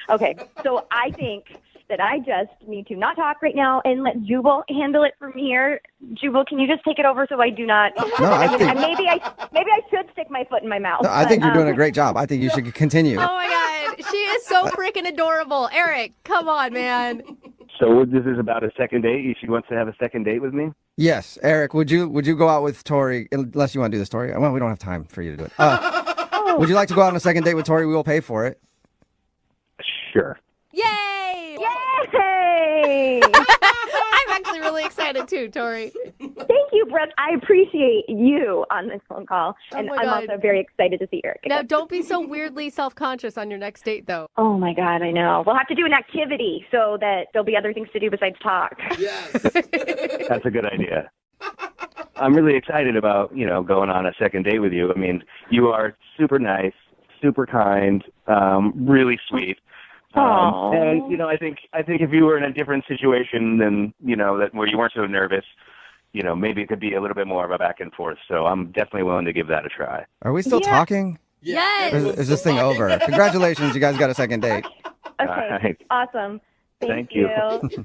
okay, so I think that I just need to not talk right now and let Jubal handle it from here. Jubal, can you just take it over so I do not? No, I think- maybe I should stick my foot in my mouth. No, I think but, you're doing a great job. I think you should continue. Oh my God, she is so freaking adorable. Eric, come on, man. So this is about a second date. She wants to have a second date with me. Yes, Eric, would you go out with Tori, unless you want to do the story? Well, we don't have time for you to do it. Would you like to go out on a second date with Tori? We will pay for it. Sure. Yay! Yay! I'm actually really excited too, Tori. Thank you, Brooke. I appreciate you on this phone call, and my I'm God. also very excited to see Eric Now, again. don't be so weirdly self-conscious on your next date, though. Oh my God, I know. We'll have to do an activity so that there'll be other things to do besides talk. That's a good idea. I'm really excited about, going on a second date with you. I mean, you are super nice, super kind, really sweet. And I think if you were in a different situation than that where you weren't so nervous, maybe it could be a little bit more of a back and forth. So I'm definitely willing to give that a try. Are we still talking? Yes. Or is this thing over? Congratulations, you guys got a second date. Okay, right. awesome. Thank you.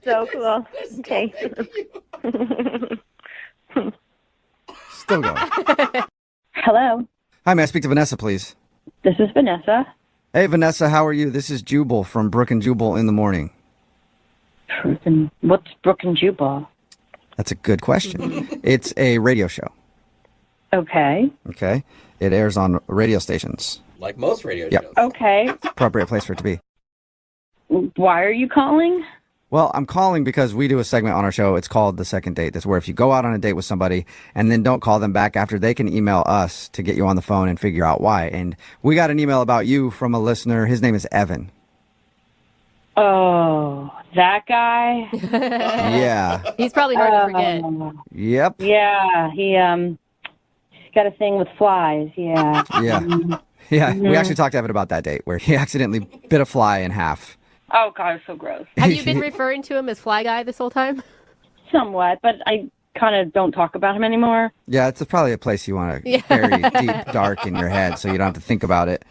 So cool. Okay. Still going. Hello, Hi, may I speak to Vanessa, please? this is Vanessa. Hey, Vanessa, how are you? This is Jubal from Brooke and Jubal in the morning. What's Brooke and Jubal? That's a good question. It's a radio show. Okay. Okay. It airs on radio stations. Like most radio Yep. shows. Okay. Appropriate place for it to be. Why are you calling? Well, I'm calling because we do a segment on our show. It's called The Second Date. That's where if you go out on a date with somebody and then don't call them back after, they can email us to get you on the phone and figure out why. And we got an email about you from a listener. His name is Evan. Oh, that guy? Yeah. He's probably hard to forget. Yep. Yeah, he's got a thing with flies. Yeah. Yeah. Yeah. We actually talked to Evan about that date where he accidentally bit a fly in half. Oh God, it's so gross. Have you been referring to him as Fly Guy this whole time? Somewhat, but I kind of don't talk about him anymore. Yeah, it's probably a place you want to bury deep, dark in your head so you don't have to think about it.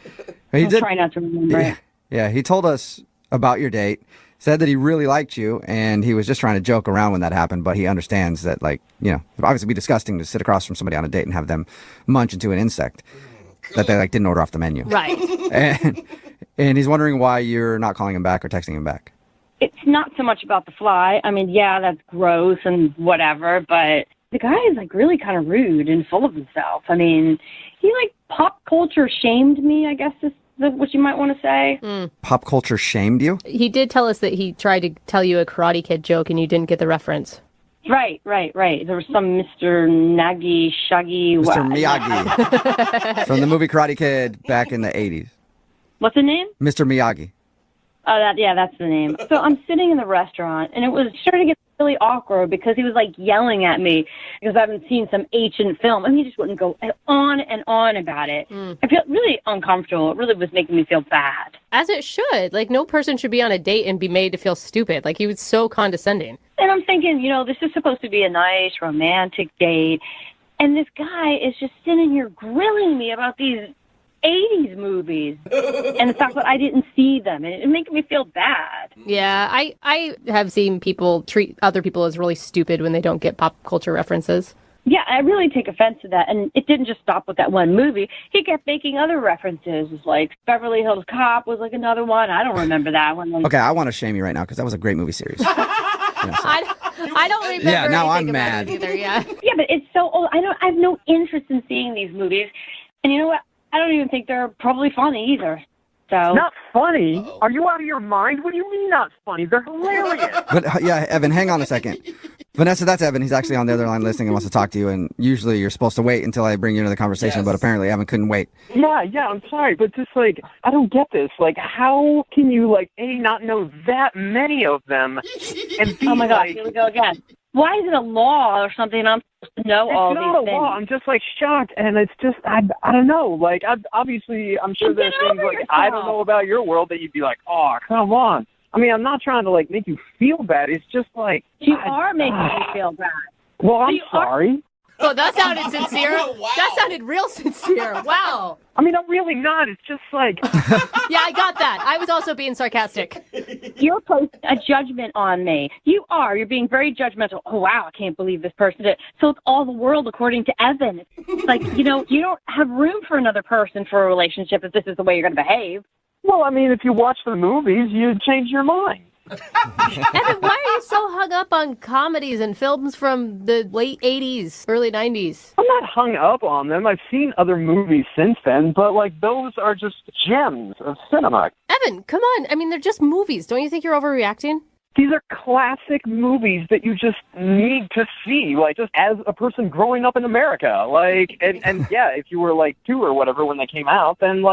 He I'll try not to remember it. Yeah, he told us about your date, said that he really liked you, and he was just trying to joke around when that happened, but he understands that, it'd obviously be disgusting to sit across from somebody on a date and have them munch into an insect that they, didn't order off the menu. Right. And he's wondering why you're not calling him back or texting him back. It's not so much about the fly. I mean, yeah, that's gross and whatever, but the guy is really kind of rude and full of himself. I mean, he pop culture shamed me, I guess is what you might want to say. Pop culture shamed you? He did tell us that he tried to tell you a Karate Kid joke and you didn't get the reference. Right. There was some Mr. Nagi Shaggy. Mr. Miyagi. From the movie Karate Kid back in the 80s. What's the name? Mr. Miyagi. Oh, that's the name. So I'm sitting in the restaurant, and it was starting to get really awkward because he was yelling at me because I haven't seen some ancient film, and he just wouldn't go on and on about it. I felt really uncomfortable. It really was making me feel bad. As it should. No person should be on a date and be made to feel stupid. He was so condescending. And I'm thinking, this is supposed to be a nice romantic date, and this guy is just sitting here grilling me about these 80s movies and the fact that I didn't see them, and it made me feel bad. Yeah, I have seen people treat other people as really stupid when they don't get pop culture references. Yeah, I really take offense to that, and it didn't just stop with that one movie. He kept making other references, Beverly Hills Cop was another one. I don't remember that one. Okay, I want to shame you right now because that was a great movie series. I don't remember. Yeah, now I'm anything about mad. it either. Yeah. Yeah, but it's so old. I have no interest in seeing these movies, and you know what? I don't even think they're probably funny either. So Not funny? Are you out of your mind? What do you mean not funny? They're hilarious. But yeah, Evan, hang on a second. Vanessa, that's Evan. He's actually on the other line listening and wants to talk to you. And usually you're supposed to wait until I bring you into the conversation, but apparently Evan couldn't wait. Yeah, I'm sorry, but just I don't get this. How can you A, not know that many of them, and B, oh my God, here we go again. Why is it a law or something? I'm supposed to know all these things. It's not a law. I'm just shocked, and it's just I don't know. Obviously, I'm sure there's things I don't know about your world that you'd be oh, come on. I mean, I'm not trying to make you feel bad. It's just you are making me feel bad. Well, I'm sorry. Oh, that sounded sincere. Wow. That sounded real sincere. Wow. I mean, I'm really not. It's just like... Yeah, I got that. I was also being sarcastic. You're posting a judgment on me. You are. You're being very judgmental. Oh, wow, I can't believe this person did. So it's all the world according to Evan. It's like, you don't have room for another person for a relationship if this is the way you're going to behave. Well, I mean, if you watch the movies, you change your mind. Evan, why are you so hung up on comedies and films from the late 80s, early 90s? I'm not hung up on them. I've seen other movies since then, but, those are just gems of cinema. Evan, come on. I mean, they're just movies. Don't you think you're overreacting? These are classic movies that you just need to see, just as a person growing up in America. And yeah, if you were 2 or whatever when they came out, then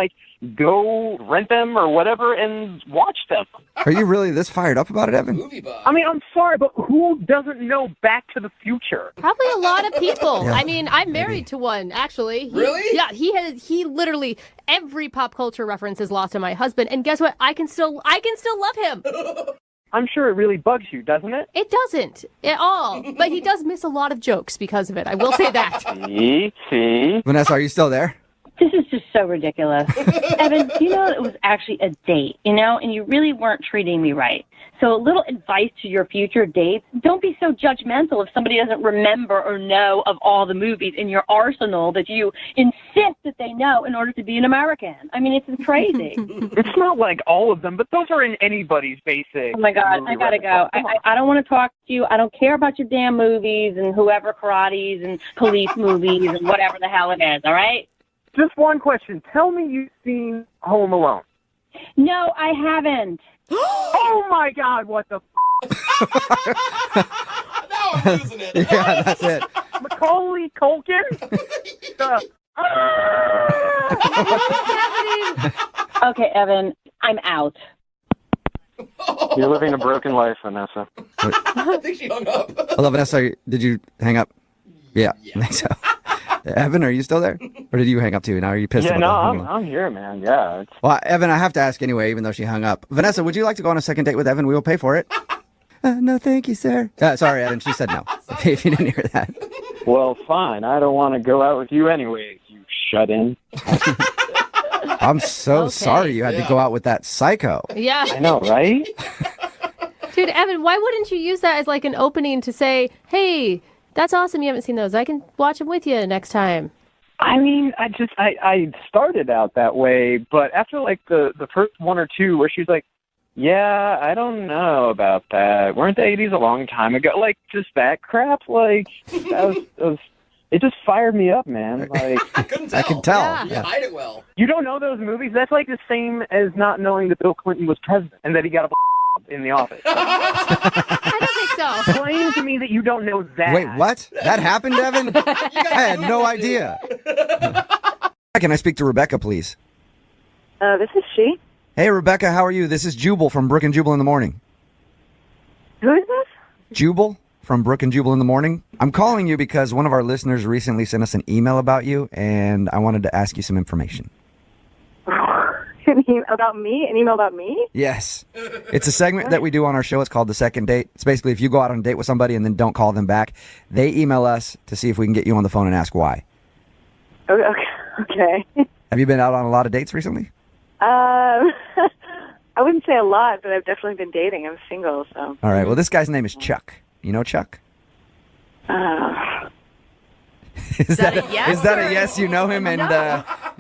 go rent them or whatever and watch them. Are you really this fired up about it, Evan? I mean, I'm sorry, but who doesn't know Back to the Future? Probably a lot of people. Yeah. I mean, I'm married to one, actually. Really? Yeah, he literally, every pop culture reference is lost on my husband. And guess what? I can still love him. I'm sure it really bugs you, doesn't it? It doesn't at all. But he does miss a lot of jokes because of it. I will say that. See? Vanessa, are you still there? This is just so ridiculous. Evan, do you know it was actually a date, and you really weren't treating me right. So a little advice to your future dates, don't be so judgmental if somebody doesn't remember or know of all the movies in your arsenal that you insist that they know in order to be an American. I mean, it's crazy. It's not like all of them, but those are in anybody's basic. Oh, my God, I gotta go. I don't want to talk to you. I don't care about your damn movies and whoever karates and police movies and whatever the hell it is, all right? Just one question. Tell me you've seen Home Alone. No, I haven't. Oh, my God, what the Now I'm losing it. Yeah, that's it. Macaulay Culkin? Okay, Evan, I'm out. You're living a broken life, Vanessa. I think she hung up. Hello, Vanessa. Did you hang up? Yeah, I think so. Evan, are you still there? Or did you hang up too? Now are you pissed Yeah, about no, I'm here, man. Yeah. Well, Evan, I have to ask anyway, even though she hung up. Vanessa, would you like to go on a second date with Evan? We will pay for it. No, thank you, sir. Sorry, Evan. She said no. If you didn't hear that. Well, fine. I don't want to go out with you anyway, you shut in. I'm so sorry you had to go out with that psycho. Yeah. I know, right? Dude, Evan, why wouldn't you use that as an opening to say, hey, that's awesome you haven't seen those. I can watch them with you next time. I mean, I started out that way, but after the first one or two where she's like, yeah, I don't know about that. Weren't the 80s a long time ago? Just that crap. That was it just fired me up, man. I couldn't tell. I can tell. Yeah. You hide it well. You don't know those movies? That's the same as not knowing that Bill Clinton was president and that he got a in the office. I don't think so. Explain to me that you don't know that. Wait, what? That happened, Evan? I had no idea. Can I speak to Rebecca, please? This is she. Hey, Rebecca, how are you? This is Jubal from Brooke and Jubal in the Morning. Who is this? Jubal from Brooke and Jubal in the Morning. I'm calling you because one of our listeners recently sent us an email about you, and I wanted to ask you some information. About me? An email about me? Yes. It's a segment that we do on our show. It's called The Second Date. It's basically if you go out on a date with somebody and then don't call them back, they email us to see if we can get you on the phone and ask why. Okay. Have you been out on a lot of dates recently? I wouldn't say a lot, but I've definitely been dating. I'm single, so. All right. Well, this guy's name is Chuck. You know Chuck? Is that a yes? Is that a yes? You know him and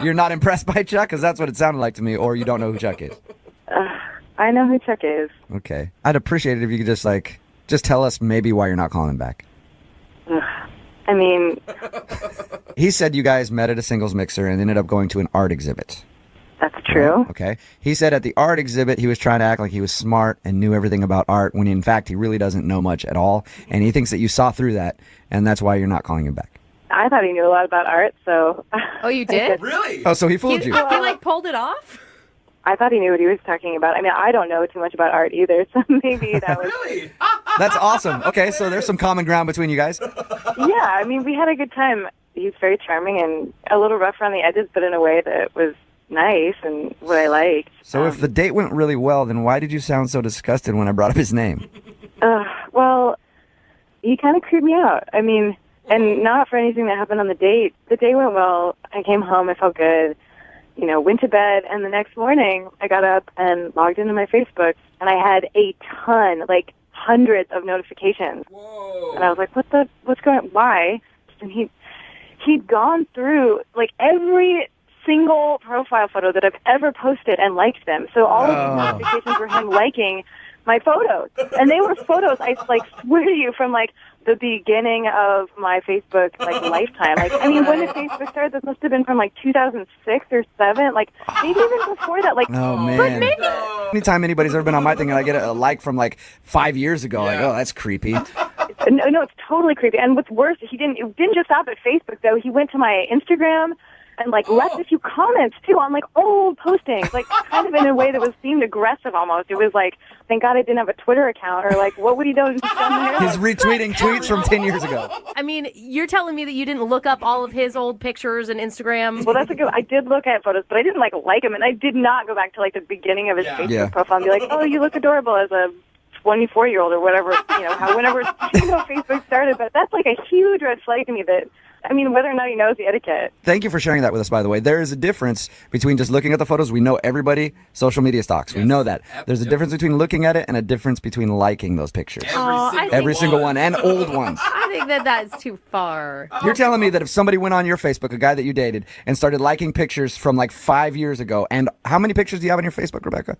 you're not impressed by Chuck? Because that's what it sounded like to me. Or you don't know who Chuck is. I know who Chuck is. Okay. I'd appreciate it if you could just tell us maybe why you're not calling him back. I mean, he said you guys met at a singles mixer and ended up going to an art exhibit. That's true. Okay. He said at the art exhibit, he was trying to act like he was smart and knew everything about art when in fact he really doesn't know much at all. And he thinks that you saw through that, and that's why you're not calling him back. I thought he knew a lot about art, so. Oh, you did? Really? Oh, so he fooled you. He pulled it off? I thought he knew what he was talking about. I mean, I don't know too much about art either, so maybe that was... Really? That's awesome. Okay, so there's some common ground between you guys. Yeah, I mean, we had a good time. He's very charming and a little rough around the edges, but in a way that was nice and what I liked. So if the date went really well, then why did you sound so disgusted when I brought up his name? Well, he kind of creeped me out. I mean, And not for anything that happened on the date. The day went well. I came home. I felt good. You know, went to bed, and the next morning I got up and logged into my Facebook, and I had a ton, like hundreds of notifications. Whoa. And I was like, what's going on? Why? And he'd gone through, like, every single profile photo that I've ever posted and liked them. So all of the notifications were him liking my photos. And they were photos, I, like, swear to you, from, like, the beginning of my Facebook, like, lifetime. Like, I mean, when did Facebook start? This must have been from, like, 2006 or 7. Like, maybe even before that. Like, Oh, man. But maybe... Anytime anybody's ever been on my thing and I get a like from, like, 5 years ago, like, oh, that's creepy. No, it's totally creepy. And what's worse, it didn't just stop at Facebook, though. He went to my Instagram and, like, left a few comments, too, on, like, old postings, like, kind of in a way that seemed aggressive almost. It was like, thank God I didn't have a Twitter account, or, like, what would he do? He's retweeting tweets from 10 years ago. I mean, you're telling me that you didn't look up all of his old pictures and Instagram? Well, that's a good. I did look at photos, but I didn't, like him, and I did not go back to, like, the beginning of his Facebook profile and be like, oh, you look adorable as a 24-year-old or whatever, whenever Facebook started. But that's, like, a huge red flag to me that, I mean, whether or not he knows the etiquette. Thank you for sharing that with us, by the way. There is a difference between just looking at the photos. We know everybody social media stalks. We know that. There's a difference between looking at it and a difference between liking those pictures. Every single one, and old ones. I think that is too far. You're telling me that if somebody went on your Facebook, a guy that you dated, and started liking pictures from like 5 years ago, and how many pictures do you have on your Facebook, Rebecca?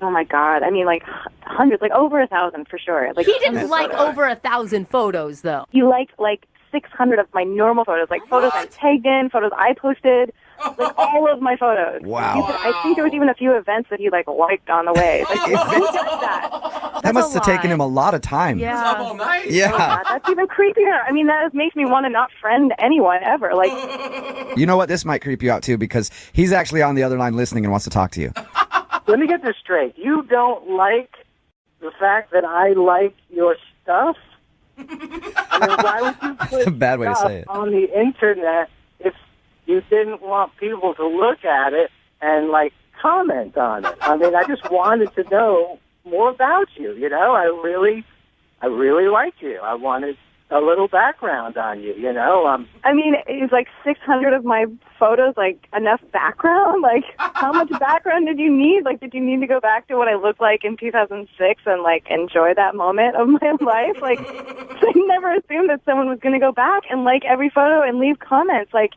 Oh, my God. I mean, like, hundreds, like, over 1,000 for sure. Like, he didn't like over 1,000 photos, though. He liked, like, 600 of my normal photos, like photos I tagged in, photos I posted, like all of my photos. Wow. I think there was even a few events that he like liked on the way. Like, who does that? That must have taken him a lot of time. Yeah. Up all night. Yeah. Oh, God, that's even creepier. I mean, that makes me want to not friend anyone ever. Like, You know what? This might creep you out too, because he's actually on the other line listening and wants to talk to you. Let me get this straight. You don't like the fact that I like your stuff? I mean, why would you put That's a bad way to stuff say it. on the internet if you didn't want people to look at it and, like, comment on it? I mean, I just wanted to know more about you, you know? I really like you. I wanted a little background on you, you know? I mean, is like 600 of my photos like enough background? Like, how much background did you need? Like, did you need to go back to what I looked like in 2006 and like enjoy that moment of my life? Like, I never assumed that someone was going to go back and like every photo and leave comments. Like,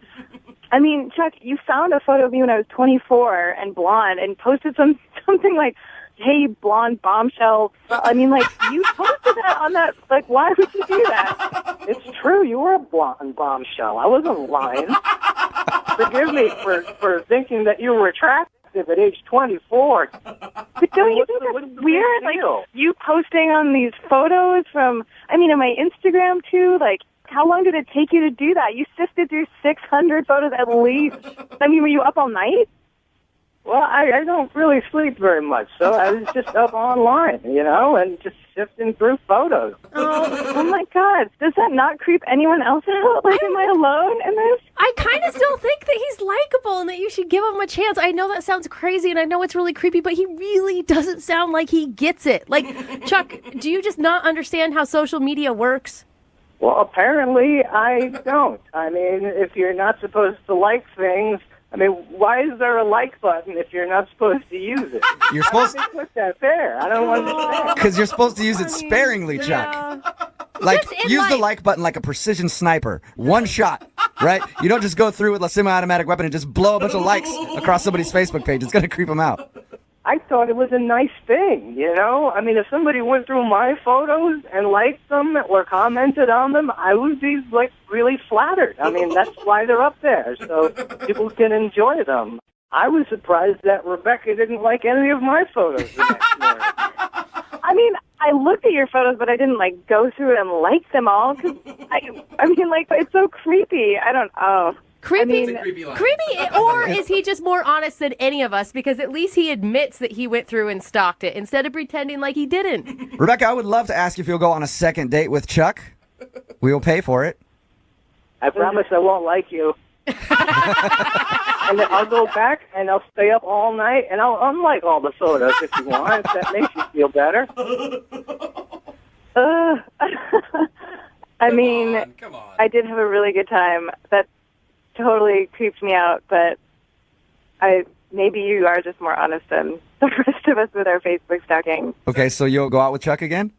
I mean, Chuck, you found a photo of me when I was 24 and blonde and posted something like, hey, blonde bombshell. I mean, like, you posted that on that. Like, why would you do that? It's true. You were a blonde bombshell. I wasn't lying. Forgive me for thinking that you were attractive at age 24. But don't you think that's weird? Like, you posting on these photos from, I mean, on my Instagram, too, like, how long did it take you to do that? You sifted through 600 photos at least. I mean, were you up all night? Well, I don't really sleep very much, so I was just up online, you know, and just sifting through photos. Oh my God. Does that not creep anyone else out? Like, am I alone in this? I kind of still think that he's likable and that you should give him a chance. I know that sounds crazy and I know it's really creepy, but he really doesn't sound like he gets it. Like, Chuck, do you just not understand how social media works? Well, apparently I don't. I mean, if you're not supposed to like things, I mean, why is there a like button if you're not supposed to use it? You're supposed to put that there. I don't understand. Because you're supposed to use it sparingly, Chuck. Like, use the like button like a precision sniper. One shot, right? You don't just go through with a semi-automatic weapon and just blow a bunch of likes across somebody's Facebook page. It's going to creep them out. I thought it was a nice thing, you know? I mean, if somebody went through my photos and liked them or commented on them, I would be, like, really flattered. I mean, that's why they're up there, so people can enjoy them. I was surprised that Rebecca didn't like any of my photos the next morning. I mean, I looked at your photos, but I didn't, like, go through it and like them all. Cause I mean, like, it's so creepy. I don't, Creepy, I mean, creepy, or is he just more honest than any of us? Because at least he admits that he went through and stalked it instead of pretending like he didn't. Rebecca, I would love to ask if you'll go on a second date with Chuck. We will pay for it. I promise I won't like you. And then I'll go back and I'll stay up all night and I'll unlike all the photos if you want, if that makes you feel better. I mean, I did have a really good time. That totally creeped me out, but maybe you are just more honest than the rest of us with our Facebook stalking. Okay, so you'll go out with Chuck again?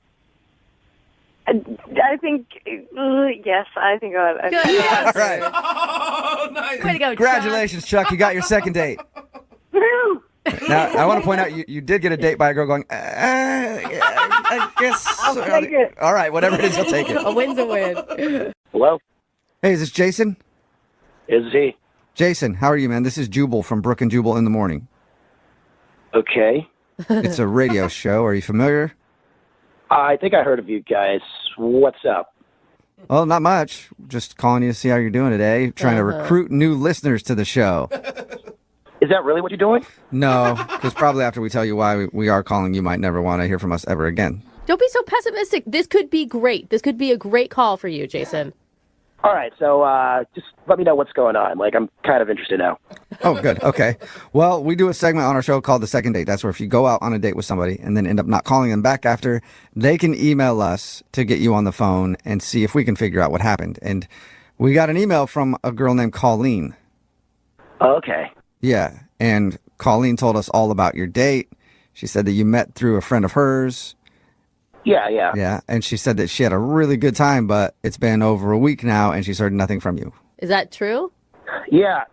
I think, yes, I think All right. Oh, nice. Way to go, Congratulations, Chuck. You got your second date. Now, I want to point out, you did get a date by a girl going, I guess. I'll take it. All right, whatever it is, you'll take it. A win's a win. Hello? Hey, is this Jason? Is he? Jason, how are you, man? This is Jubal from Brooke and Jubal in the Morning. Okay. It's a radio show. Are you familiar? I think I heard of you guys. What's up? Well, not much. Just calling you to see how you're doing today. Trying to recruit new listeners to the show. Is that really what you're doing? No, because probably after we tell you why we are calling, you might never want to hear from us ever again. Don't be so pessimistic. This could be great. This could be a great call for you, Jason. All right, so just let me know what's going on. Like, I'm kind of interested now. Oh, good. Okay. Well, we do a segment on our show called The Second Date. That's where if you go out on a date with somebody and then end up not calling them back after, they can email us to get you on the phone and see if we can figure out what happened. And we got an email from a girl named Colleen. Okay. Yeah. And Colleen told us all about your date. She said that you met through a friend of hers. Yeah. Yeah. And she said that she had a really good time, but it's been over a week now and she's heard nothing from you. Is that true? Yeah.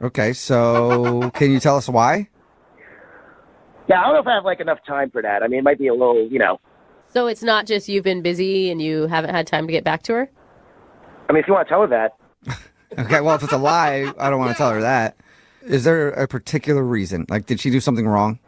Okay. So can you tell us why? Yeah, I don't know if I have, like, enough time for that. I mean, it might be a little, So it's not just you've been busy and you haven't had time to get back to her? I mean, if you want to tell her that. Okay. Well, if it's a lie, I don't want to tell her that. Is there a particular reason? Like, did she do something wrong?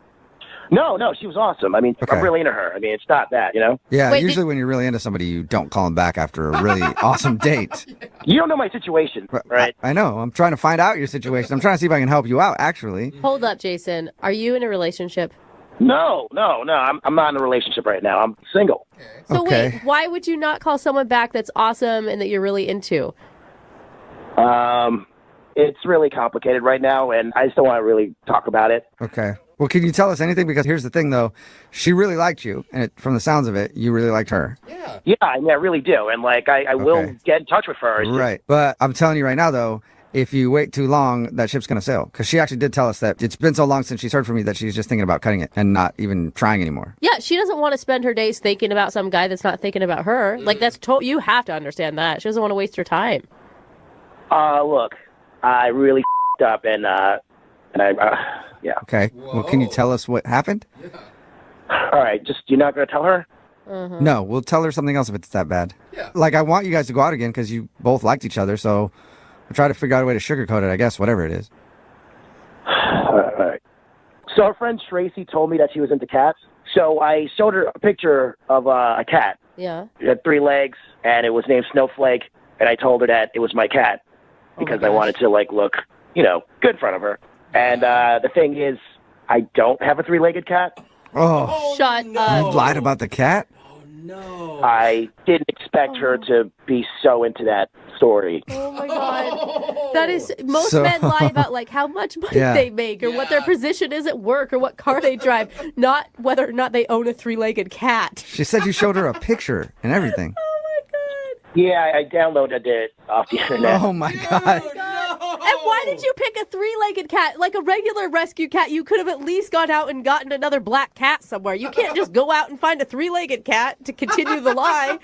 No, she was awesome. I mean, Okay. I'm really into her. I mean, it's not that, Yeah, Wait, usually when you're really into somebody, you don't call them back after a really awesome date. You don't know my situation, right? I know. I'm trying to find out your situation. I'm trying to see if I can help you out, actually. Hold up, Jason. Are you in a relationship? No. I'm not in a relationship right now. I'm single. So Okay. wait, why would you not call someone back that's awesome and that you're really into? It's really complicated right now, and I just don't want to really talk about it. Okay. Well, can you tell us anything? Because here's the thing, though. She really liked you, and from the sounds of it, you really liked her. Yeah, I mean, I really do, and, like, I will get in touch with her. It's just- Right. But I'm telling you right now, though, if you wait too long, that ship's going to sail. Because she actually did tell us that it's been so long since she's heard from you that she's just thinking about cutting it and not even trying anymore. Yeah, she doesn't want to spend her days thinking about some guy that's not thinking about her. Like, that's you have to understand that. She doesn't want to waste her time. Look, I really up, and yeah. Okay. Well, can you tell us what happened? All right, just you're not going to tell her? No, we'll tell her something else if it's that bad. Yeah. Like, I want you guys to go out again because you both liked each other, so we'll try to figure out a way to sugarcoat it, I guess, whatever it is. All right. So our friend Tracy told me that she was into cats, so I showed her a picture of a cat. Yeah. It had 3 legs, and it was named Snowflake, and I told her that it was my cat because I wanted to, like, look, good in front of her. And the thing is, I don't have a 3-legged cat. Oh. Shut up. You lied about the cat? I didn't expect her to be so into that story. Oh my God. That is, most So- men lie about like how much money Yeah. they make or what their position is at work or what car they drive, not whether or not they own a 3-legged cat. She said you showed her a picture and everything. Yeah, I downloaded it off the internet. Oh my God. And why did you pick a 3-legged cat? Like a regular rescue cat, you could have at least gone out and gotten another black cat somewhere. You can't just go out and find a 3-legged cat to continue the lie.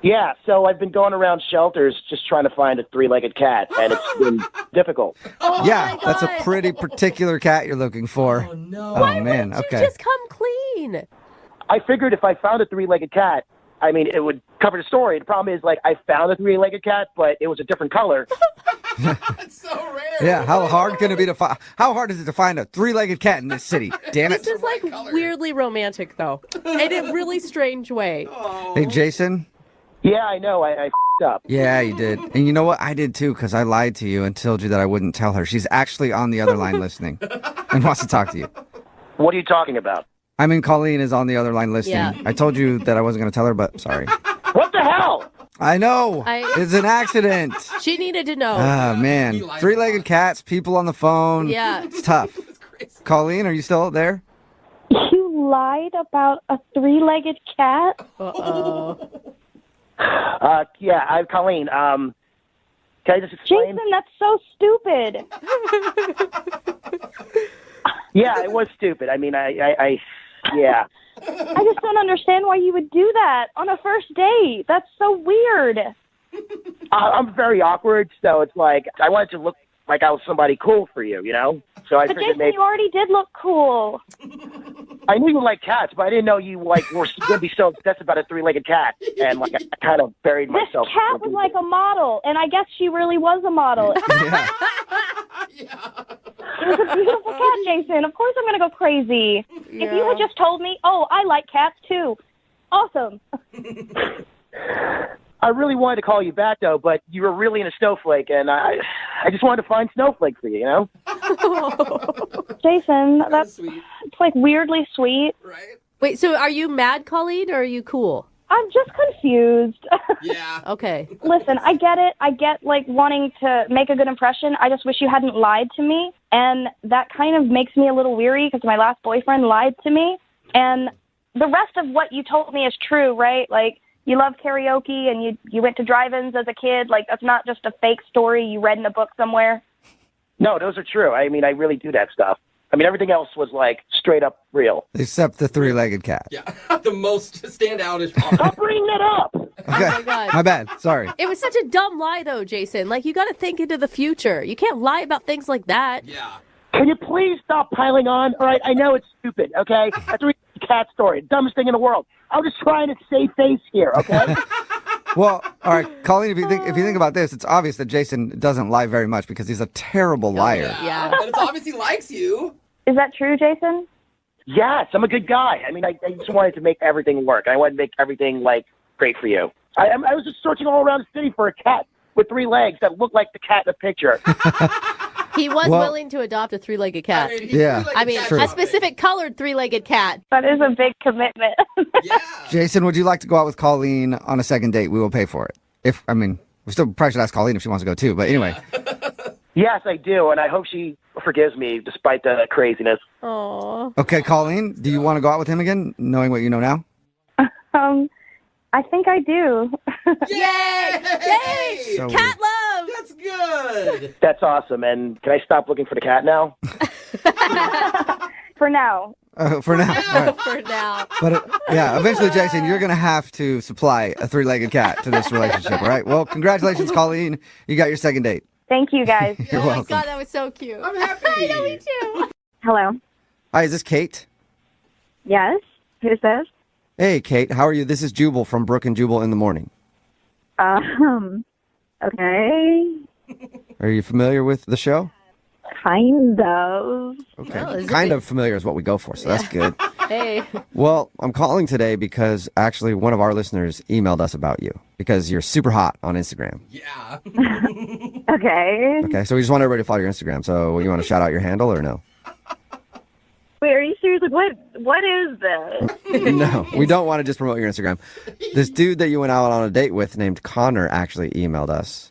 Yeah, so I've been going around shelters just trying to find a 3-legged cat, and it's been difficult. Yeah, that's a pretty particular cat you're looking for. Oh, no. Oh, man. Okay. Just come clean. I figured if I found a 3-legged cat, I mean, it would cover the story. The problem is, like, I found a 3-legged cat, but it was a different color. Yeah, how hard can it be to find? How hard is it to find a 3-legged cat in this city? Damn it! This is like weirdly romantic, though, in a really strange way. Hey, Jason. Yeah, I know. I f***ed up. Yeah, you did, and you know what? I did too, because I lied to you and told you that I wouldn't tell her. She's actually on the other line listening and wants to talk to you. What are you talking about? I mean, Colleen is on the other line listening. Yeah. I told you that I wasn't going to tell her, but sorry. What the hell? I know. It's an accident. She needed to know. Ah, man. 3-legged cats, people on the phone. Yeah. It's tough. Colleen, are you still there? You lied about a 3-legged cat? Uh-oh. Yeah, I'm Colleen. Can I just explain? Jason, that's so stupid. Yeah, it was stupid. I mean, yeah. I just don't understand why you would do that on a first date. That's so weird. I'm very awkward, so it's like I wanted to look like I was somebody cool for you, you know? So I But figured Jason, maybe you already did look cool. I knew you liked cats, but I didn't know you were going to be so obsessed about a three-legged cat. And like I kind of buried This myself. cat was like a model, and I guess she really was a model. It was a beautiful cat, Jason. Of course I'm going to go crazy. If you had just told me, oh, I like cats too. Awesome. I really wanted to call you back, though, but you were really in a snowflake, and I just wanted to find snowflake for you, you know? Jason, that's it's like weirdly sweet. Wait, so are you mad, Colleen, or are you cool? I'm just confused. Yeah. Okay. Listen, I get it. I get, like, wanting to make a good impression. I just wish you hadn't lied to me. And that kind of makes me a little weary because my last boyfriend lied to me. And the rest of what you told me is true, right? Like, you love karaoke and you went to drive-ins as a kid. Like, that's not just a fake story you read in a book somewhere. No, those are true. I mean, I really do that stuff. I mean, everything else was, like, straight up real. Except the three-legged cat. Yeah, the most standout-ish. Stop bringing that up! Okay. Oh my God. My bad. Sorry. It was such a dumb lie, though, Jason. Like, you got to think into the future. You can't lie about things like that. Yeah. Can you please stop piling on? All right, I know it's stupid, okay? That's a cat story. Dumbest thing in the world. I'm just trying to save face here, okay? Well, all right, Colleen, if you think about this, it's obvious that Jason doesn't lie very much because he's a terrible liar. Yeah. And it's obvious he likes you. Is that true, Jason? Yes, I'm a good guy. I mean, I just wanted to make everything work. I wanted to make everything, like, great for you. I was just searching all around the city for a cat with 3 legs that looked like the cat in the picture. He was Well- willing to adopt a three-legged cat. Yeah. I mean, True. a specific colored three-legged cat. That is a big commitment. Jason, would you like to go out with Colleen on a second date? We will pay for it. We still probably should ask Colleen if she wants to go too. But anyway, Yes, I do, and I hope she forgives me despite the craziness. Aww. okay, Colleen, do you want to go out with him again, knowing what you know now? I think I do. Yay! Yay! So Cat love! That's good. That's awesome, and can I stop looking for the cat now? For now. For now. All right. For now. But yeah, eventually, Jason, you're going to have to supply a three-legged cat to this relationship, all right? Well, congratulations, Colleen. You got your second date. Thank you, guys. You're Oh my welcome. God, that was so cute. I'm happy. I know, me too. Hello. Hi, is this Kate? Yes? Who's this? Hey, Kate, how are you? This is Jubal from Brooke and Jubal in the Morning. Okay. Are you familiar with the show? Kind of. Okay. Oh, is it kind big? of familiar is what we go for, so that's good. Hey. Well, I'm calling today because actually one of our listeners emailed us about you because you're super hot on Instagram. Yeah. Okay. Okay, so we just want everybody to follow your Instagram. So you want to shout out your handle or no? Wait, are you serious? Like, what is this? No, we don't want to just promote your Instagram. This dude that you went out on a date with named Connor actually emailed us.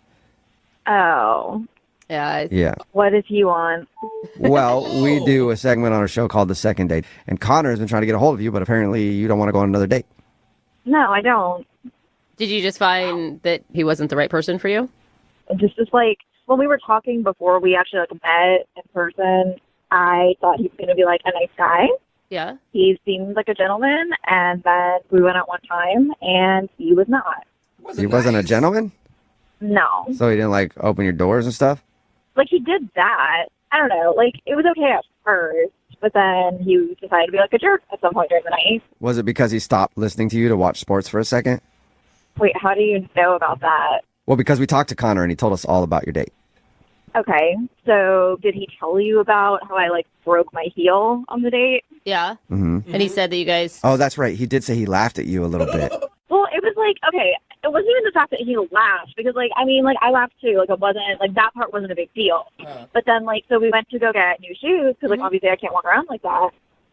Oh. Yeah. Yeah. What does he want? Well, we do a segment on our show called The Second Date. And Connor has been trying to get a hold of you, but apparently you don't want to go on another date. No, I don't. Did you just find that he wasn't the right person for you? Just like, when we were talking before we actually like met in person, I thought he was going to be like a nice guy. Yeah. He seemed like a gentleman, and then we went out one time, and he was not. He wasn't a gentleman? No. So he didn't like open your doors and stuff? Like, he did that. I don't know. Like, it was okay at first, but then he decided to be like a jerk at some point during the night. Was it because he stopped listening to you to watch sports for a second? Wait, how do you know about that? Well, because we talked to Connor and he told us all about your date. Okay, so did he tell you about how I, like, broke my heel on the date? Yeah. Mm-hmm. And he said that you guys... Oh, that's right. He did say he laughed at you a little bit. Well, it was like, okay, it wasn't even the fact that he laughed, because, like, I mean, like, I laughed too. Like, it wasn't, like, that part wasn't a big deal. But then, like, so we went to go get new shoes, because, like, obviously I can't walk around like that.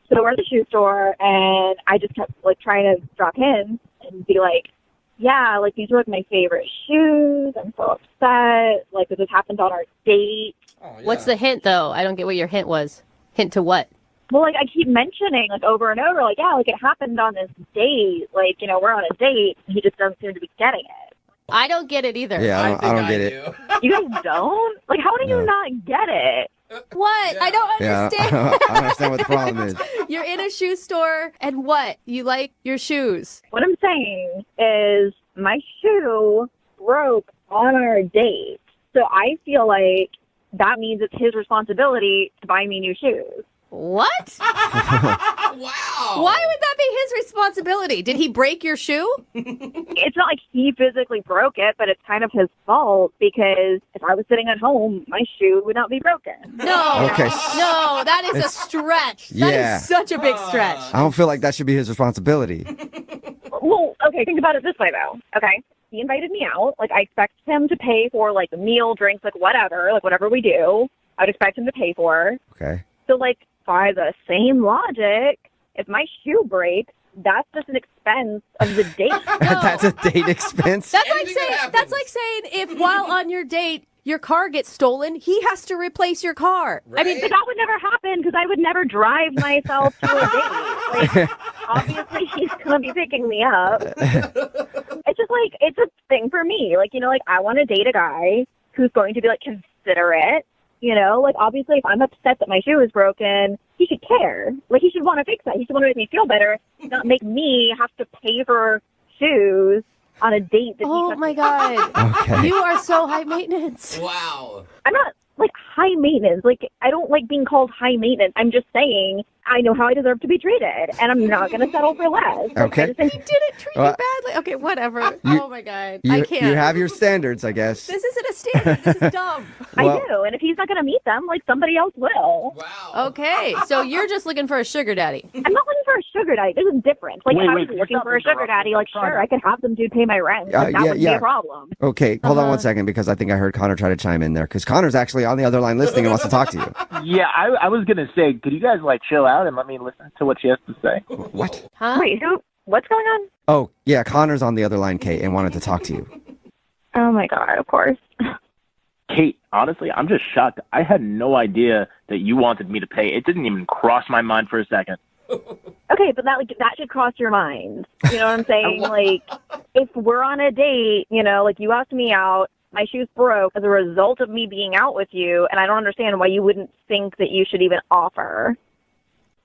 So we're at the shoe store, and I just kept, like, trying to drop hints and be like, yeah, like, these were, like, my favorite shoes. I'm so upset. Like, this happened on our date. What's the hint, though? I don't get what your hint was. Hint to what? Well, like, I keep mentioning, like, over and over, like, yeah, like, it happened on this date. Like, you know, we're on a date, and he just doesn't seem to be getting it. I don't get it either. Yeah, I don't get it. You guys don't? Like, how do you not get it? What? I don't Yeah, understand. I don't understand what the problem is. You're in a shoe store, and what? You like your shoes. What I'm saying is my shoe broke on our date. So I feel like that means it's his responsibility to buy me new shoes. What? Wow. Why would that be his responsibility? Did he break your shoe? It's not like he physically broke it, but it's kind of his fault because if I was sitting at home, my shoe would not be broken. No. Okay. No, that is a stretch. That Yeah. is such a big stretch. I don't feel like that should be his responsibility. Well, okay, think about it this way, though. Okay, he invited me out. Like, I expect him to pay for, like, a meal, drinks, like, whatever we do, I would expect him to pay for. Okay. So, like, by the same logic, if my shoe breaks, that's just an expense of the date. That's a date expense? That's like saying if while on your date your car gets stolen, he has to replace your car. I mean, but that would never happen because I would never drive myself to a date. Like, obviously, he's going to be picking me up. It's just like, it's a thing for me. Like, you know, like, I want to date a guy who's going to be, like, considerate. You know, like, obviously, if I'm upset that my shoe is broken, he should care. Like, he should want to fix that. He should want to make me feel better, not make me have to pay for shoes on a date. That Oh, my God. Okay. You are so high maintenance. Wow. I'm not, like, high maintenance. Like, I don't like being called high maintenance. I'm just saying I know how I deserve to be treated, and I'm not going to settle for less. Like, Okay. I just think, He didn't treat you badly. Okay, whatever. Oh, my God. I can't. You have your standards, I guess. This isn't a standard. This is dumb. Well- I do, and if he's not going to meet them, like, somebody else will. Okay, so you're just looking for a sugar daddy. I'm not looking for a sugar daddy. This is different. Like, Wait, if I wait, was looking stop for a sugar interrupting. daddy, like, sure, I could have them dude pay my rent. Like, that wouldn't be a problem. Okay, hold on one second because I think I heard Connor try to chime in there because Connor's actually on the other line listening and wants to talk to you. Yeah, I was going to say, could you guys, like, chill out and let me listen to what she has to say? What? Huh? Wait, what's going on? Oh, yeah, Connor's on the other line, Kate, and wanted to talk to you. Oh, my God, of course. Kate, honestly, I'm just shocked. I had no idea that you wanted me to pay. It didn't even cross my mind for a second. Okay, but that should cross your mind. You know what I'm saying? Like, if we're on a date, you know, like, you asked me out, my shoes broke as a result of me being out with you, and I don't understand why you wouldn't think that you should even offer.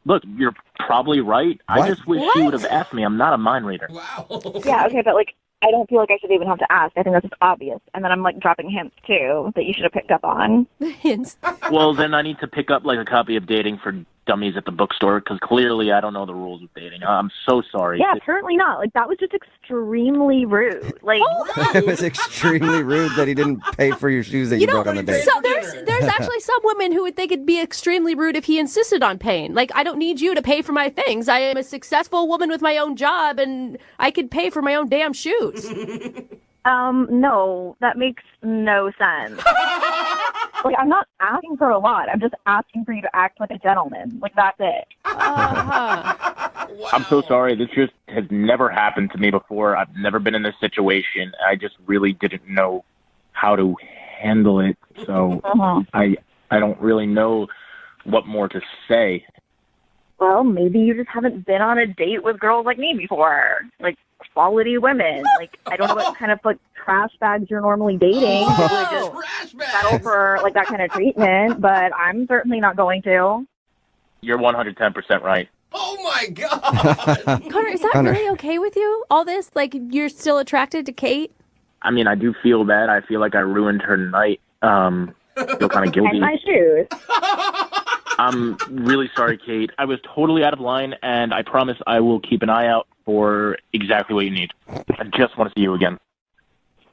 Look, you're probably right. I just wish you would have asked me. I'm not a mind reader. Yeah, okay, but, like, I don't feel like I should even have to ask. I think that's just obvious. And then I'm, like, dropping hints, too, that you should have picked up on. Hints? Well, then I need to pick up, like, a copy of Dating for Dummies at the bookstore because clearly I don't know the rules of dating. I'm so sorry. Yeah, apparently not. Like, that was just extremely rude. Like, It was extremely rude that he didn't pay for your shoes that you broke on the date. So there's actually some women who would think it'd be extremely rude if he insisted on paying. Like, I don't need you to pay for my things. I am a successful woman with my own job, and I could pay for my own damn shoes. no, that makes no sense. Like, I'm not asking for a lot. I'm just asking for you to act like a gentleman. Like, that's it. I'm so sorry. This just has never happened to me before. I've never been in this situation. I just really didn't know how to handle it. So I don't really know what more to say. Well, maybe you just haven't been on a date with girls like me before. Like, quality women. Like, I don't know what kind of, like, trash bags you're normally dating. That would just settle for, like, that kind of treatment. But I'm certainly not going to. You're 110% right. Oh, my God. Connor, is that really okay with you? All this? Like, you're still attracted to Kate? I mean, I do feel bad. I feel like I ruined her night. Feel kind of guilty. And my shoes. I'm really sorry, Kate. I was totally out of line, and I promise I will keep an eye out for exactly what you need. I just want to see you again.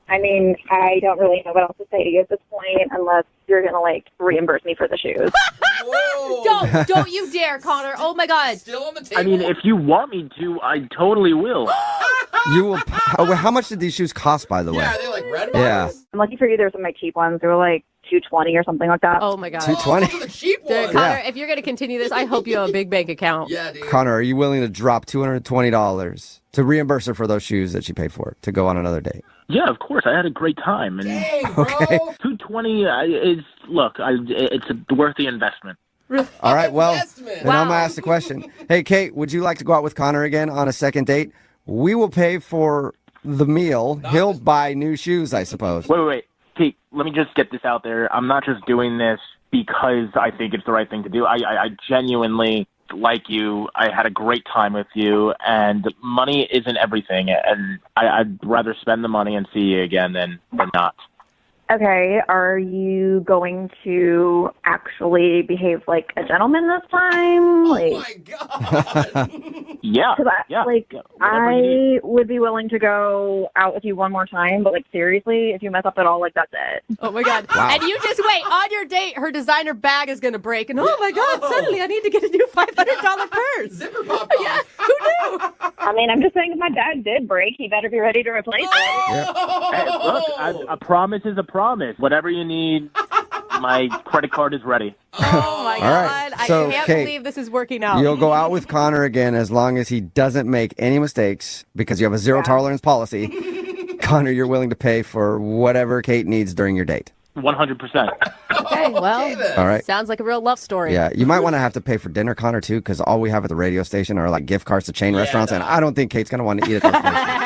I mean, I don't really know what else to say to you at this point unless you're going to, like, reimburse me for the shoes. Don't you dare, Connor. Oh, my God. Still on the table? I mean, if you want me to, I totally will. You will. How much did these shoes cost, by the way? Yeah, are they like red Yeah. bottles? I'm lucky for you. There's some, like, cheap ones. They were, like, $220 or something like that. Oh, my God. $220? Those are the cheap Dude, ones. Connor, if you're going to continue this, I hope you have a big bank account. Yeah, dude. Connor, are you willing to drop $220 to reimburse her for those shoes that she paid for to go on another date? Yeah, of course. I had a great time. And Dang, bro. Okay. $220 is, look, it's worth the investment. All right, well, Investment. then I'm going to ask the question. Hey, Kate, would you like to go out with Connor again on a second date? We will pay for the meal. He'll buy new shoes, I suppose. Wait. Kate, let me just get this out there. I'm not just doing this because I think it's the right thing to do. I genuinely like you. I had a great time with you, and money isn't everything, and I'd rather spend the money and see you again than not. Okay, are you going to actually behave like a gentleman this time? Like, Oh my God. Yeah. I would be willing to go out with you one more time, but like seriously, if you mess up at all, like that's it. Oh my God. Wow. And you just wait. On your date, her designer bag is going to break. And oh my God, suddenly I need to get a new $500 purse. Zipper popped off. Yeah, who knew? I mean, I'm just saying if my bag did break, he better be ready to replace it. Hey, look, a promise is a promise. Whatever you need, my credit card is ready. Oh my All God. right. So, I can't Kate, believe this is working out. You'll go out with Connor again as long as he doesn't make any mistakes because you have a zero tolerance policy. Connor, you're willing to pay for whatever Kate needs during your date. 100%. Okay, well, All right. sounds like a real love story. Yeah, you might want to have to pay for dinner, Connor, too, because all we have at the radio station are like gift cards to chain restaurants, and I don't think Kate's going to want to eat at those places.